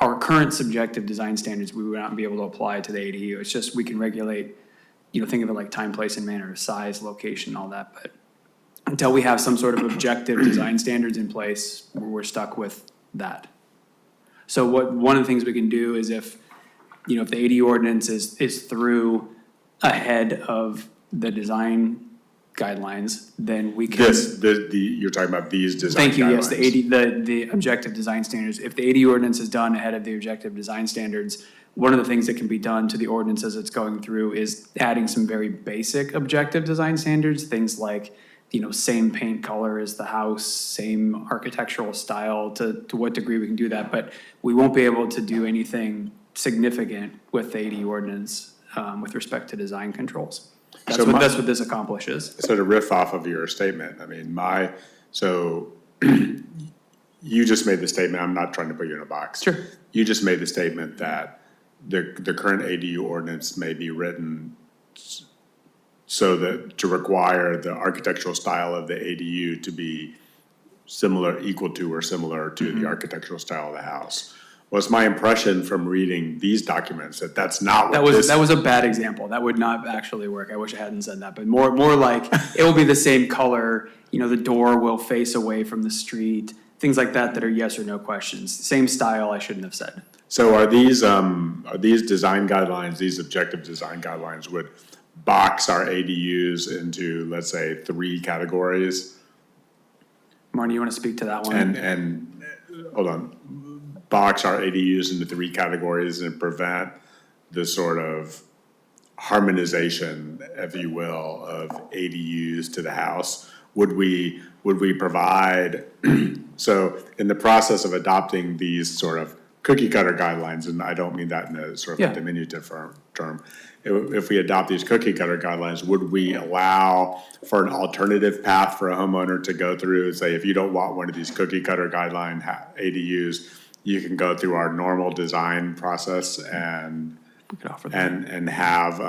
Our current subjective design standards, we would not be able to apply to the ADU. It's just we can regulate, think of it like time, place, and manner, size, location, all that. But until we have some sort of objective design standards in place, we're stuck with that. So one of the things we can do is if the ADU ordinance is through ahead of the design guidelines, then we can. You're talking about these design guidelines? Thank you, yes, the objective design standards. If the ADU ordinance is done ahead of the objective design standards, one of the things that can be done to the ordinance as it's going through is adding some very basic objective design standards, things like, same paint color as the house, same architectural style, to what degree we can do that. But we won't be able to do anything significant with the ADU ordinance with respect to design controls. That's what this accomplishes. So to riff off of your statement, you just made the statement, I'm not trying to put you in a box. Sure. You just made the statement that the current ADU ordinance may be written so that to require the architectural style of the ADU to be equal to or similar to the architectural style of the house. Was my impression from reading these documents that's not what that was a bad example. That would not actually work. I wish I hadn't said that, but more like it will be the same color. The door will face away from the street. Things like that are yes or no questions. Same style. I shouldn't have said. So are these design guidelines, these objective design guidelines, would box our ADUs into, let's say, 3 categories? Marnie, you want to speak to that one? And hold on. Box our ADUs into 3 categories and prevent the sort of harmonization, if you will, of ADUs to the house? Would we provide, so in the process of adopting these sort of cookie cutter guidelines, and I don't mean that in a sort of a diminutive term, if we adopt these cookie cutter guidelines, would we allow for an alternative path for a homeowner to go through, say, if you don't want one of these cookie cutter guideline ADUs, you can go through our normal design process and have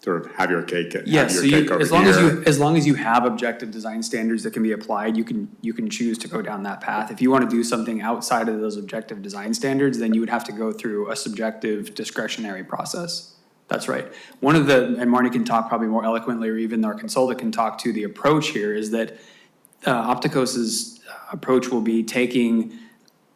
sort of have your cake over Yes, so here. as long as you have objective design standards that can be applied, you can choose to go down that path. If you want to do something outside of those objective design standards, then you would have to go through a subjective discretionary process. That's right. One of the, and Marnie can talk probably more eloquently, or even our consultant can talk to the approach here, is that Opticos's approach will be taking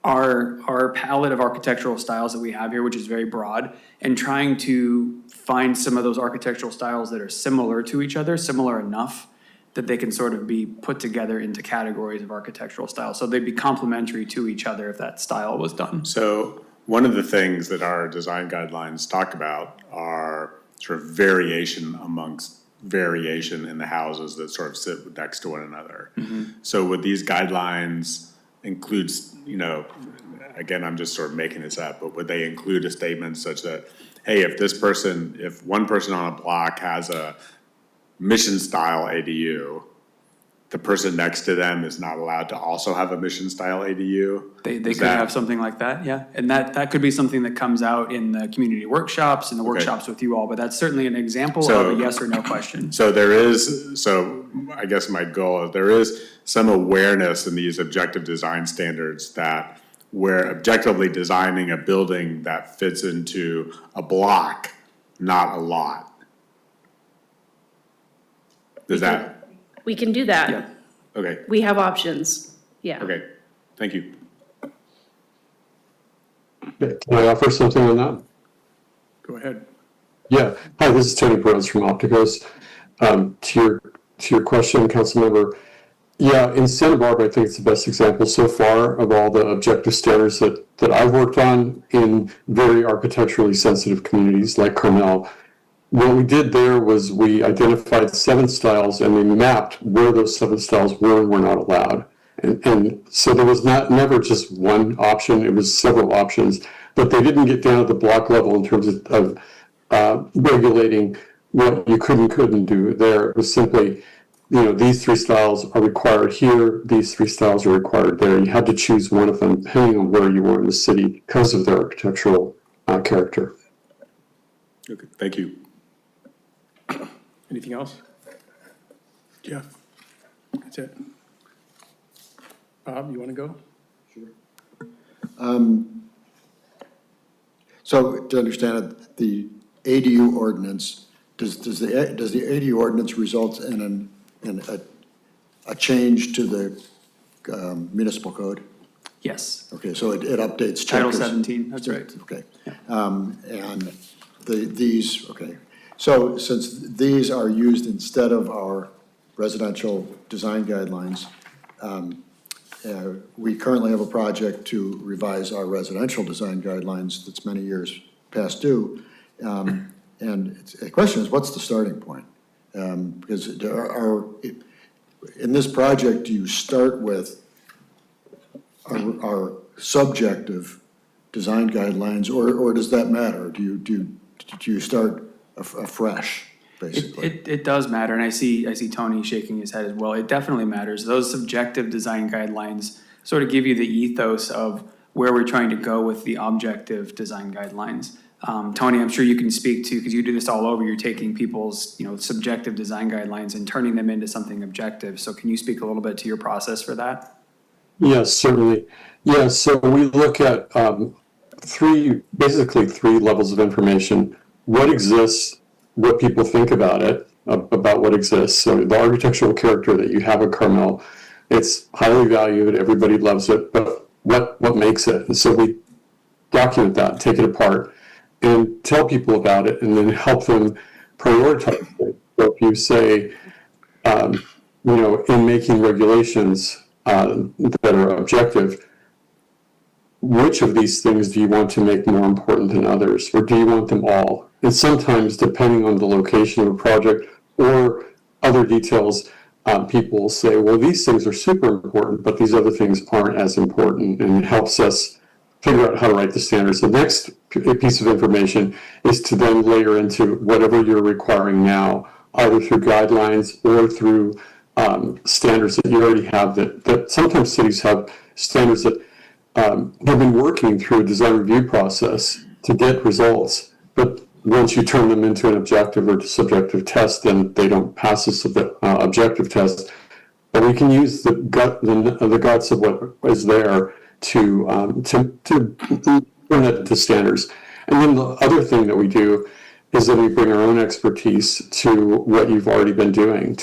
our palette of architectural styles that we have here, which is very broad, and trying to find some of those architectural styles that are similar to each other, similar enough that they can sort of be put together into categories of architectural style. So they'd be complementary to each other if that style was done. So one of the things that our design guidelines talk about are sort of variation amongst variation in the houses that sort of sit next to one another. So would these guidelines include, you know, again, I'm just sort of making this up, but would they include a statement such that, hey, if one person on a block has a mission style ADU, the person next to them is not allowed to also have a mission style ADU? They could have something like that, yeah. And that could be something that comes out in the community workshops and the workshops with you all, but that's certainly an example of a yes or no question. So I guess my goal is there is some awareness in these objective design standards that we're objectively designing a building that fits into a block, not a lot. Does that? We can do that. Yeah. Okay, We have options, yeah. okay, thank you. Can I offer something on that? Go ahead. Yeah. Hi, this is Tony Burns from Opticos. To your question, Councilmember, yeah, in Santa Barbara, I think it's the best example so far of all the objective standards that I've worked on in very architecturally sensitive communities like Carmel. What we did there was we identified 7 styles and we mapped where those 7 styles were and were not allowed. And so there was never just one option, it was several options, but they didn't get down at the block level in terms of regulating what you could and couldn't do there. It was simply, you know, these 3 styles are required here, these 3 styles are required there. You had to choose one of them depending on where you were in the city because of their architectural character. Okay, thank you. Anything else? Jeff? That's it. Bob, you want to go? So to understand it, the ADU ordinance, does the ADU ordinance result in a change to the municipal code? Yes. Okay, so it updates Title chapters. 17, that's right. Okay. And okay. So since these are used instead of our residential design guidelines, we currently have a project to revise our residential design guidelines that's many years past due. And the question is, what's the starting point? Because in this project, do you start with our subjective design guidelines, or does that matter? Do you start afresh, basically? It does matter, and I see Tony shaking his head as well. It definitely matters. Those subjective design guidelines sort of give you the ethos of where we're trying to go with the objective design guidelines. Tony, I'm sure you can speak to, because you do this all over, you're taking people's, you know, subjective design guidelines and turning them into something objective. So can you speak a little bit to your process for that? Yes, certainly. Yeah, so we look at basically three levels of information. What exists, what people think about it, about what exists. So the architectural character that you have at Carmel, it's highly valued, everybody loves it, but what makes it? And so we document that, take it apart, and tell people about it, and then help them prioritize it. So if you say, you know, in making regulations that are objective, which of these things do you want to make more important than others, or do you want them all? And sometimes, depending on the location of a project or other details, people will say, well, these things are super important, but these other things aren't as important, and it helps us figure out how to write the standards. The next piece of information is to then layer into whatever you're requiring now, either through guidelines or through standards that you already have, that sometimes cities have standards that have been working through a design review process to get results, but once you turn them into an objective or subjective test, then they don't pass the objective test. But we can use the guts of what is there to bring it to standards. And then the other thing that we do is that we bring our own expertise to what you've already been doing,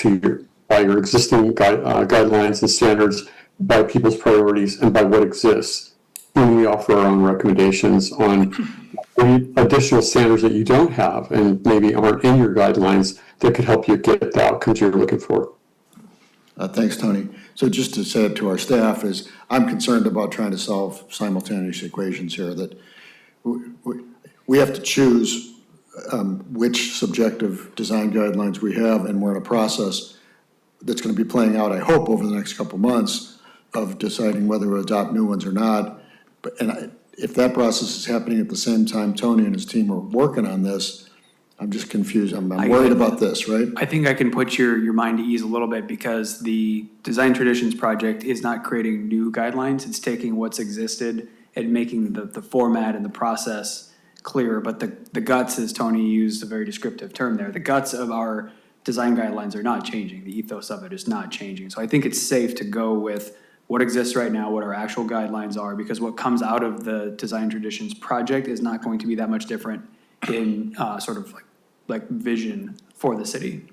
by your existing guidelines and standards, by people's priorities, and by what exists. And we offer our own recommendations on any additional standards that you don't have and maybe aren't in your guidelines that could help you get the outcomes you're looking for. Thanks, Tony. So just to say it to our staff is, I'm concerned about trying to solve simultaneous equations here, that we have to choose which subjective design guidelines we have, and we're in a process that's going to be playing out, I hope, over the next couple months of deciding whether to adopt new ones or not. If that process is happening at the same time Tony and his team are working on this, I'm just confused. I'm worried about this, right? I think I can put your mind at ease a little bit, because the Design Traditions Project is not creating new guidelines. It's taking what's existed and making the format and the process clearer. But the guts, as Tony used a very descriptive term there, the guts of our design guidelines are not changing. The ethos of it is not changing. So I think it's safe to go with what exists right now, what our actual guidelines are, because what comes out of the Design Traditions Project is not going to be that much different in sort of like vision for the city.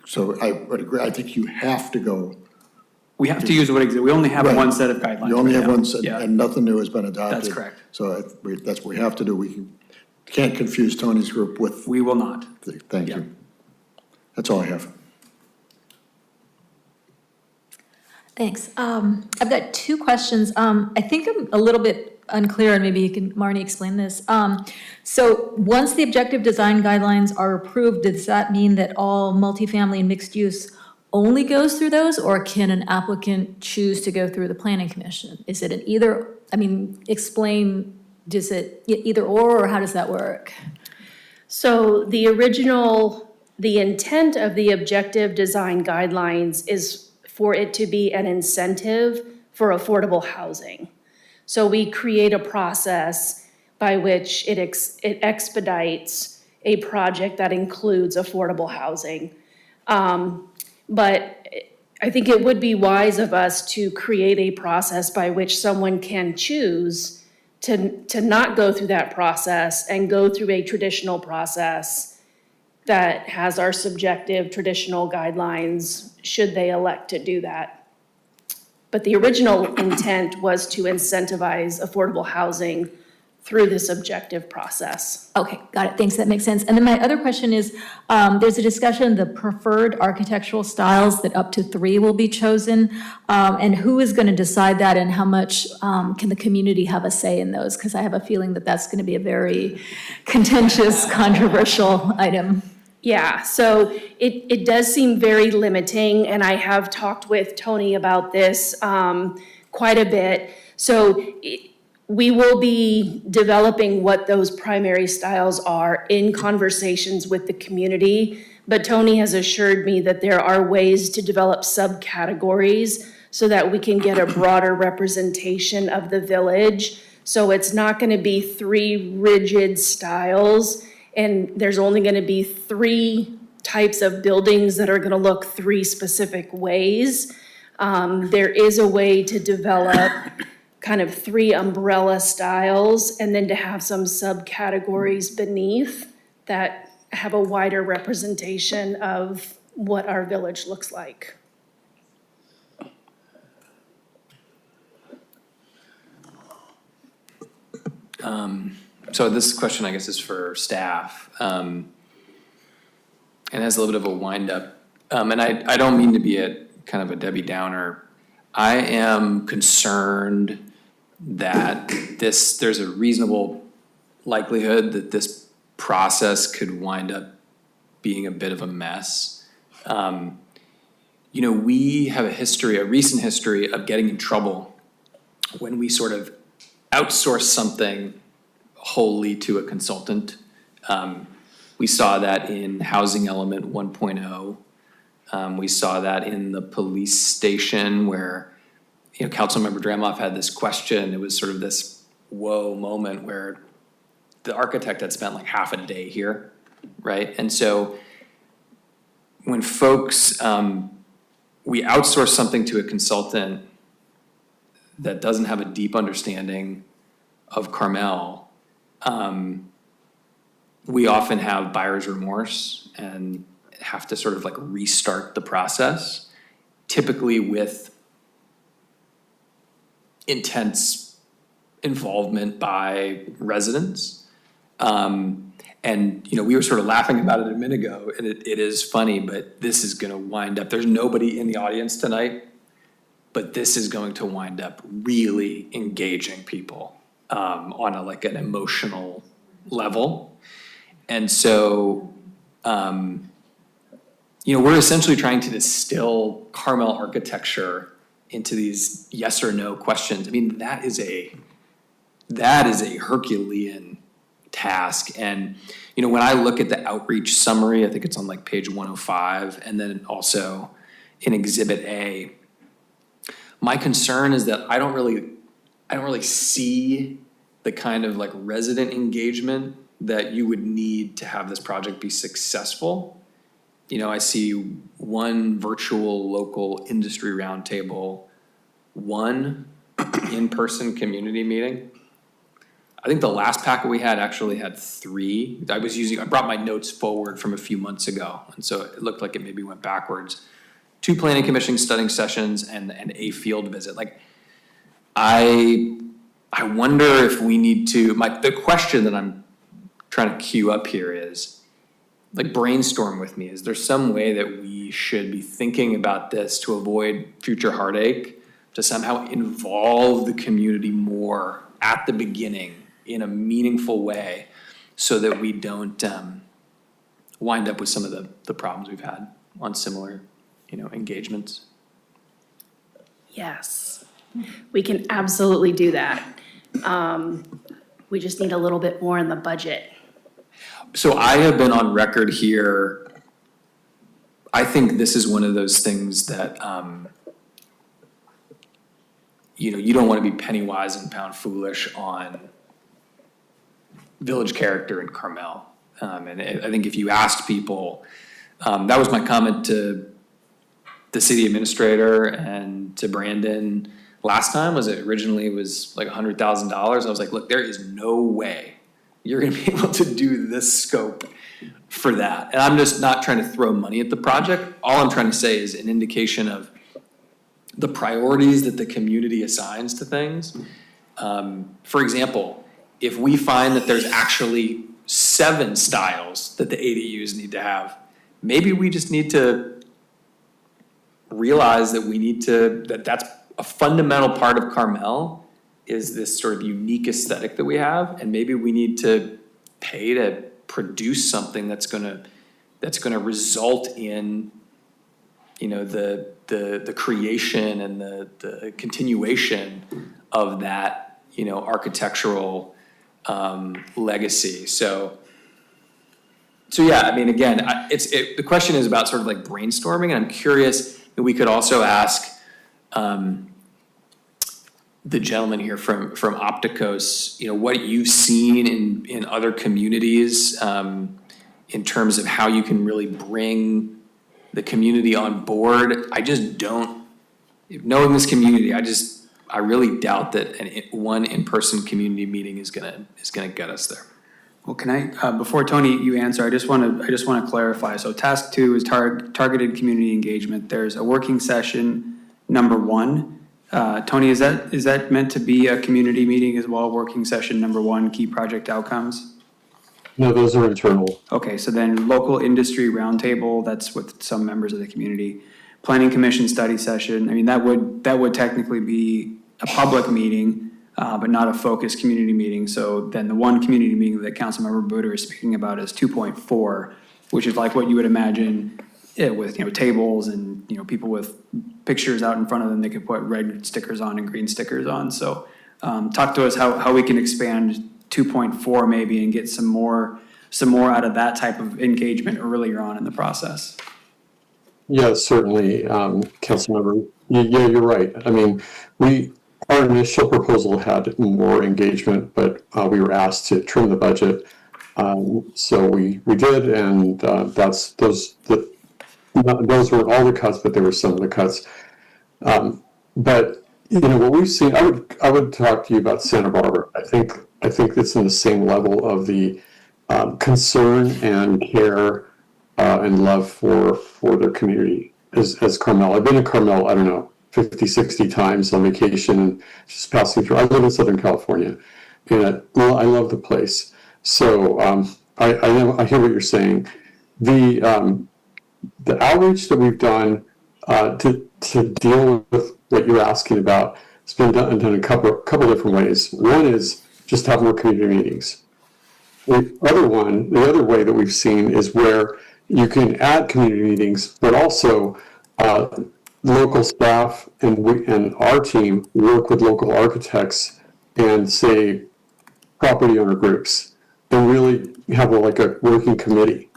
So I would agree. I think you have to go. We have to use what exists. We only have one set of guidelines. You only right have now. one set, Yeah. and nothing new has been adopted. That's correct. So that's what we have to do. We can't confuse Tony's group with. We will not. Thank you. That's all I have. Thanks. I've got two questions. I think I'm a little bit unclear, and maybe you can, Marnie, explain this. So once the objective design guidelines are approved, does that mean that all multifamily and mixed use only goes through those, or can an applicant choose to go through the planning commission? Is it an either, explain, does it either or how does that work? So the intent of the objective design guidelines is for it to be an incentive for affordable housing. So we create a process by which it expedites a project that includes affordable housing. But I think it would be wise of us to create a process by which someone can choose to not go through that process and go through a traditional process that has our subjective traditional guidelines, should they elect to do that. But the original intent was to incentivize affordable housing through this objective process. Okay, got it. Thanks, that makes sense. And then my other question is, there's a discussion, the preferred architectural styles, that up to 3 will be chosen. And who is going to decide that, and how much can the community have a say in those? Because I have a feeling that that's going to be a very contentious, controversial item. Yeah, so it does seem very limiting, and I have talked with Tony about this quite a bit. So we will be developing what those primary styles are in conversations with the community, but Tony has assured me that there are ways to develop subcategories so that we can get a broader representation of the village. So it's not going to be 3 rigid styles, and there's only going to be 3 types of buildings that are going to look 3 specific ways. There is a way to develop kind of 3 umbrella styles, and then to have some subcategories beneath that have a wider representation of what our village looks like. So this question, I guess, is for staff, and has a little bit of a wind-up. And I don't mean to be kind of a Debbie Downer. I am concerned that there's a reasonable likelihood that this process could wind up being a bit of a mess. We have a recent history of getting in trouble when we sort of outsource something wholly to a consultant. We saw that in Housing Element 1.0. We saw that in the police station where, Councilmember Dramov had this question. It was sort of this whoa moment where the architect had spent like half a day here, right? And so when folks, we outsource something to a consultant that doesn't have a deep understanding of Carmel, we often have buyer's remorse and have to sort of like restart the process, typically with intense involvement by residents. And, you know, we were sort of laughing about it a minute ago, and it is funny, but this is gonna wind up, there's nobody in the audience tonight, but this is going to wind up really engaging people on a, like an emotional level. And so, you know, we're essentially trying to distill Carmel architecture into these yes or no questions. I mean, that is a Herculean task. And, you know, when I look at the outreach summary, I think it's on like page 105, and then also in Exhibit A, my concern is that I don't really see the kind of like resident engagement that you would need to have this project be successful. You know, I see one virtual local industry roundtable, one in-person community meeting. I think the last packet we had actually had 3. I brought my notes forward from a few months ago, and so it looked like it maybe went backwards. 2 planning commission studying sessions and a field visit. Like, I wonder if we need to, the question that I'm trying to queue up here is, like, brainstorm with me. Is there some way that we should be thinking about this to avoid future heartache, to somehow involve the community more at the beginning in a meaningful way so that we don't wind up with some of the problems we've had on similar, you know, engagements? Yes, we can absolutely do that. We just need a little bit more in the budget. So I have been on record here. I think this is one of those things that, you know, you don't want to be penny wise and pound foolish on village character in Carmel. And I think if you asked people, that was my comment to the city administrator and to Brandon last time, was it originally was like $100,000. I was like, look, there is no way you're gonna be able to do this scope for that. And I'm just not trying to throw money at the project. All I'm trying to say is an indication of the priorities that the community assigns to things. For example, if we find that there's actually 7 styles that the ADUs need to have, maybe we just need to realize that we need to, that's a fundamental part of Carmel, is this sort of unique aesthetic that we have, and maybe we need to pay to produce something that's gonna result in, you know, the creation and the continuation of that, you know, architectural legacy. So yeah, I mean, again, the question is about sort of like brainstorming, and I'm curious if we could also ask the gentleman here from Opticos, you know, what you've seen in other communities in terms of how you can really bring the community on board. I just don't, knowing this community, I really doubt that one in-person community meeting is gonna get us there. Well, can I, before Tony, you answer, I just want to clarify. So task 2 is targeted community engagement. There's a working session number 1. Tony, is that meant to be a community meeting as well? Working session number 1, key project outcomes? No, those are internal. Okay, so then local industry roundtable, that's with some members of the community. Planning commission study session, I mean, that would technically be a public meeting, but not a focused community meeting. So then the one community meeting that Councilmember Buder is speaking about is 2.4, which is like what you would imagine with, you know, tables and, you know, people with pictures out in front of them, they could put red stickers on and green stickers on. So talk to us how we can expand 2.4 maybe and get some more out of that type of engagement earlier on in the process. Yeah, certainly, Councilmember. Yeah, you're right. I mean, we our initial proposal had more engagement, but we were asked to trim the budget. So we did, and those were all the cuts, but they were some of the cuts. But what we've seen, I would talk to you about Santa Barbara. I think it's in the same level of the concern and care and love for their community as Carmel. I've been to Carmel, I don't know, 50, 60 times on vacation and just passing through. I live in Southern California, and I love the place. So I hear what you're saying. The outreach that we've done to deal with what you're asking about has been done in a couple different ways. One is just have more community meetings. The other way that we've seen is where you can add community meetings, but also local staff and our team work with local architects and say property owner groups and really have a working committee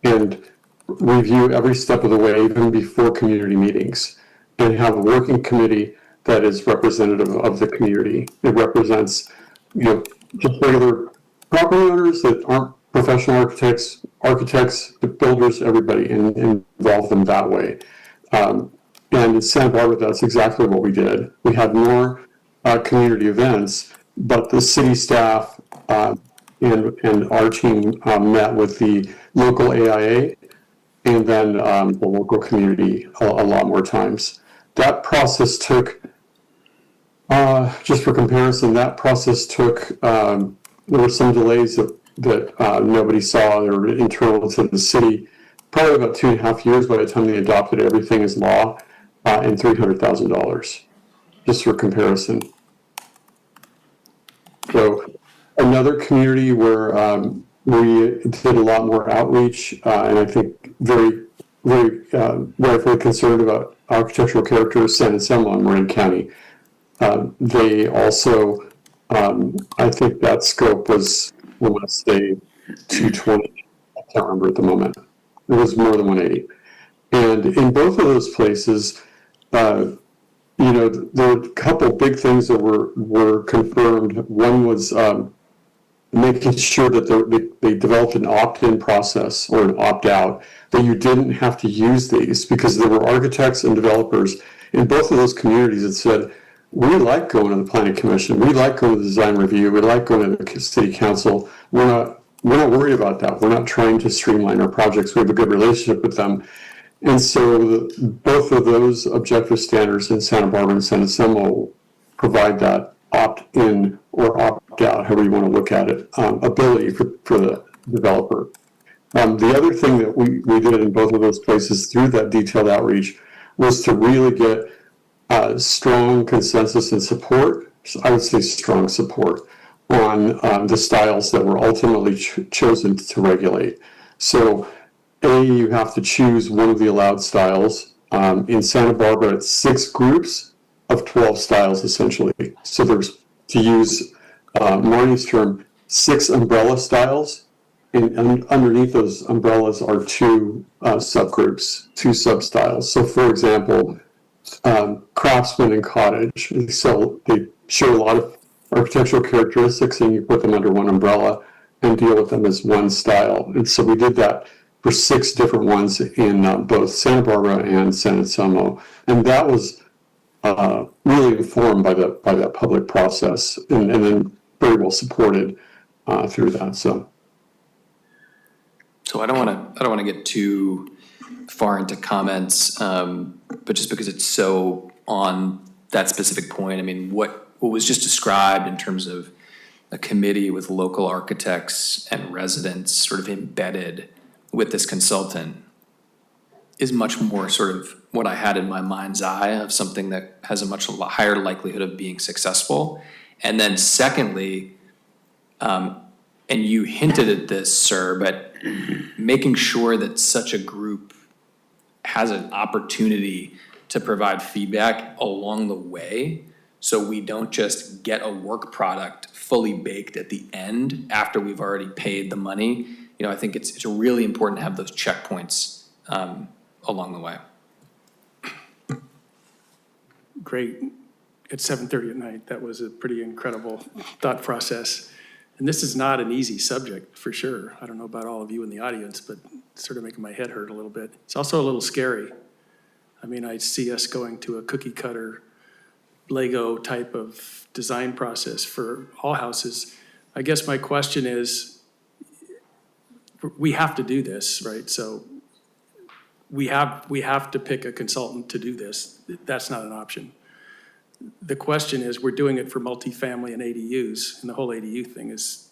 and review every step of the way, even before community meetings, and have a working committee that is representative of the community. It represents, just regular property owners that aren't professional architects, builders, everybody, and involve them that way. And in Santa Barbara, that's exactly what we did. We had more community events, but the city staff and our team met with the local AIA and then the local community a lot more times. That process took, just for comparison, there were some delays that nobody saw. They were internal to the city. Probably about 2.5 years by the time they adopted everything as law, and $300,000, just for comparison. So another community where we did a lot more outreach, and I think very, very rightfully concerned about architectural character, San Anselmo in Marin County. They also, I think that scope was, I want to say, 220. I can't remember at the moment. It was more than 180. And in both of those places, there were a couple big things that were confirmed. One was making sure that they developed an opt-in process or an opt-out, that you didn't have to use these, because there were architects and developers in both of those communities that said, we like going to the planning commission, we like going to the design review, we like going to the city council. We're not worried about that. We're not trying to streamline our projects. We have a good relationship with them. And so both of those objective standards in Santa Barbara and San Anselmo provide that opt-in or opt-out, however you want to look at it, ability for the developer. The other thing that we did in both of those places through that detailed outreach was to really get strong consensus and support, I would say strong support, on the styles that were ultimately chosen to regulate. So you have to choose one of the allowed styles. In Santa Barbara, it's 6 groups of 12 styles, essentially. So there's, to use Marnie's term, 6 umbrella styles, and underneath those umbrellas are 2 subgroups, 2 sub-styles. So for example, craftsman and cottage, they show a lot of architectural characteristics, and you put them under one umbrella and deal with them as one style. And so we did that for 6 different ones in both Santa Barbara and San Anselmo. And that was really informed by that public process, and then very well supported through that. So I don't want to get too far into comments, but just because it's so on that specific point, I mean, what was just described in terms of a committee with local architects and residents sort of embedded with this consultant is much more sort of what I had in my mind's eye of something that has a much higher likelihood of being successful. And then secondly, and you hinted at this, sir, but making sure that such a group has an opportunity to provide feedback along the way, so we don't just get a work product fully baked at the end after we've already paid the money. I think it's really important to have those checkpoints along the way. Great at 7:30 at night. That was a pretty incredible thought process. And this is not an easy subject, for sure. I don't know about all of you in the audience, but it's sort of making my head hurt a little bit. It's also a little scary. I mean, I see us going to a cookie cutter Lego type of design process for all houses. I guess my question is, we have to do this, right? So we have to pick a consultant to do this. That's not an option. The question is, we're doing it for multifamily and ADUs, and the whole ADU thing is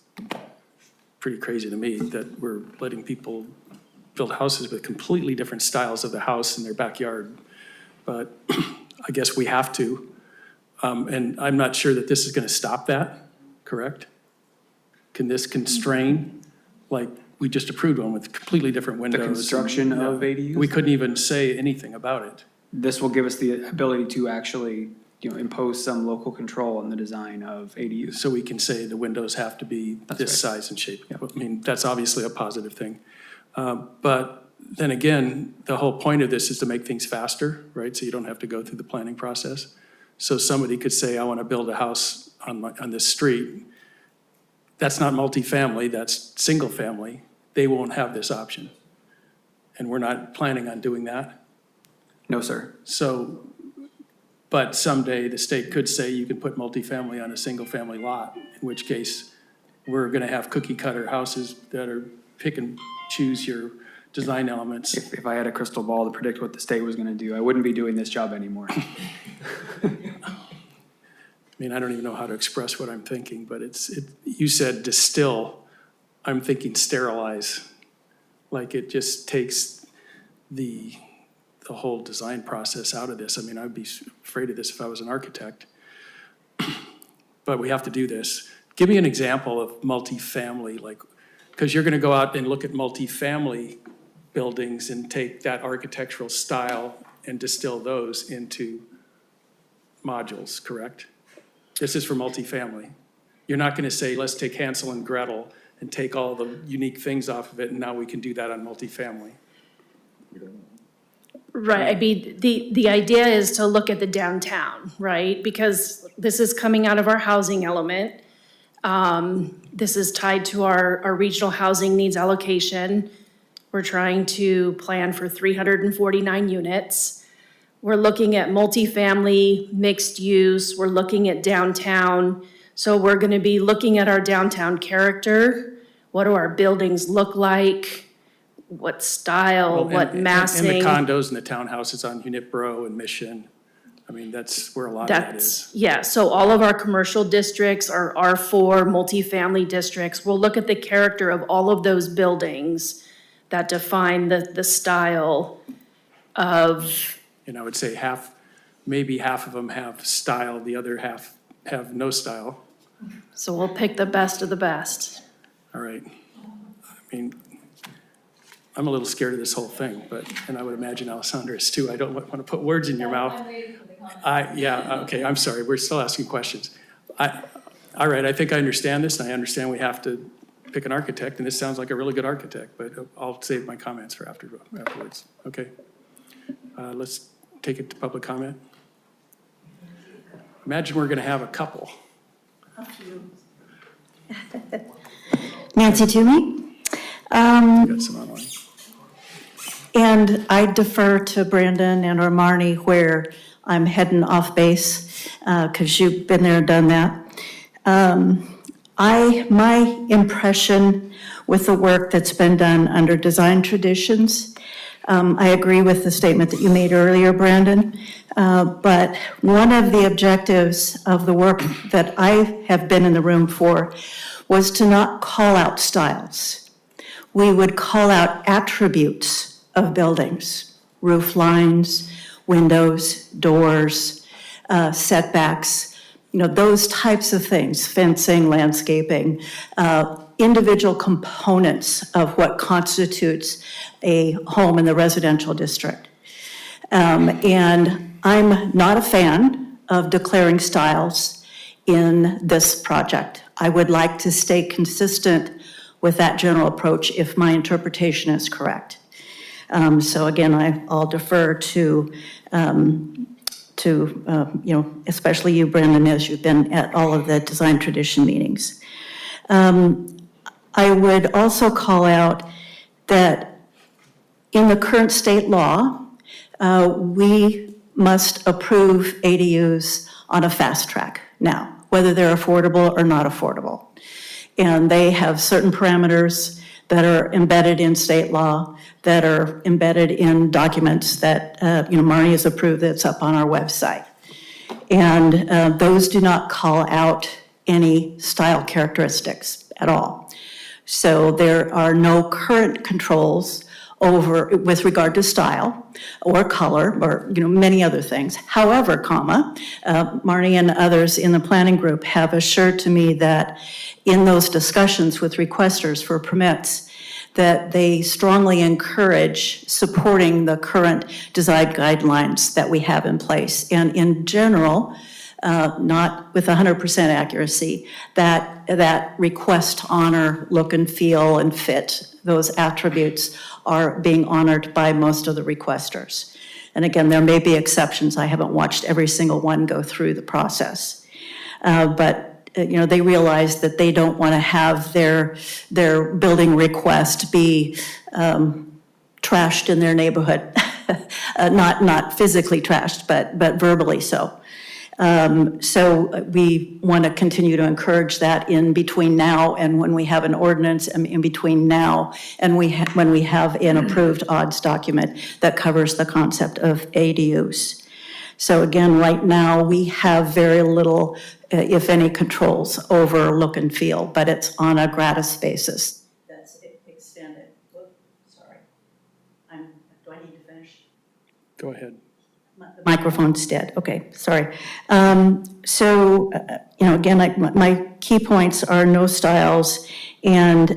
pretty crazy to me, that we're letting people build houses with completely different styles of the house in their backyard. But I guess we have to. And I'm not sure that this is gonna stop that, correct? Can this constrain, like, we just approved one with completely different windows. The construction of ADUs? We couldn't even say anything about it. This will give us the ability to actually, impose some local control on the design of ADUs. So we can say the windows have to be this size and shape. I mean, that's obviously a positive thing. But then again, the whole point of this is to make things faster, right? So you don't have to go through the planning process. So somebody could say, I want to build a house on this street. That's not multifamily, that's single family. They won't have this option. And we're not planning on doing that. No, sir. So, but someday the state could say you can put multifamily on a single family lot, in which case we're going to have cookie cutter houses that are pick and choose your design elements. If I had a crystal ball to predict what the state was going to do, I wouldn't be doing this job anymore. I mean, I don't even know how to express what I'm thinking, but you said distill, I'm thinking sterilize. Like it just takes the whole design process out of this. I mean, I'd be afraid of this if I was an architect. But we have to do this. Give me an example of multifamily, like, because you're gonna go out and look at multifamily buildings and take that architectural style and distill those into modules, correct? This is for multifamily. You're not gonna say, let's take Hansel and Gretel and take all the unique things off of it, and now we can do that on multifamily. Right, I mean, the idea is to look at the downtown, right? Because this is coming out of our housing element. This is tied to our regional housing needs allocation. We're trying to plan for 349 units. We're looking at multifamily, mixed use, we're looking at downtown. So we're gonna be looking at our downtown character. What do our buildings look like? What style, what massing? And the condos and the townhouses on Unitboro and Mission. I mean, that's where a lot of that is. Yeah, so all of our commercial districts are R4 multifamily districts. We'll look at the character of all of those buildings that define the style of. And I would say maybe half of them have style, the other half have no style. So we'll pick the best of the best. All right. I mean, I'm a little scared of this whole thing, and I would imagine Alissandra is too. I don't want to put words in your mouth. Yeah, okay, I'm sorry, we're still asking questions. All right, I think I understand this, and I understand we have to pick an architect, and this sounds like a really good architect, but I'll save my comments for afterwards, okay? Let's take it to public comment. Imagine we're gonna have a couple. Nancy Toomey. Got some online. And I defer to Brandon and or Marnie where I'm heading off base, because you've been there and done that. My impression with the work that's been done under design traditions, I agree with the statement that you made earlier, Brandon. But one of the objectives of the work that I have been in the room for was to not call out styles. We would call out attributes of buildings, roof lines, windows, doors, setbacks, those types of things, fencing, landscaping, individual components of what constitutes a home in the residential district. And I'm not a fan of declaring styles in this project. I would like to stay consistent with that general approach if my interpretation is correct. So again, I'll defer to especially you, Brandon, as you've been at all of the design tradition meetings. I would also call out that in the current state law, we must approve ADUs on a fast track now, whether they're affordable or not affordable. And they have certain parameters that are embedded in state law, that are embedded in documents that, Marnie has approved, that's up on our website. And those do not call out any style characteristics at all. So there are no current controls with regard to style or color or, many other things. However, Marnie and others in the planning group have assured to me that in those discussions with requesters for permits, that they strongly encourage supporting the current design guidelines that we have in place. And in general, not with 100% accuracy, that request honor, look and feel and fit, those attributes are being honored by most of the requesters. And again, there may be exceptions. I haven't watched every single one go through the process. But they realize that they don't want to have their building request be trashed in their neighborhood. Not physically trashed, but verbally so. So we want to continue to encourage that in between now and when we have an ordinance, and in between now and when we have an approved odds document that covers the concept of ADUs. So again, right now, we have very little, if any, controls over look and feel, but it's on a gratis basis. That's extended. Sorry. Do I need to finish? Go ahead. The microphone's dead. Okay, sorry. Again, my key points are no styles and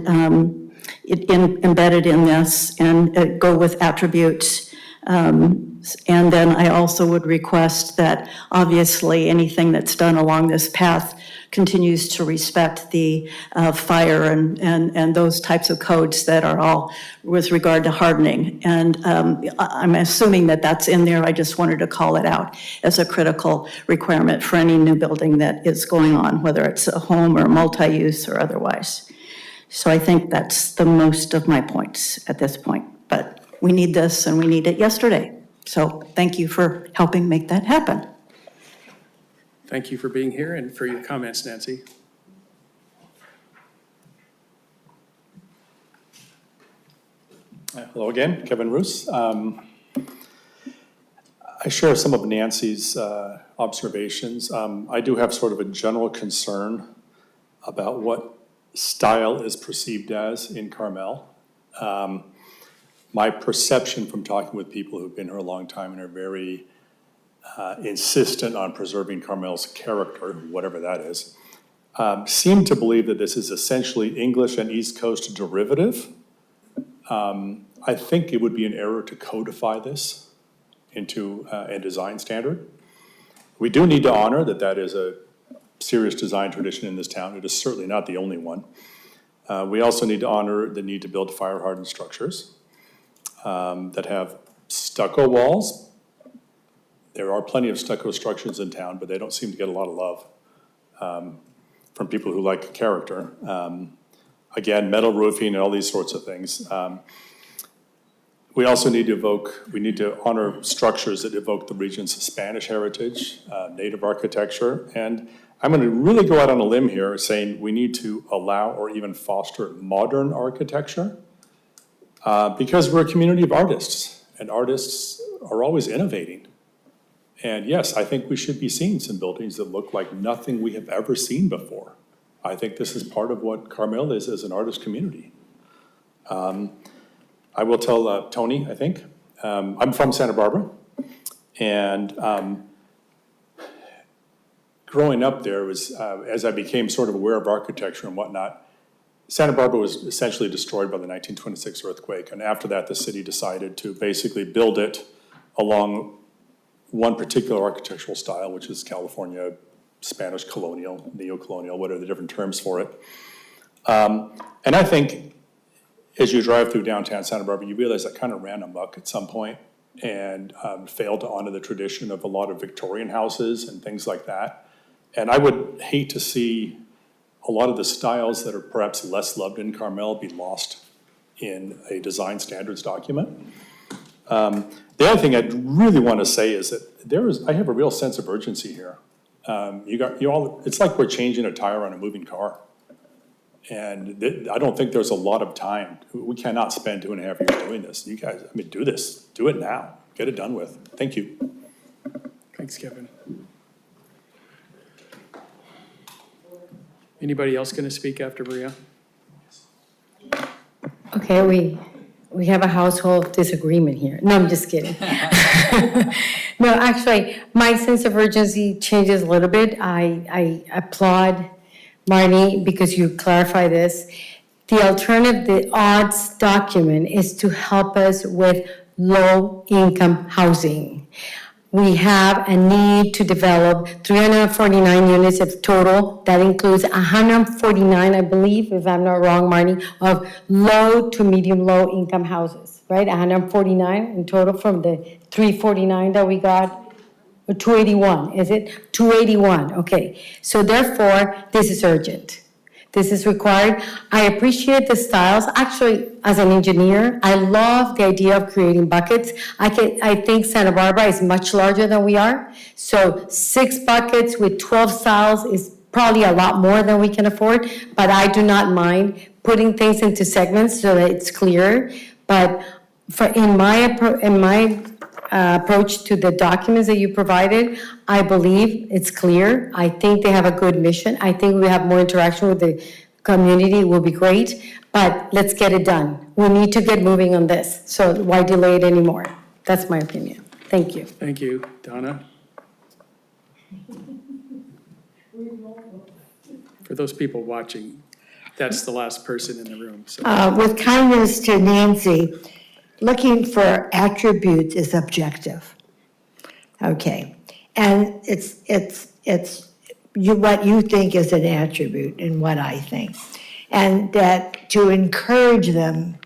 embedded in this, and go with attributes. And then I also would request that obviously anything that's done along this path continues to respect the fire and those types of codes that are all with regard to hardening. And I'm assuming that that's in there. I just wanted to call it out as a critical requirement for any new building that is going on, whether it's a home or multi-use or otherwise. So I think that's the most of my points at this point. But we need this and we need it yesterday. So thank you for helping make that happen. Thank you for being here and for your comments, Nancy. Hello again, Kevin Roos. I share some of Nancy's observations. I do have sort of a general concern about what style is perceived as in Carmel. My perception from talking with people who've been here a long time and are very insistent on preserving Carmel's character, whatever that is, seem to believe that this is essentially English and East Coast derivative. I think it would be an error to codify this into a design standard. We do need to honor that is a serious design tradition in this town. It is certainly not the only one. We also need to honor the need to build fire-hardened structures that have stucco walls. There are plenty of stucco structures in town, but they don't seem to get a lot of love from people who like character. Again, metal roofing and all these sorts of things. We also need to honor structures that evoke the region's Spanish heritage, native architecture, and I'm going to really go out on a limb here saying we need to allow or even foster modern architecture because we're a community of artists, and artists are always innovating. And yes, I think we should be seeing some buildings that look like nothing we have ever seen before. I think this is part of what Carmel is as an artist community. I will tell Tony, I think. I'm from Santa Barbara, and growing up there was, as I became sort of aware of architecture and whatnot, Santa Barbara was essentially destroyed by the 1926 earthquake, and after that the city decided to basically build it along one particular architectural style, which is California, Spanish colonial, neo-colonial, what are the different terms for it. And I think as you drive through downtown Santa Barbara, you realize that kind of ran amok at some point. and failed to honor the tradition of a lot of Victorian houses and things like that. And I would hate to see a lot of the styles that are perhaps less loved in Carmel be lost in a design standards document. The other thing I'd really want to say is that I have a real sense of urgency here. It's like we're changing a tire on a moving car. And I don't think there's a lot of time. We cannot spend 2.5 years doing this. You guys, do this. Do it now. Get it done with. Thank you. Thanks, Kevin. Anybody else going to speak after Maria? Okay, we have a household disagreement here. No, I'm just kidding. No, actually, my sense of urgency changes a little bit. I applaud Marnie because you clarify this. The alternative, the odds document is to help us with low-income housing. We have a need to develop 349 units of total. That includes 149, I believe, if I'm not wrong, Marnie, of low to medium-low income houses, right? 149 in total from the 349 that we got, or 281, is it? 281, okay. So therefore, this is urgent. This is required. I appreciate the styles. Actually, as an engineer, I love the idea of creating buckets. I think Santa Barbara is much larger than we are. So 6 buckets with 12 styles is probably a lot more than we can afford, but I do not mind putting things into segments so that it's clearer. But in my approach to the documents that you provided, I believe it's clear. I think they have a good mission. I think we have more interaction with the community will be great, but let's get it done. We need to get moving on this, so why delay it anymore? That's my opinion. Thank you. Thank you. Donna? For those people watching, that's the last person in the room. So. With kindness to Nancy, looking for attributes is objective. Okay, and it's what you think is an attribute and what I think. And that to encourage them,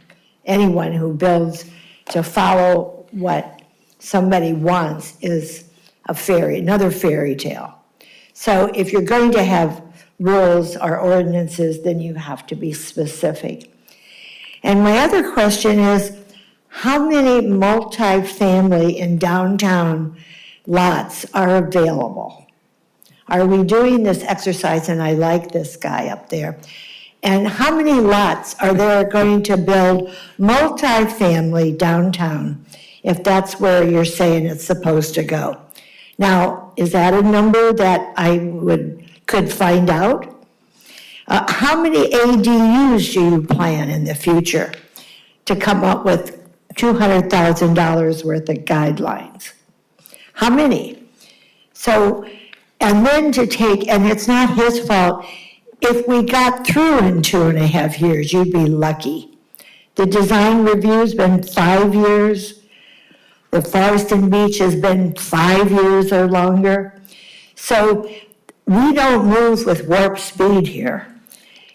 anyone who builds, to follow what somebody wants is another fairy tale. So if you're going to have rules or ordinances, then you have to be specific. And my other question is, how many multifamily in downtown lots are available? Are we doing this exercise, and I like this guy up there, and how many lots are there going to build multifamily downtown if that's where you're saying it's supposed to go? Now, is that a number that I could find out? How many ADUs do you plan in the future to come up with $200,000 worth of guidelines? How many? So, and then and it's not his fault, if we got through in 2.5 years, you'd be lucky. The design review's been 5 years. The Forest and Beach has been 5 years or longer. So we don't move with warp speed here.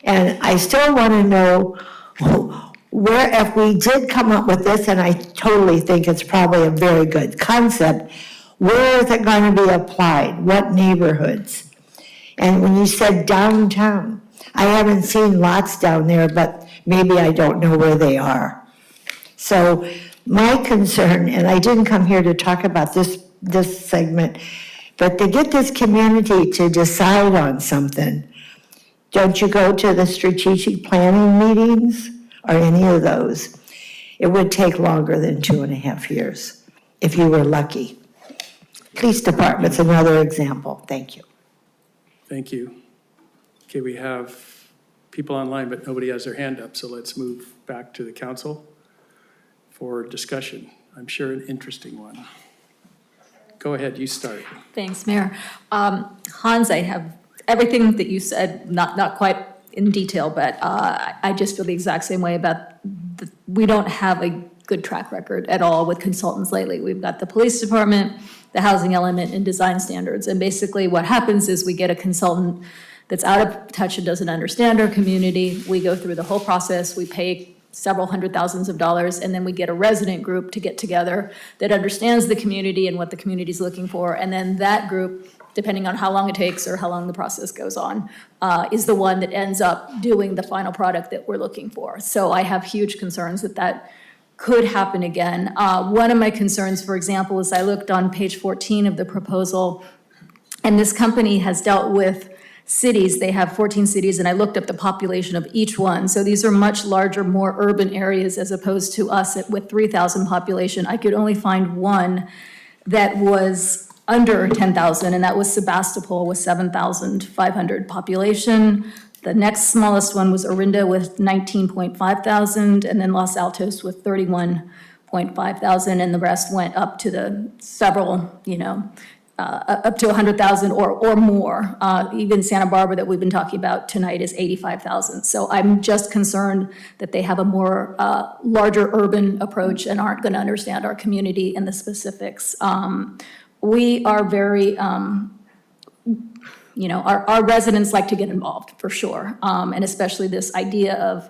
And I still want to know where, if we did come up with this, and I totally think it's probably a very good concept, where is it going to be applied? What neighborhoods? And when you said downtown, I haven't seen lots down there, but maybe I don't know where they are. So my concern, and I didn't come here to talk about this segment, but to get this community to decide on something, don't you go to the strategic planning meetings or any of those? It would take longer than 2.5 years, if you were lucky. Police department's another example. Thank you. Thank you. Okay, we have people online, but nobody has their hand up, so let's move back to the council for discussion. I'm sure an interesting one. Go ahead, you start. Thanks, Mayor. Hans, I have everything that you said, not quite in detail, but I just feel the exact same way about we don't have a good track record at all with consultants lately. We've got the police department, the housing element, and design standards. And basically what happens is we get a consultant that's out of touch and doesn't understand our community. We go through the whole process. We pay several hundred thousands of dollars, and then we get a resident group to get together that understands the community and what the community's looking for, and then that group, depending on how long it takes or how long the process goes on, is the one that ends up doing the final product that we're looking for. So I have huge concerns that that could happen again. One of my concerns, for example, is I looked on page 14 of the proposal, and this company has dealt with cities. They have 14 cities, and I looked up the population of each one. So these are much larger, more urban areas as opposed to us with 3,000 population. I could only find one that was under 10,000, and that was Sebastopol with 7,500 population. The next smallest one was Orinda with 19.5 thousand, and then Los Altos with 31.5 thousand, and the rest went up to the several, up to 100,000 or more. Even Santa Barbara that we've been talking about tonight is 85,000. So I'm just concerned that they have a more larger urban approach and aren't going to understand our community and the specifics. We are very, our residents like to get involved, for sure. And especially this idea of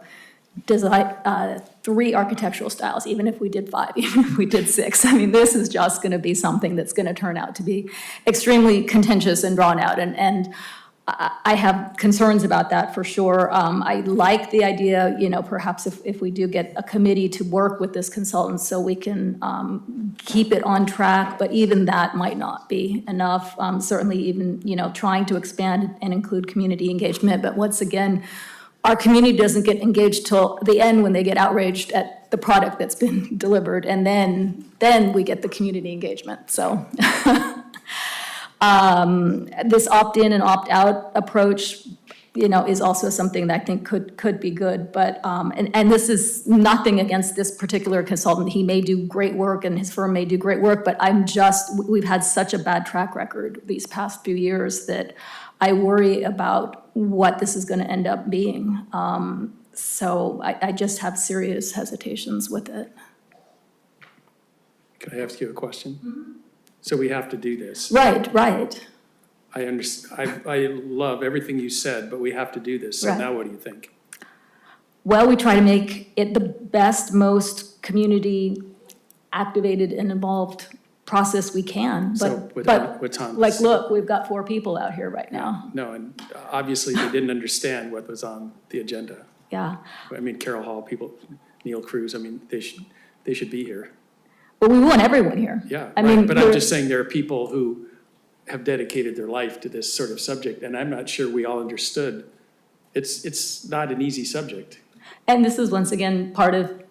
design, 3 architectural styles, even if we did 5, even if we did 6. I mean, this is just going to be something that's going to turn out to be extremely contentious and drawn out. And I have concerns about that, for sure. I like the idea, perhaps if we do get a committee to work with this consultant so we can keep it on track, but even that might not be enough. Certainly even, trying to expand and include community engagement. But once again, our community doesn't get engaged till the end when they get outraged at the product that's been delivered, and then we get the community engagement. So this opt-in and opt-out approach, is also something that I think could be good. But and this is nothing against this particular consultant. He may do great work, and his firm may do great work. But we've had such a bad track record these past few years that I worry about what this is going to end up being. So I just have serious hesitations with it. Can I ask you a question? So we have to do this. Right. I understand. I love everything you said, but we have to do this. So Right. now what do you think? Well, we try to make it the best, most community activated and involved process we can. So But what's on? like, look, we've got 4 people out here right now. No, and obviously they didn't understand what was on the agenda. Yeah. I mean, Carol Hall, Neil Cruz, I mean, they should be here. But we want everyone here. Yeah, I right, mean, but I'm just saying there are people who have dedicated their life to this sort of subject, and I'm not sure we all understood. It's not an easy subject. And this is once again part of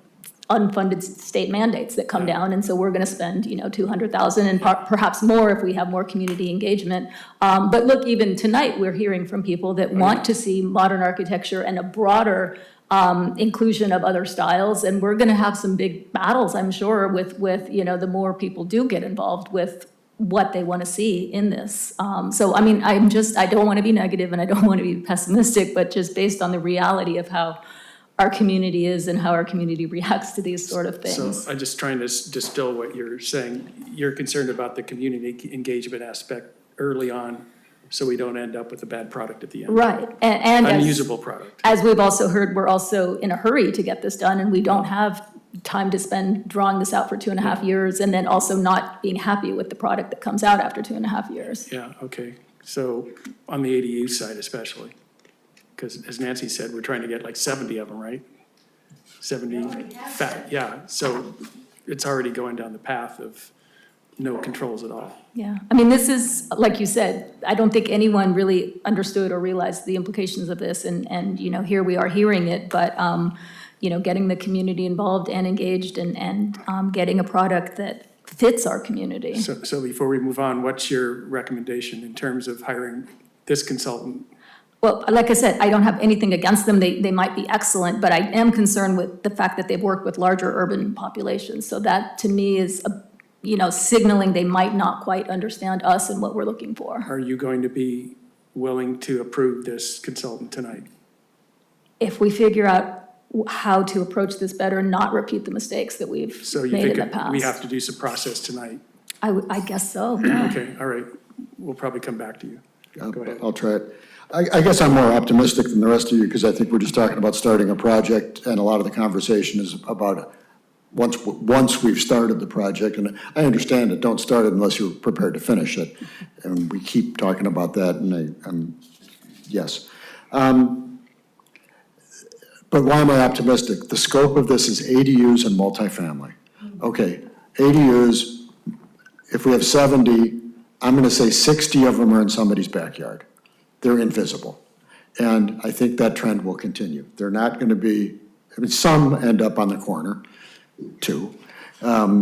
unfunded state mandates that come down, and so we're going to spend, $200,000 and perhaps more if we have more community engagement. But look, even tonight, we're hearing from people that want to see modern architecture and a broader inclusion of other styles, and we're going to have some big battles, I'm sure, with the more people do get involved with what they want to see in this. So, I mean, I don't want to be negative and I don't want to be pessimistic, but just based on the reality of how our community is and how our community reacts to these sort of things. So I'm just trying to distill what you're saying. You're concerned about the community engagement aspect early on, so we don't end up with a bad product at the end. Right, and unusable product. As we've also heard, we're also in a hurry to get this done, and we don't have time to spend drawing this out for 2.5 years, and then also not being happy with the product that comes out after 2.5 years. Yeah, okay. So on the ADU side especially, because as Nancy said, we're trying to get like 70 of them, right? 70 fat, yeah. So it's already going down the path of no controls at all. Yeah, I mean, this is, like you said, I don't think anyone really understood or realized the implications of this, and here we are hearing it, but, getting the community involved and engaged and getting a product that fits our community. So before we move on, what's your recommendation in terms of hiring this consultant? Well, like I said, I don't have anything against them. They might be excellent, but I am concerned with the fact that they've worked with larger urban populations. So that, to me, is signaling they might not quite understand us and what we're looking for. Are you going to be willing to approve this consultant tonight? If we figure out how to approach this better and not repeat the mistakes that we've So you made in think the past. we have to do some process tonight? I guess so, yeah. Okay, all right. We'll probably come back to you. I'll try it. I guess I'm more optimistic than the rest of you, because I think we're just talking about starting a project, and a lot of the conversation is about once we've started the project, and I understand it, don't start it unless you're prepared to finish it, and we keep talking about that, and yes. But why am I optimistic? The scope of this is ADUs and multifamily. Okay, ADUs, if we have 70, I'm gonna say 60 of them are in somebody's backyard. They're invisible. And I think that trend will continue. They're not gonna be, I mean, some end up on the corner, too. But,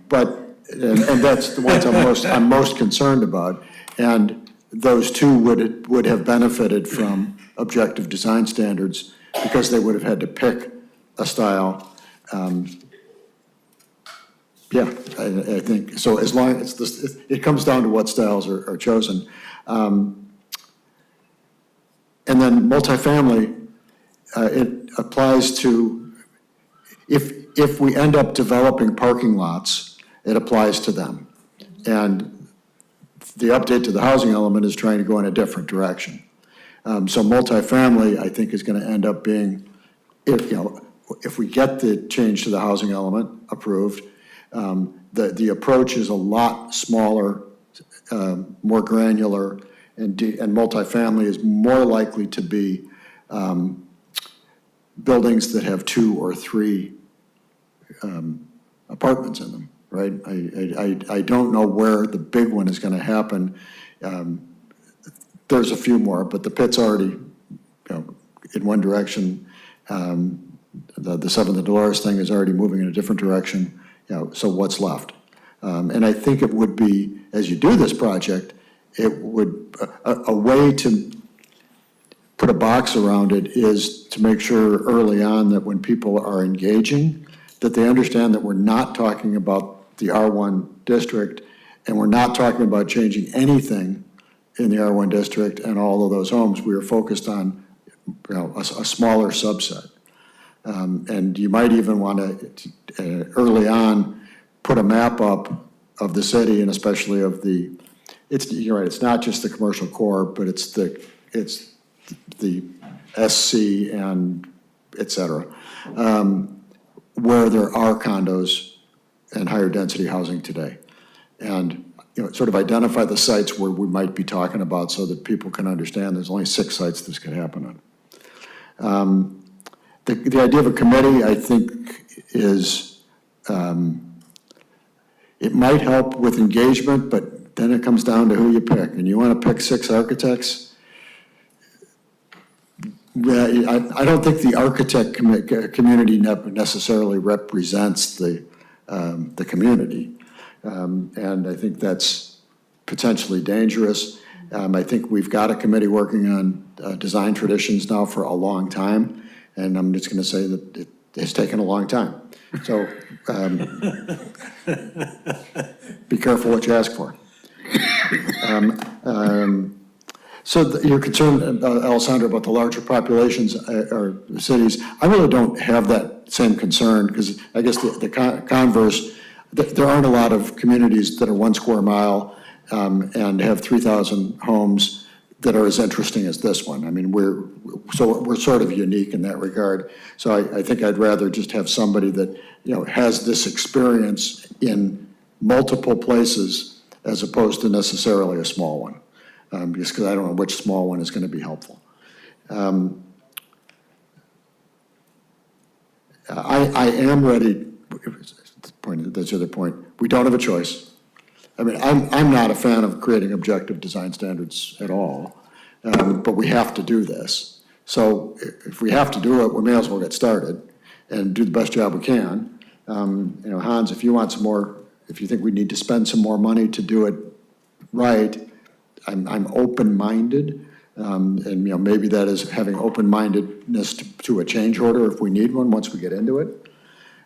and that's the ones I'm most concerned about. And those two would have benefited from objective design standards, because they would have had to pick a style. Yeah, I think, so as long as this, it comes down to what styles are chosen. And then multifamily, it applies to, if we end up developing parking lots, it applies to them. And the update to the housing element is trying to go in a different direction. So multifamily, I think, is gonna end up being, if we get the change to the housing element approved, the approach is a lot smaller, more granular, and multifamily is more likely to be buildings that have 2 or 3 apartments in them, right? I don't know where the big one is gonna happen. There's a few more, but the pit's already, in one direction. The 7th and Dolores thing is already moving in a different direction. So what's left? And I think it would be, as you do this project, it would, a way to put a box around it is to make sure early on that when people are engaging, that they understand that we're not talking about the R1 district, and we're not talking about changing anything in the R1 district and all of those homes. We are focused on, a smaller subset. And you might even want to, early on, put a map up of the city, and especially of you're right, it's not just the commercial core, but it's the SC and et cetera, where there are condos and higher density housing today. And sort of identify the sites where we might be talking about, so that people can understand there's only 6 sites this could happen on. The idea of a committee, I think, is, it might help with engagement, but then it comes down to who you pick. And you want to pick 6 architects? I don't think the architect community necessarily represents the community. And I think that's potentially dangerous. I think we've got a committee working on design traditions now for a long time, and I'm just going to say that it has taken a long time. So be careful what you ask for. So you're concerned, Alissandra, about the larger populations or cities. I really don't have that same concern, because I guess the converse, there aren't a lot of communities that are 1 square mile and have 3,000 homes that are as interesting as this one. I mean, we're sort of unique in that regard. So I think I'd rather just have somebody that, has this experience in multiple places, as opposed to necessarily a small one. Just because I don't know which small one is going to be helpful. I am ready. That's the other point. We don't have a choice. I mean, I'm not a fan of creating objective design standards at all, but we have to do this. So if we have to do it, we may as well get started and do the best job we can. Hans, if you want some more, if you think we need to spend some more money to do it right, I'm open-minded, and maybe that is having open-mindedness to a change order if we need one once we get into it.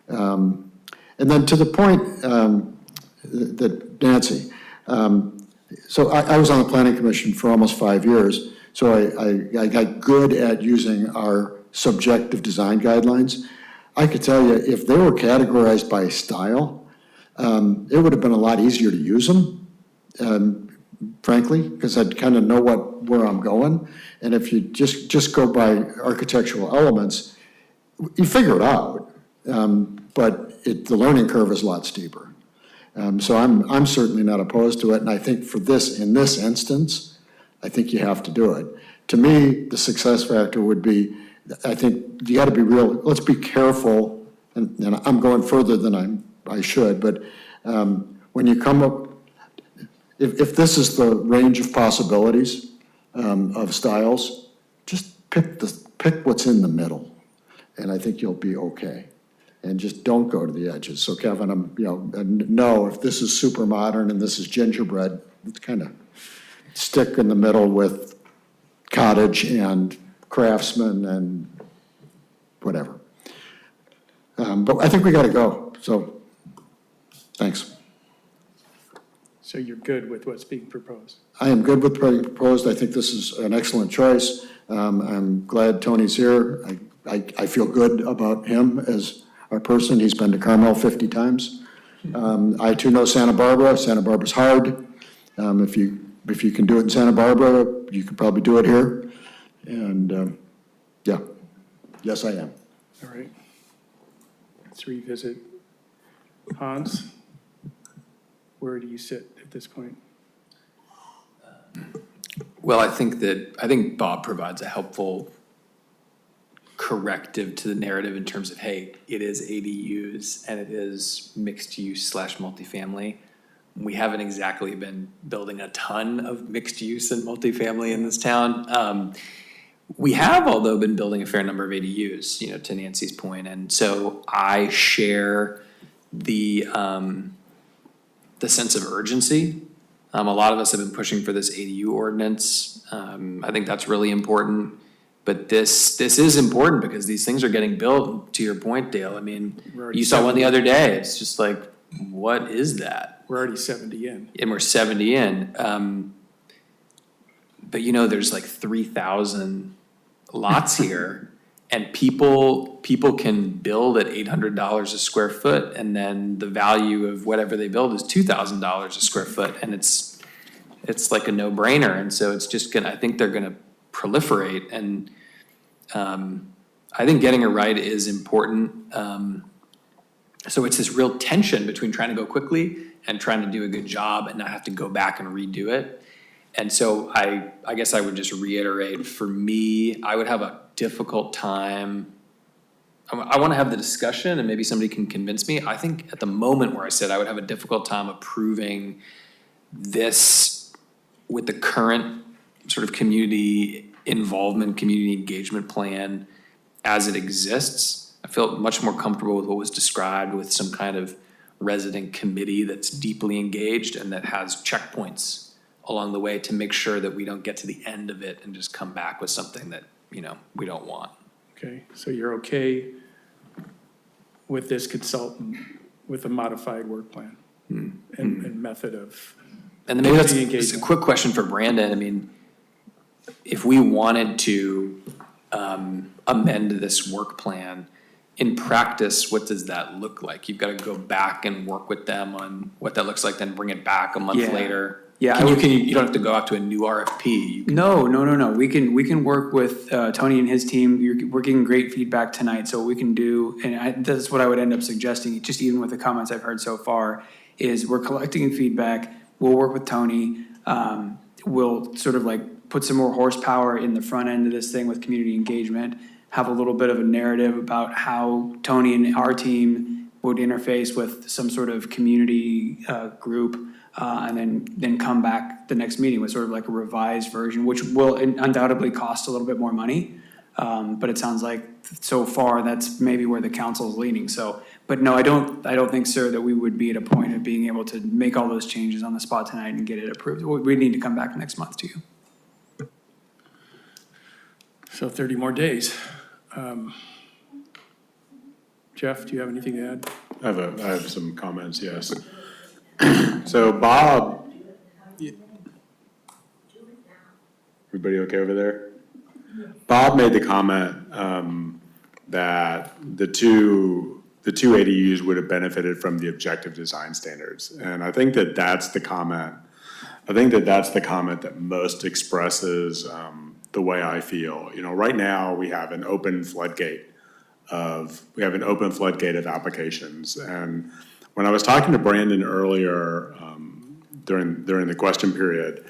And then to the point that Nancy, so I was on the Planning Commission for almost 5 years, so I got good at using our subjective design guidelines. I could tell you, if they were categorized by style, it would have been a lot easier to use them. frankly, because I'd kind of know where I'm going. And if you just go by architectural elements, you figure it out. But the learning curve is a lot steeper. So I'm certainly not opposed to it, and I think in this instance, I think you have to do it. To me, the success factor would be, I think you gotta be real, let's be careful, and I'm going further than I should, but when you come up, if this is the range of possibilities of styles, just pick what's in the middle, and I think you'll be okay. And just don't go to the edges. So Kevin, no, if this is super modern and this is gingerbread, it's kind of stick in the middle with cottage and craftsman and whatever. But I think we got to go. So thanks. So you're good with what's being proposed? I am good with what's proposed. I think this is an excellent choice. I'm glad Tony's here. I feel good about him as our person. He's been to Carmel 50 times. I too know Santa Barbara. Santa Barbara's hard. If you can do it in Santa Barbara, you could probably do it here. And yeah, yes, I am. All right. Let's revisit. Hans, where do you sit at this point? Well, I think Bob provides a helpful corrective to the narrative in terms of, hey, it is ADUs and it is mixed use / multifamily. We haven't exactly been building a ton of mixed use and multifamily in this town. We have, although, been building a fair number of ADUs, to Nancy's point. And so I share the sense of urgency. A lot of us have been pushing for this ADU ordinance. I think that's really important. But this is important because these things are getting built, to your point, Dale. I mean, you saw one the other day. It's just like, what is that? We're already 70 in. And we're 70 in. But there's like 3,000 lots here. And people can build at $800 a square foot. And then the value of whatever they build is $2,000 a square foot. And it's like a no-brainer. And so it's just I think they're gonna proliferate. And I think getting it right is important. So it's this real tension between trying to go quickly and trying to do a good job and not have to go back and redo it. And so I guess I would just reiterate, for me, I would have a difficult time. I want to have the discussion and maybe somebody can convince me. I think at the moment where I said I would have a difficult time approving this with the current sort of community involvement, community engagement plan as it exists. I felt much more comfortable with what was described with some kind of resident committee that's deeply engaged and that has checkpoints along the way to make sure that we don't get to the end of it and just come back with something that, we don't want. Okay, so you're okay with this consultant with a modified work plan and method of And maybe that's engagement. just a quick question for Brandon. I mean, if we wanted to amend this work plan, in practice, what does that look like? You've got to go back and work with them on what that looks like, then bring it back a month later. Yeah, you don't have to go out to a new RFP. No. We can work with Tony and his team. We're getting great feedback tonight, so what we can do, and that's what I would end up suggesting, just even with the comments I've heard so far, is we're collecting feedback. We'll work with Tony. We'll sort of like put some more horsepower in the front end of this thing with community engagement, have a little bit of a narrative about how Tony and our team would interface with some sort of community group, and then come back the next meeting with sort of like a revised version, which will undoubtedly cost a little bit more money. But it sounds like so far that's maybe where the council is leaning. So, but no, I don't think, sir, that we would be at a point of being able to make all those changes on the spot tonight and get it approved. We need to come back next month to you. So 30 more days. Jeff, do you have anything to add? I have some comments, yes. So Bob, everybody okay over there? Bob made the comment that the two ADUs would have benefited from the objective design standards. And I think that that's the comment I think that that's the comment that most expresses the way I feel. You know, right now, we have an open floodgate of applications. And when I was talking to Brandon earlier, during the question period,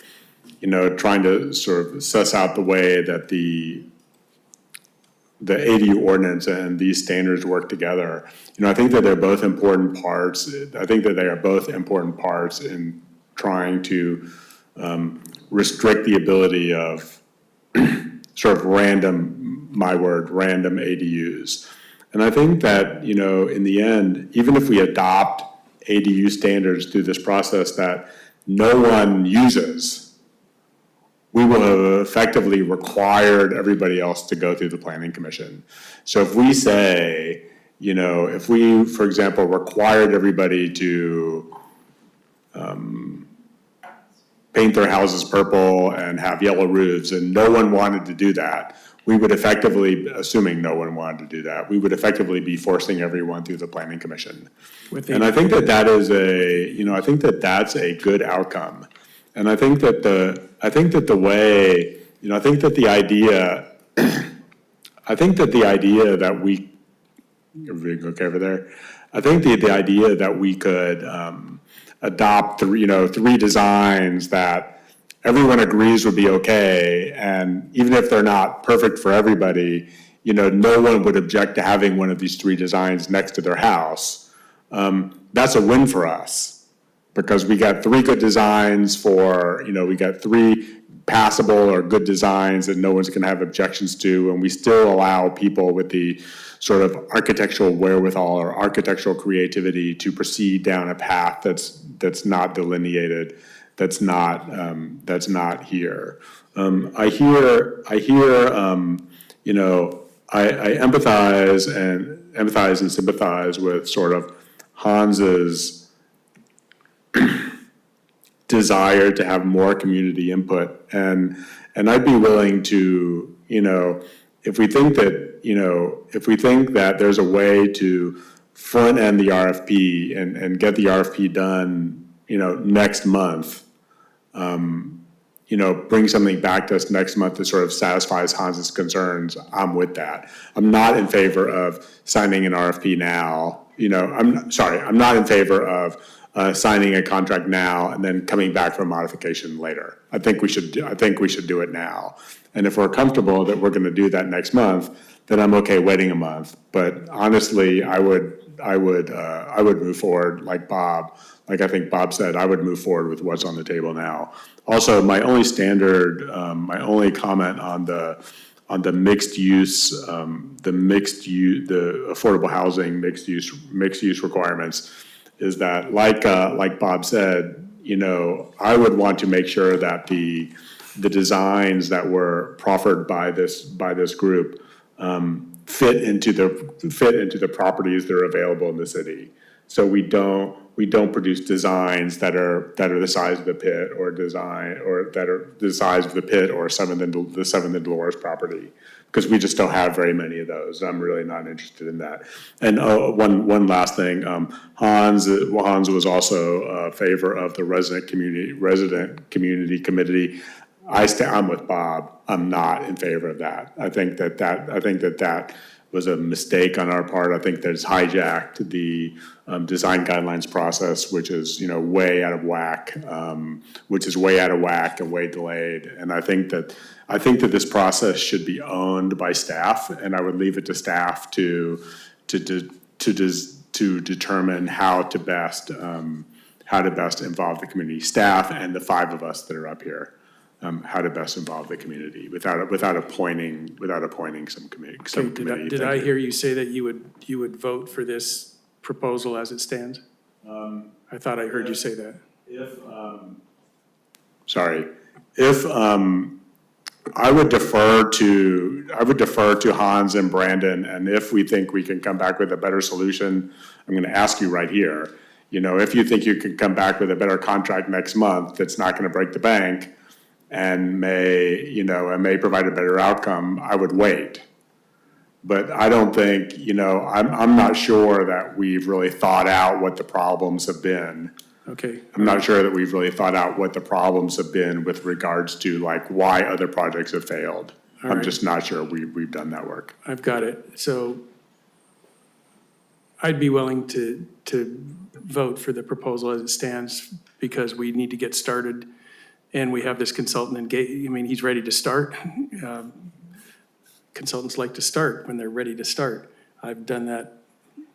you know, trying to sort of suss out the way that the ADU ordinance and these standards work together, you know, I think that they're both important parts. I think that they are both important parts in trying to restrict the ability of sort of random ADUs. And I think that, you know, in the end, even if we adopt ADU standards through this process that no one uses, we will have effectively required everybody else to go through the planning commission. So if we say, you know, if we, for example, required everybody to paint their houses purple and have yellow roofs, and no one wanted to do that, we would effectively, assuming no one wanted to do that, we would effectively be forcing everyone through the planning commission. And I think that that is a, you know, I think that that's a good outcome. And I think that the way, you know, I think that the idea that we, everybody okay over there? I think the idea that we could adopt three designs that everyone agrees would be okay, and even if they're not perfect for everybody, you know, no one would object to having one of these three designs next to their house. That's a win for us, because we got three good designs for, you know, we got three passable or good designs that no one's gonna have objections to, and we still allow people with the sort of architectural wherewithal or architectural creativity to proceed down a path that's not delineated, that's not here. I hear, you know, I empathize and sympathize with sort of Hans's desire to have more community input, and I'd be willing to, you know, if we think that there's a way to front end the RFP and get the RFP done, you know, next month, you know, bring something back to us next month that sort of satisfies Hans's concerns, I'm with that. I'm not in favor of signing an RFP now. You know, I'm not in favor of signing a contract now and then coming back for a modification later. I think we should do it now. And if we're comfortable that we're going to do that next month, then I'm okay waiting a month. But honestly, I would move forward like Bob. Like I think Bob said, I would move forward with what's on the table now. Also, my only comment on the mixed use, the affordable housing mixed use requirements is that, like Bob said, you know, I would want to make sure that the designs that were proffered by this group fit into the properties that are available in the city. So we don't produce designs that are the size of the pit or that are the size of the pit or the Seventh and Dolores property, because we just don't have very many of those. I'm really not interested in that. And one last thing, Hans was also a favor of the resident community committee. I'm with Bob. I'm not in favor of that. I think that was a mistake on our part. I think that it's hijacked the design guidelines process, which is, you know, way out of whack, and way delayed. And I think that this process should be owned by staff, and I would leave it to staff to determine how to best involve the community, staff and the five of us that are up here. How to best involve the community without appointing some committee. Did I hear you say that you would vote for this proposal as it stands? I thought I heard you say that. I would defer to Hans and Brandon, and if we think we can come back with a better solution, I'm going to ask you right here. You know, if you think you could come back with a better contract next month that's not going to break the bank, and may provide a better outcome, I would wait. But I don't think, you know, I'm not sure that we've really thought out what the problems have been. Okay. I'm not sure that we've really thought out what the problems have been with regards to like why other projects have failed. All I'm right. just not sure we've done that work. I've got it. So I'd be willing to vote for the proposal as it stands because we need to get started and we have this consultant engaged. I mean, he's ready to start. Consultants like to start when they're ready to start. I've done that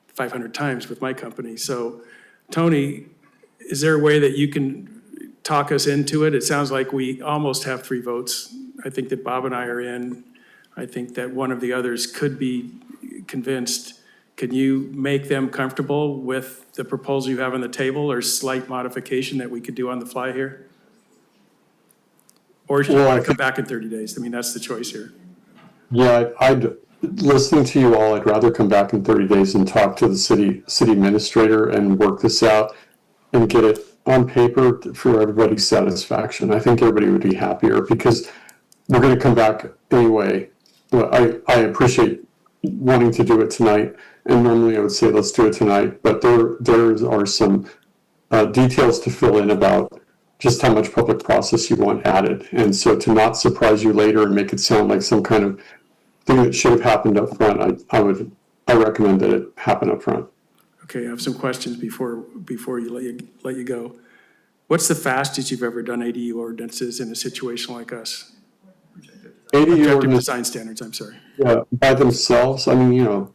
500 times with my company. So Tony, is there a way that you can talk us into it? It sounds like we almost have 3 votes. I think that Bob and I are in. I think that one of the others could be convinced. Can you make them comfortable with the proposal you have on the table or slight modification that we could do on the fly here? Or do you want to come back in 30 days? I mean, that's the choice here. Yeah, listening to you all, I'd rather come back in 30 days and talk to the city administrator and work this out and get it on paper for everybody's satisfaction. I think everybody would be happier because we're going to come back anyway. Well, I appreciate wanting to do it tonight, and normally I would say let's do it tonight, but there are some details to fill in about just how much public process you want added. And so to not surprise you later and make it sound like some kind of thing that should have happened up front, I recommend that it happen up front. Okay, I have some questions before let you go. What's the fastest you've ever done ADU ordinances in a situation like us? ADU Objective ordinance, design standards, I'm sorry. by themselves, I mean,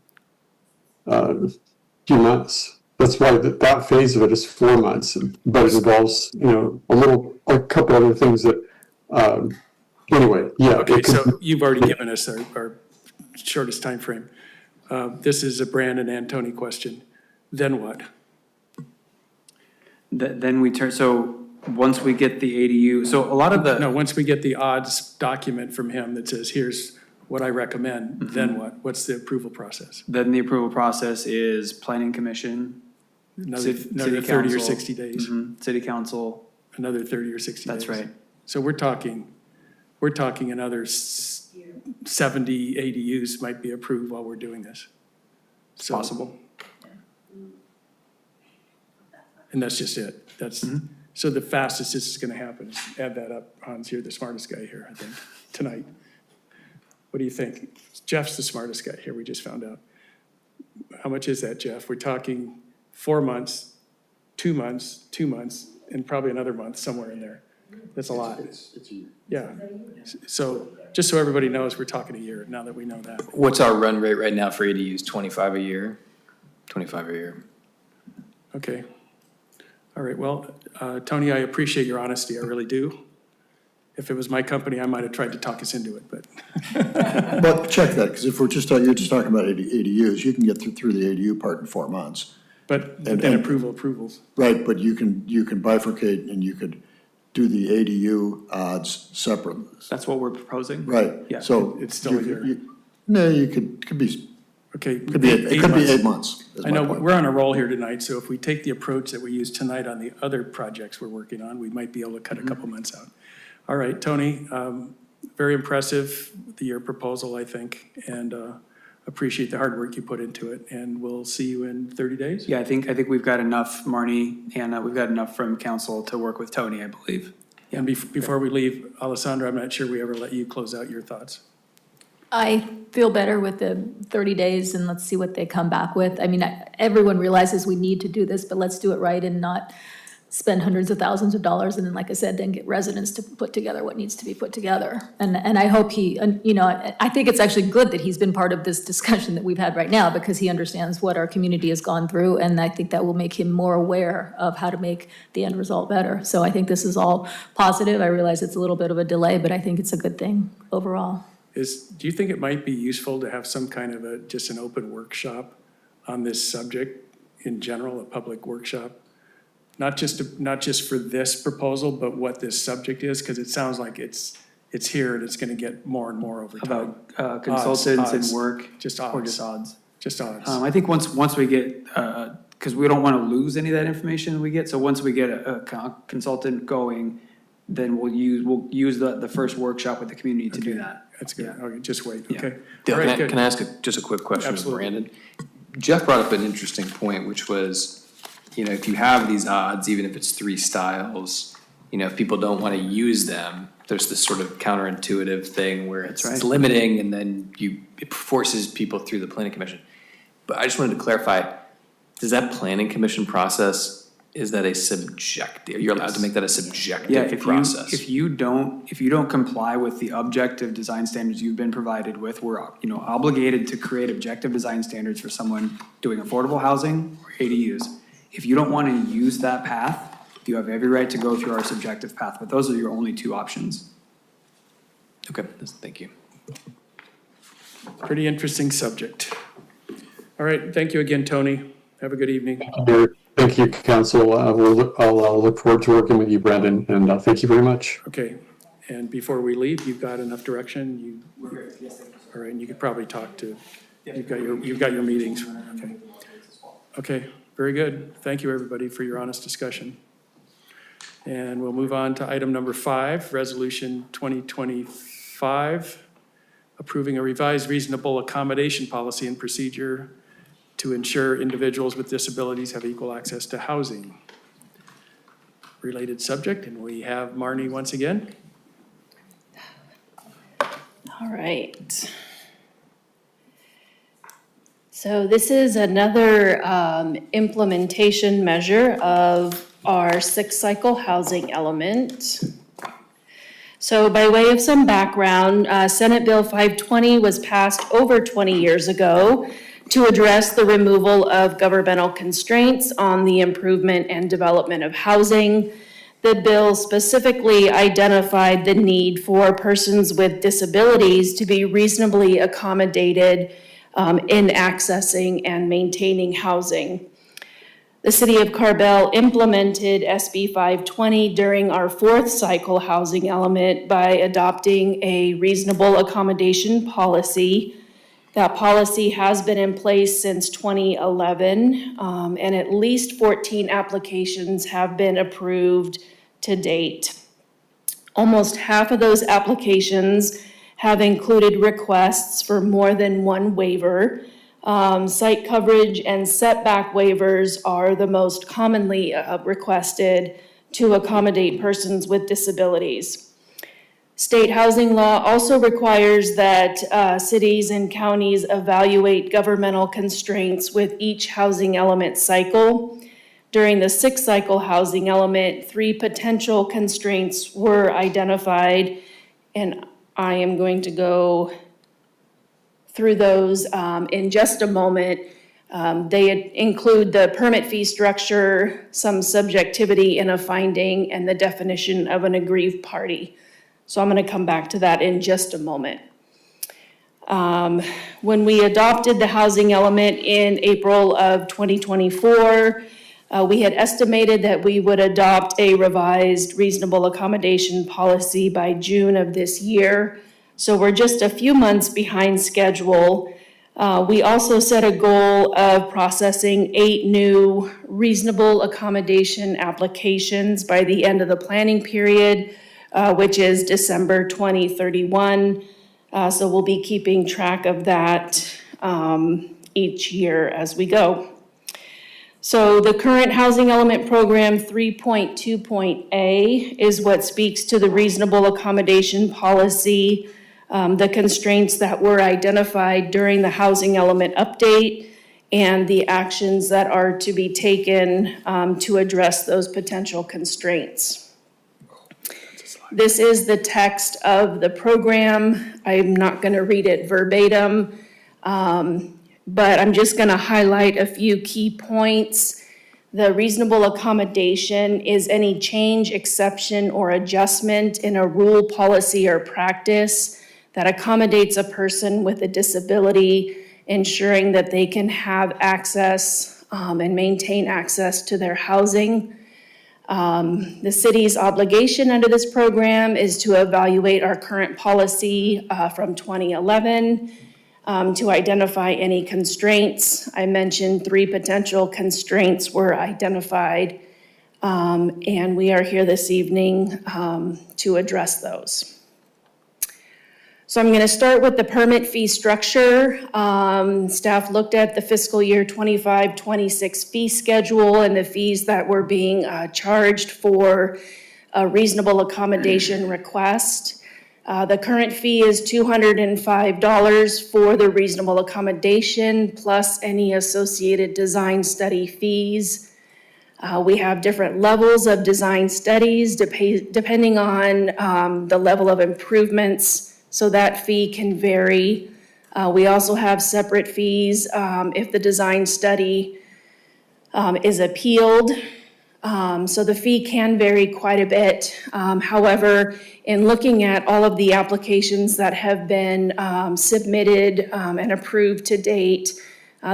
few months. That's why that phase of it is 4 months, but it involves, a couple other things that, anyway, yeah. Okay, so you've already given us our shortest time frame. This is a Brandon and Tony question. Then what? Then we turn, so once we get the ADU, so a lot of the. No, once we get the odds document from him that says, here's what I recommend, then what? What's the approval process? Then the approval process is planning commission. Another City 30 or council. 60 days. City council. Another 30 or 60 days. That's right. So we're talking another 70 ADUs might be approved while we're doing this. It's possible. And that's just it. That's, so the fastest this is gonna happen, add that up. Hans, you're the smartest guy here, I think, tonight. What do you think? Jeff's the smartest guy here, we just found out. How much is that, Jeff? We're talking 4 months, 2 months, 2 months, and probably another month somewhere in there. That's a lot. Yeah. So, just so everybody knows, we're talking a year, now that we know that. What's our run rate right now for ADUs? 25 a year? 25 a year. Okay. All right, well, Tony, I appreciate your honesty, I really do. If it was my company, I might have tried to talk us into it, but. But check that, because if you're just talking about ADUs, you can get through the ADU part in 4 months. But then approvals. Right, but you can bifurcate and you could do the ADU odds separately. That's what we're proposing? Right, Yeah. so. It's still a year. No, you could be, Okay. it could be 8 months. is I my know, point. we're on a roll here tonight, so if we take the approach that we used tonight on the other projects we're working on, we might be able to cut a couple months out. All right, Tony, very impressive, your proposal, I think, and appreciate the hard work you put into it, and we'll see you in 30 days? Yeah, I think we've got enough, Marnie, and we've got enough from council to work with Tony, I believe. And before we leave, Alissandra, I'm not sure we ever let you close out your thoughts. I feel better with the 30 days and let's see what they come back with. I mean, everyone realizes we need to do this, but let's do it right and not spend hundreds of thousands of dollars and then, like I said, then get residents to put together what needs to be put together. And I hope he, I think it's actually good that he's been part of this discussion that we've had right now because he understands what our community has gone through, and I think that will make him more aware of how to make the end result better. So I think this is all positive. I realize it's a little bit of a delay, but I think it's a good thing overall. Do you think it might be useful to have some kind of just an open workshop on this subject in general, a public workshop? Not just for this proposal, but what this subject is, because it sounds like it's here and it's going to get more and more over time. About consultants and work? Just Or odds. just odds? Just odds. I think once we get, because we don't want to lose any of that information we get, so once we get a consultant going, then we'll use the first workshop with the community to do that. That's good. Okay, just wait, Yeah. okay. Dale, All right, can I, good. can I ask just a quick question of Absolutely. Brandon? Jeff brought up an interesting point, which was if you have these odds, even if it's 3 styles, if people don't want to use them, there's this sort of counterintuitive thing where it's limiting, and then it forces people through the planning commission. But I just wanted to clarify, does that planning commission process, is that a subjective, you're allowed to make that a subjective process? If you don't comply with the objective design standards you've been provided with, we're, obligated to create objective design standards for someone doing affordable housing or ADUs. If you don't want to use that path, you have every right to go through our subjective path, but those are your only 2 options. Okay, thank you. Pretty interesting subject. All right, thank you again, Tony. Have a good evening. Thank you, Council. I'll look forward to working with you, Brendan, and thank you very much. Okay, and before we leave, you've got enough direction? All right, and you could probably talk to, you've got your meetings. Okay. Okay, very good. Thank you, everybody, for your honest discussion. And we'll move on to item number 5, Resolution 2025, approving a revised reasonable accommodation policy and procedure to ensure individuals with disabilities have equal access to housing. Related subject, and we have Marnie once again. All right. So this is another implementation measure of our 6-cycle housing element. So by way of some background, Senate Bill 520 was passed over 20 years ago to address the removal of governmental constraints on the improvement and development of housing. The bill specifically identified the need for persons with disabilities to be reasonably accommodated in accessing and maintaining housing. The City of Carmel implemented SB 520 during our 4th cycle housing element by adopting a reasonable accommodation policy. That policy has been in place since 2011, and at least 14 applications have been approved to date. Almost half of those applications have included requests for more than 1 waiver. Site coverage and setback waivers are the most commonly requested to accommodate persons with disabilities. State housing law also requires that cities and counties evaluate governmental constraints with each housing element cycle. During the 6-cycle housing element, 3 potential constraints were identified, and I am going to go through those in just a moment. They include the permit fee structure, some subjectivity in a finding, and the definition of an aggrieved party. So I'm going to come back to that in just a moment. When we adopted the housing element in April of 2024, we had estimated that we would adopt a revised reasonable accommodation policy by June of this year. So we're just a few months behind schedule. We also set a goal of processing 8 new reasonable accommodation applications by the end of the planning period, which is December 2031. So we'll be keeping track of that each year as we go. So the current housing element program 3.2.A is what speaks to the reasonable accommodation policy, the constraints that were identified during the housing element update, and the actions that are to be taken to address those potential constraints. This is the text of the program. I'm not going to read it verbatim, but I'm just going to highlight a few key points. The reasonable accommodation is any change, exception, or adjustment in a rule, policy, or practice that accommodates a person with a disability, ensuring that they can have access and maintain access to their housing. The city's obligation under this program is to evaluate our current policy from 2011 to identify any constraints. I mentioned 3 potential constraints were identified, and we are here this evening to address those. So I'm going to start with the permit fee structure. Staff looked at the fiscal year 25-26 fee schedule and the fees that were being charged for a reasonable accommodation request. The current fee is $205 for the reasonable accommodation plus any associated design study fees. We have different levels of design studies depending on the level of improvements, so that fee can vary. We also have separate fees if the design study is appealed. So the fee can vary quite a bit. However, in looking at all of the applications that have been submitted and approved to date,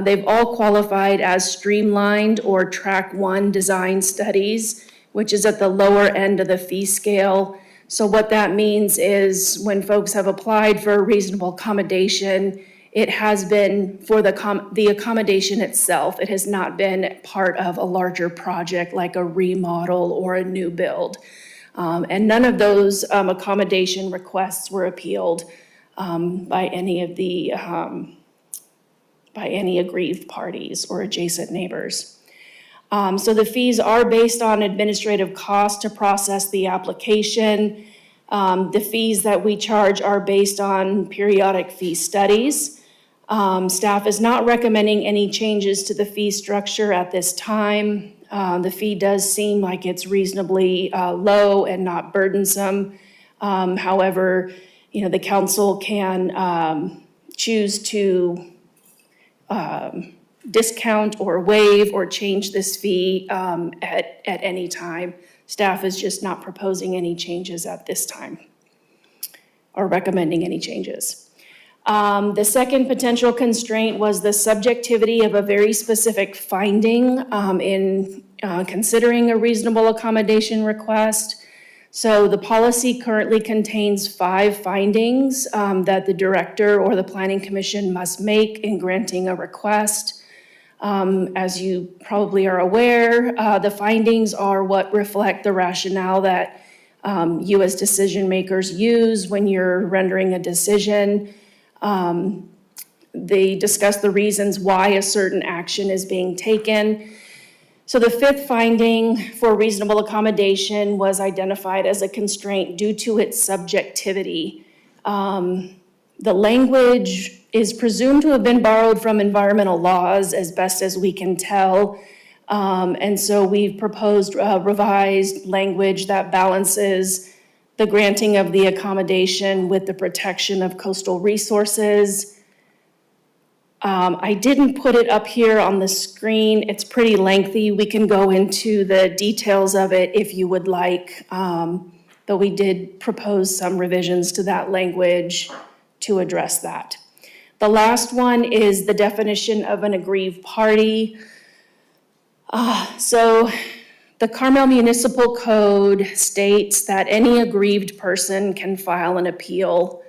they've all qualified as streamlined or track 1 design studies, which is at the lower end of the fee scale. So what that means is when folks have applied for a reasonable accommodation, it has been for the accommodation itself. It has not been part of a larger project like a remodel or a new build. And none of those accommodation requests were appealed by any of the by any aggrieved parties or adjacent neighbors. So the fees are based on administrative costs to process the application. The fees that we charge are based on periodic fee studies. Staff is not recommending any changes to the fee structure at this time. The fee does seem like it's reasonably low and not burdensome. However, the council can choose to discount or waive or change this fee at any time. Staff is just not proposing any changes at this time or recommending any changes. The second potential constraint was the subjectivity of a very specific finding in considering a reasonable accommodation request. So the policy currently contains 5 findings that the director or the planning commission must make in granting a request. As you probably are aware, the findings are what reflect the rationale that you as decision makers use when you're rendering a decision. They discuss the reasons why a certain action is being taken. So the 5th finding for reasonable accommodation was identified as a constraint due to its subjectivity. The language is presumed to have been borrowed from environmental laws as best as we can tell. And so we've proposed revised language that balances the granting of the accommodation with the protection of coastal resources. I didn't put it up here on the screen. It's pretty lengthy. We can go into the details of it if you would like. But we did propose some revisions to that language to address that. The last one is the definition of an aggrieved party. So the Carmel Municipal Code states that any aggrieved person can file an appeal.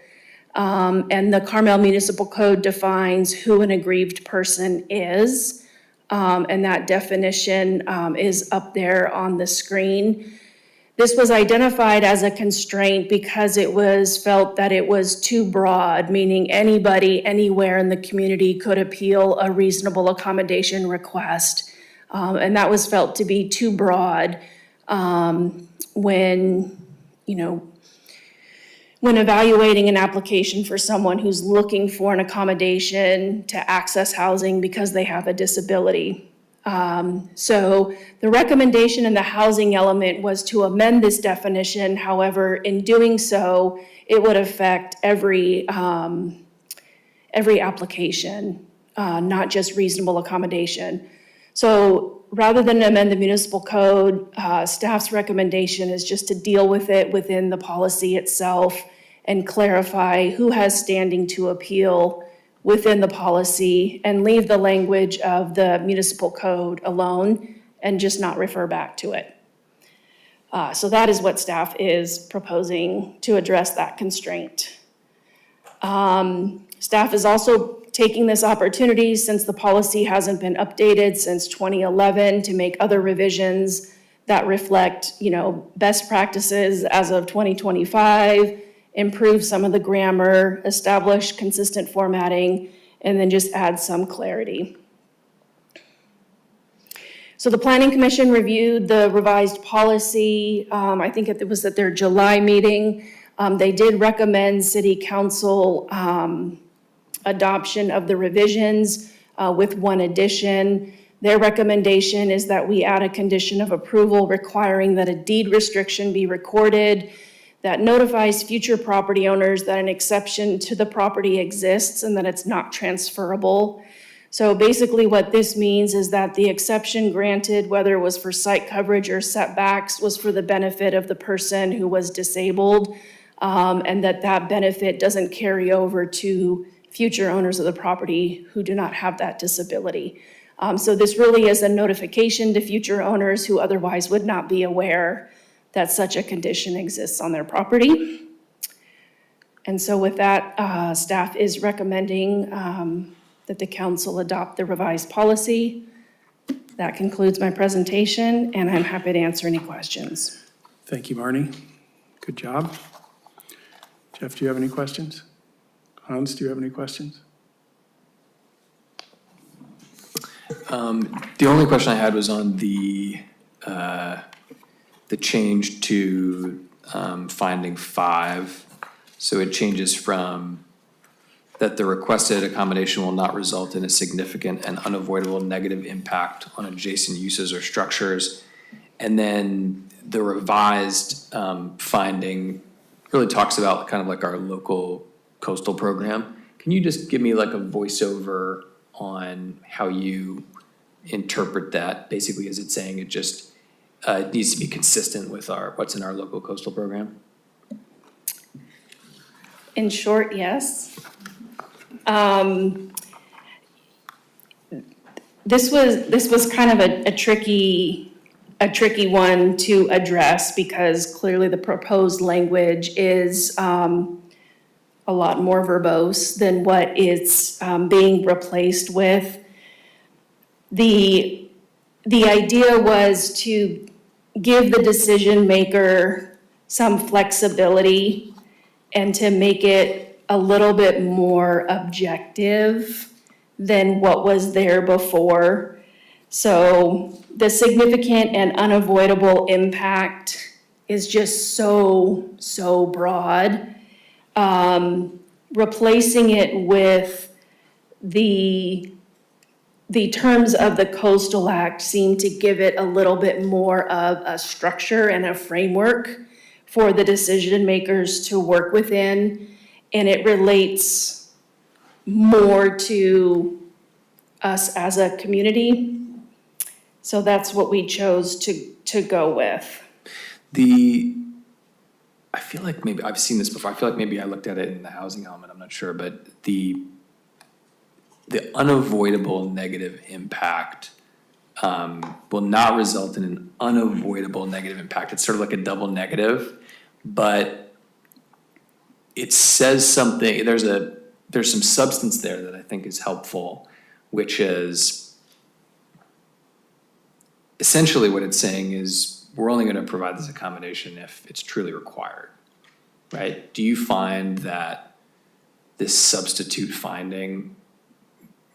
And the Carmel Municipal Code defines who an aggrieved person is. And that definition is up there on the screen. This was identified as a constraint because it was felt that it was too broad, meaning anybody, anywhere in the community could appeal a reasonable accommodation request. And that was felt to be too broad when evaluating an application for someone who's looking for an accommodation to access housing because they have a disability. So the recommendation in the housing element was to amend this definition. However, in doing so, it would affect every application, not just reasonable accommodation. So rather than amend the municipal code, staff's recommendation is just to deal with it within the policy itself and clarify who has standing to appeal within the policy and leave the language of the municipal code alone and just not refer back to it. So that is what staff is proposing to address that constraint. Staff is also taking this opportunity, since the policy hasn't been updated since 2011, to make other revisions that reflect, best practices as of 2025 improve some of the grammar, establish consistent formatting, and then just add some clarity. So the Planning Commission reviewed the revised policy. I think it was at their July meeting. They did recommend City Council adoption of the revisions with one addition. Their recommendation is that we add a condition of approval requiring that a deed restriction be recorded that notifies future property owners that an exception to the property exists and that it's not transferable. So basically what this means is that the exception granted, whether it was for site coverage or setbacks, was for the benefit of the person who was disabled, and that benefit doesn't carry over to future owners of the property who do not have that disability. So this really is a notification to future owners who otherwise would not be aware that such a condition exists on their property. And so with that, staff is recommending that the council adopt the revised policy. That concludes my presentation, and I'm happy to answer any questions. Thank you, Marnie. Good job. Jeff, do you have any questions? Hans, do you have any questions? The only question I had was on the change to finding 5. So it changes from that the requested accommodation will not result in a significant and unavoidable negative impact on adjacent uses or structures. And then the revised finding really talks about kind of like our local coastal program. Can you just give me like a voiceover on how you interpret that? Basically, is it saying it just needs to be consistent with what's in our local coastal program? In short, yes. This was kind of a tricky one to address because clearly the proposed language is a lot more verbose than what it's being replaced with. The idea was to give the decision maker some flexibility and to make it a little bit more objective than what was there before. So the significant and unavoidable impact is just so broad. Replacing it with the terms of the Coastal Act seem to give it a little bit more of a structure and a framework for the decision makers to work within, and it relates more to us as a community. So that's what we chose to go with. I feel like maybe I've seen this before. I feel like maybe I looked at it in the housing element. I'm not sure, but the unavoidable negative impact will not result in an unavoidable negative impact. It's sort of like a double negative, but it says something. There's some substance there that I think is helpful, which is essentially what it's saying is we're only going to provide this accommodation if it's truly required, right? Do you find that this substitute finding,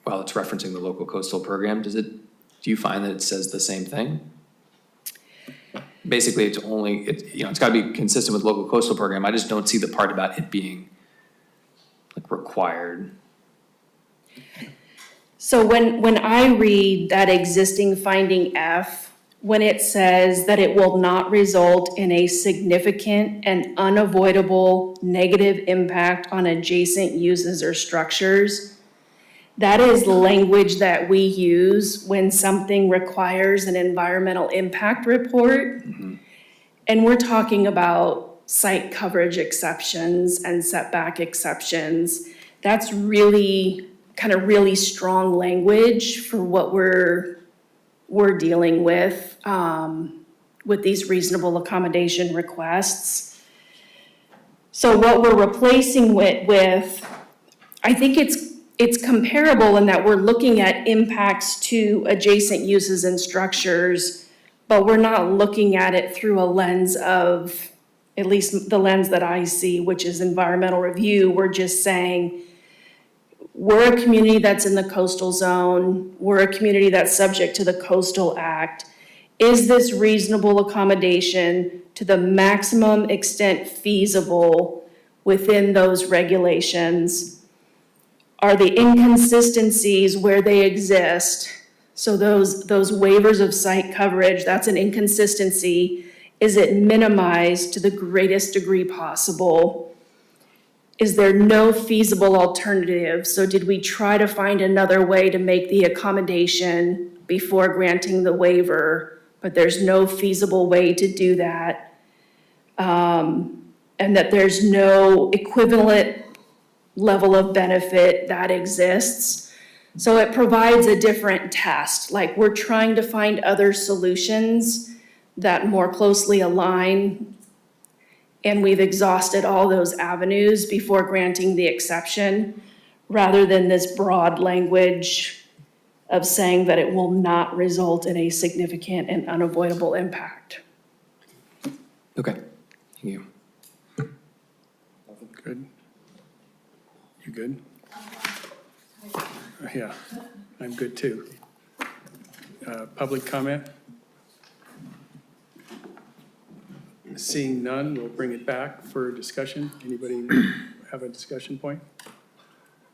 while it's referencing the local coastal program, do you find that it says the same thing? Basically, it's got to be consistent with local coastal program. I just don't see the part about it being like required. So when I read that existing finding F, when it says that it will not result in a significant and unavoidable negative impact on adjacent uses or structures, that is language that we use when something requires an environmental impact report. Mm-hmm. And we're talking about site coverage exceptions and setback exceptions. That's really strong language for what we're dealing with these reasonable accommodation requests. So what we're replacing with, I think it's comparable in that we're looking at impacts to adjacent uses and structures, but we're not looking at it through a lens of at least the lens that I see, which is environmental review, we're just saying, we're a community that's in the coastal zone, we're a community that's subject to the Coastal Act. Is this reasonable accommodation to the maximum extent feasible within those regulations? Are the inconsistencies where they exist, so those waivers of site coverage, that's an inconsistency, is it minimized to the greatest degree possible? Is there no feasible alternative? So did we try to find another way to make the accommodation before granting the waiver, but there's no feasible way to do that? And that there's no equivalent level of benefit that exists. So it provides a different test, like we're trying to find other solutions that more closely align, and we've exhausted all those avenues before granting the exception, rather than this broad language of saying that it will not result in a significant and unavoidable impact. Okay, thank you. Good? You good? Yeah, I'm good too. Public comment? Seeing none, we'll bring it back for discussion. Anybody have a discussion point?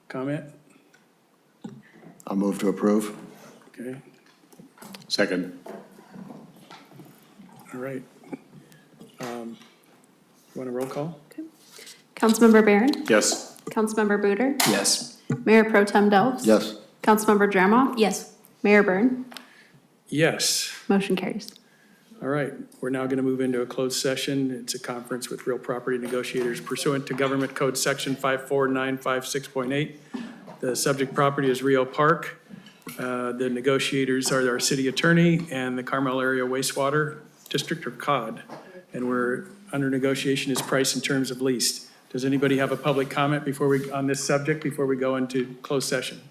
Comment? I'll move to approve. Okay, Second. all right. Want a roll call? Councilmember Byrne? Yes. Councilmember Booter? Yes. Mayor Pro Tem Delves? Yes. Councilmember Dramov? Yes. Mayor Byrne? Yes. Motion carries. All right, we're now going to move into a closed session. It's a conference with real property negotiators pursuant to Government Code Section 54956.8. The subject property is Rio Park. The negotiators are our city attorney and the Carmel Area Wastewater District, or COD. And we're under negotiation is price and terms of lease. Does anybody have a public comment on this subject before we go into closed session?